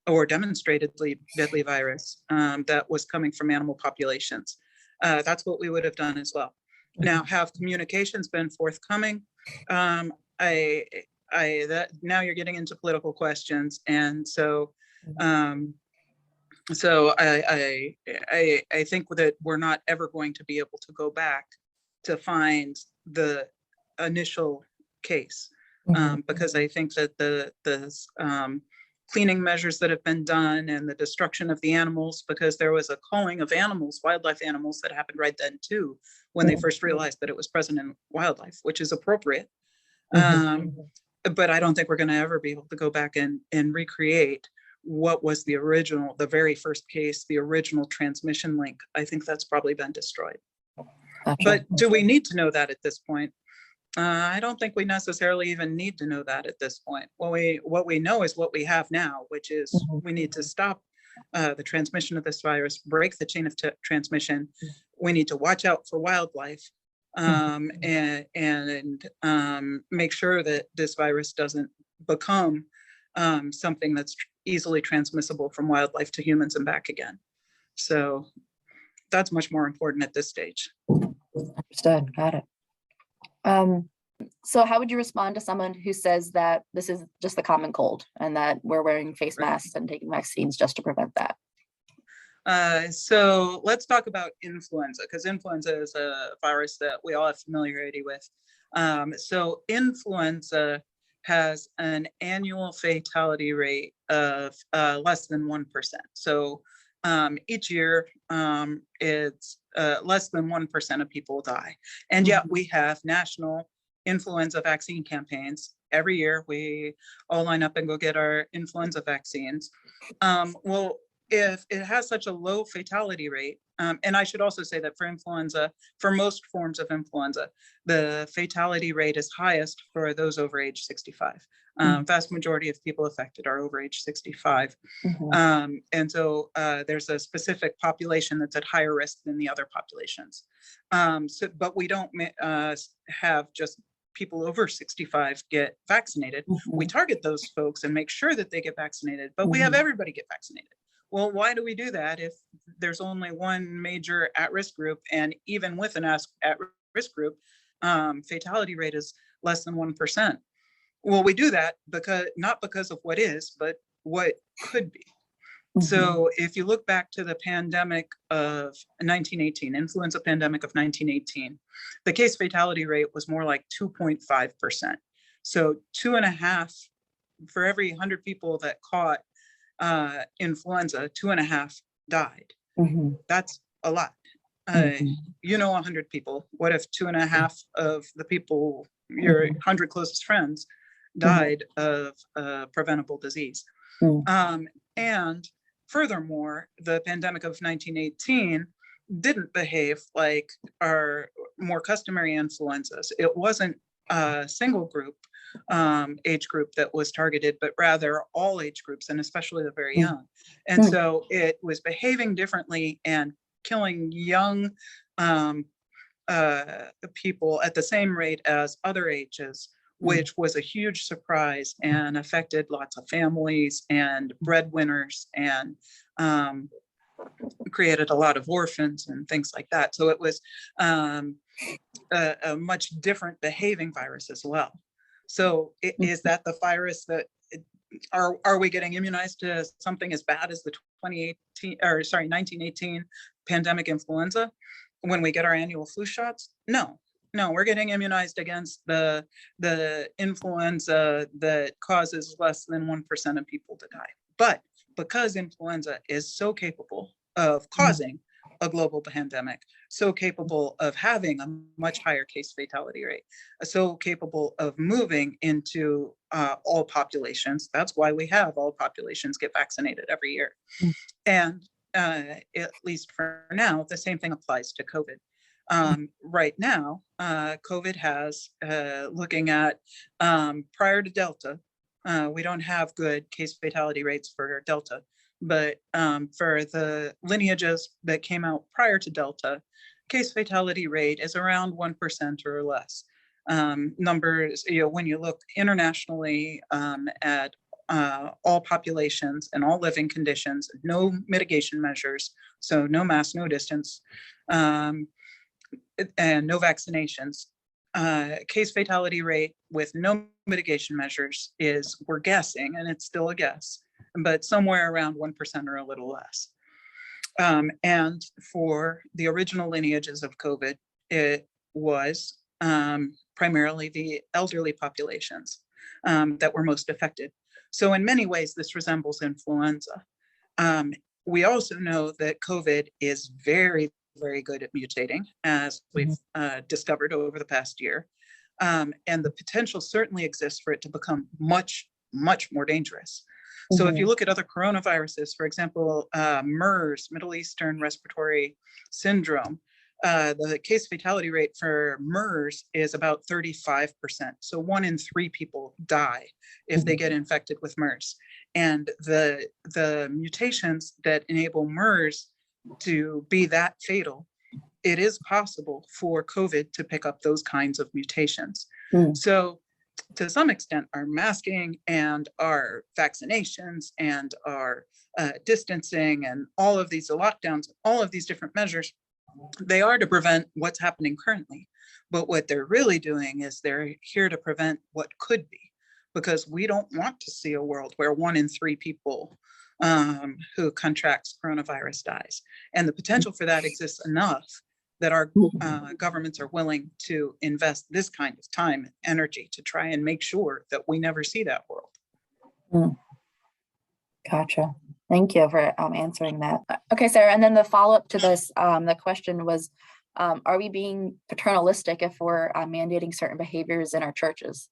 or demonstratedly deadly virus that was coming from animal populations. That's what we would have done as well. Now, have communications been forthcoming? Now you're getting into political questions, and so I think that we're not ever going to be able to go back to find the initial case, because I think that the cleaning measures that have been done and the destruction of the animals, because there was a culling of animals, wildlife animals, that happened right then too, when they first realized that it was present in wildlife, which is appropriate. But I don't think we're going to ever be able to go back and recreate what was the very first case, the original transmission link. I think that's probably been destroyed. Gotcha. But do we need to know that at this point? I don't think we necessarily even need to know that at this point. What we know is what we have now, which is we need to stop the transmission of this virus, break the chain of transmission. We need to watch out for wildlife. And make sure that this virus doesn't become something that's easily transmissible from wildlife to humans and back again. So that's much more important at this stage. Understood. Got it. So how would you respond to someone who says that this is just the common cold and that we're wearing face masks and taking vaccines just to prevent that? So let's talk about influenza, because influenza is a virus that we all have familiarity with. So influenza has an annual fatality rate of less than 1%. So each year it's less than 1% of people die. And yet we have national influenza vaccine campaigns. Every year we all line up and go get our influenza vaccines. Well, if it has such a low fatality rate, and I should also say that for influenza, for most forms of influenza, the fatality rate is highest for those over age 65. Vast majority of people affected are over age 65. And so there's a specific population that's at higher risk than the other populations. But we don't have just people over 65 get vaccinated. We target those folks and make sure that they get vaccinated, but we have everybody get vaccinated. Well, why do we do that if there's only one major at-risk group, and even with an at-risk group, fatality rate is less than 1%? Well, we do that not because of what is, but what could be. So if you look back to the pandemic of 1918, influenza pandemic of 1918, the case fatality rate was more like 2.5%. So 2.5 for every 100 people that caught influenza, 2.5 died. That's a lot. 100 people. What if 2.5 of the people, your 100 closest friends, died of preventable disease? And furthermore, the pandemic of 1918 didn't behave like our more customary influenzas. It wasn't a single group, age group that was targeted, but rather all age groups, and especially the very young. And so it was behaving differently and killing young people at the same rate as other ages, which was a huge surprise and affected lots of families and breadwinners, and created a lot of orphans and things like that. So it was a much different behaving virus as well. So is that the virus that, are we getting immunized to something as bad as the 1918 pandemic influenza when we get our annual flu shots? No, we're getting immunized against the influenza that causes less than 1% of people to die. But because influenza is so capable of causing a global pandemic, so capable of having a much higher case fatality rate, so capable of moving into all populations. That's why we have all populations get vaccinated every year. And at least for now, the same thing applies to COVID. Right now, COVID has, looking at prior to Delta, we don't have good case fatality rates for Delta, but for the lineages that came out prior to Delta, case fatality rate is around 1% or less. Numbers, when you look internationally at all populations and all living conditions, no mitigation measures, so no mask, no distance, and no vaccinations, case fatality rate with no mitigation measures is, we're guessing, and it's still a guess, but somewhere around 1% or a little less. And for the original lineages of COVID, it was primarily the elderly populations that were most affected. So in many ways, this resembles influenza. We also know that COVID is very, very good at mutating, as we've discovered over the past year. And the potential certainly exists for it to become much, much more dangerous. So if you look at other coronaviruses, for example, MERS, Middle Eastern Respiratory Syndrome, the case fatality rate for MERS is about 35%. So 1 in 3 people die if they get infected with MERS. And the mutations that enable MERS to be that fatal, it is possible for COVID to pick up those kinds of mutations. So to some extent, our masking and our vaccinations and our distancing and all of these lockdowns, all of these different measures, they are to prevent what's happening currently. But what they're really doing is they're here to prevent what could be, because we don't want to see a world where 1 in 3 people who contracts coronavirus dies. And the potential for that exists enough that our governments are willing to invest this kind of time and energy to try and make sure that we never see that world. Gotcha. Thank you for answering that. Okay, Sarah, and then the follow-up to this, the question was, are we being paternalistic if we're mandating certain behaviors in our churches?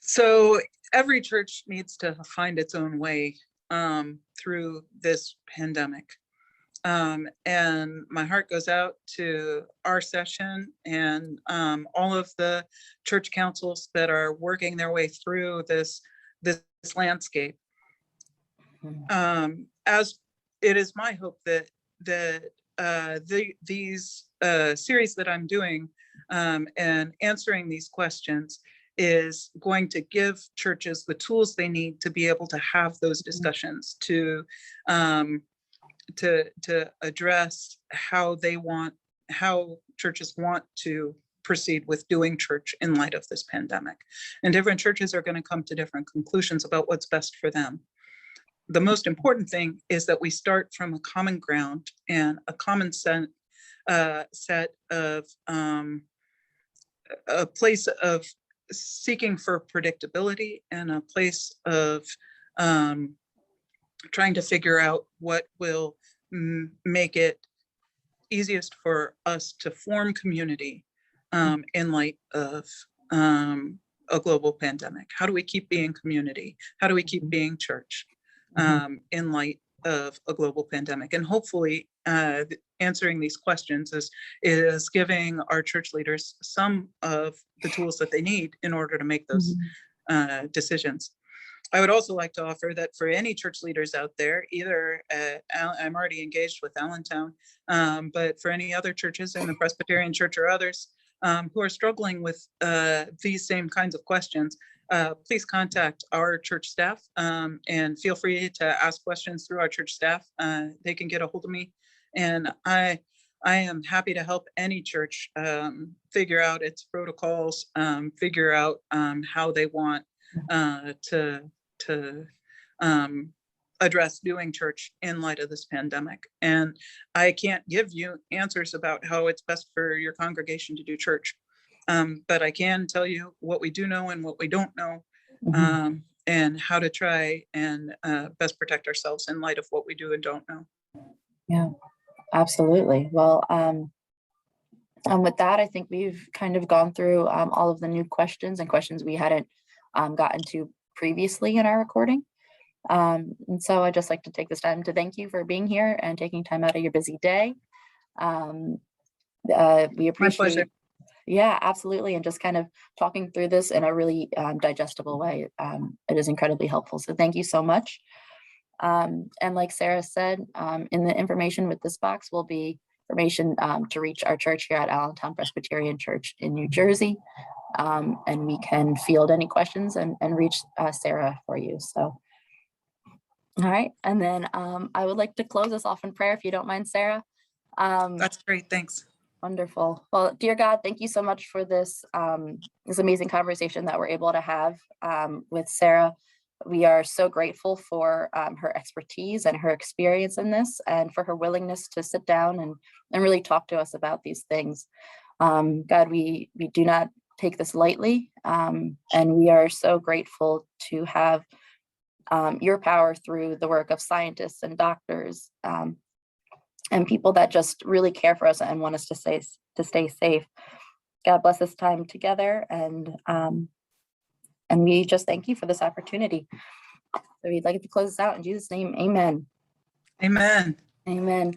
So every church needs to find its own way through this pandemic. And my heart goes out to our session and all of the church councils that are working their way through this landscape. As it is my hope that these series that I'm doing and answering these questions is going to give churches the tools they need to be able to have those discussions, to address how churches want to proceed with doing church in light of this pandemic. And different churches are going to come to different conclusions about what's best for them. The most important thing is that we start from a common ground and a common set of a place of seeking for predictability and a place of trying to figure out what will make it easiest for us to form community in light of a global pandemic. How do we keep being community? How do we keep being church in light of a global pandemic? And hopefully answering these questions is giving our church leaders some of the tools that they need in order to make those decisions. I would also like to offer that for any church leaders out there, either I'm already engaged with Allentown, but for any other churches in the Presbyterian Church or others who are struggling with these same kinds of questions, please contact our church staff and feel free to ask questions through our church staff. They can get a hold of me, and I am happy to help any church figure out its protocols, figure out how they want to address doing church in light of this pandemic. And I can't give you answers about how it's best for your congregation to do church, but I can tell you what we do know and what we don't know, and how to try and best protect ourselves in light of what we do and don't know. Yeah, absolutely. Well, with that, I think we've kind of gone through all of the new questions and questions we hadn't gotten to previously in our recording. And so I'd just like to take this time to thank you for being here and taking time out of your busy day. We appreciate. My pleasure. Yeah, absolutely. And just kind of talking through this in a really digestible way. It is incredibly helpful. So thank you so much. And like Sarah said, in the information with this box will be information to reach our church here at Allentown Presbyterian Church in New Jersey. And we can field any questions and reach Sarah for you. So, all right. And then I would like to close us off in prayer, if you don't mind, Sarah. That's great. Thanks. Wonderful. Well, dear God, thank you so much for this this amazing conversation that we're able to have with Sarah. We are so grateful for her expertise and her experience in this, and for her willingness to sit down and really talk to us about these things. God, we do not take this lightly, and we are so grateful to have your power through the work of scientists and doctors and people that just really care for us and want us to stay safe. God bless this time together, and we just thank you for this opportunity. So we'd like to close this out in Jesus' name. Amen. Amen. Amen.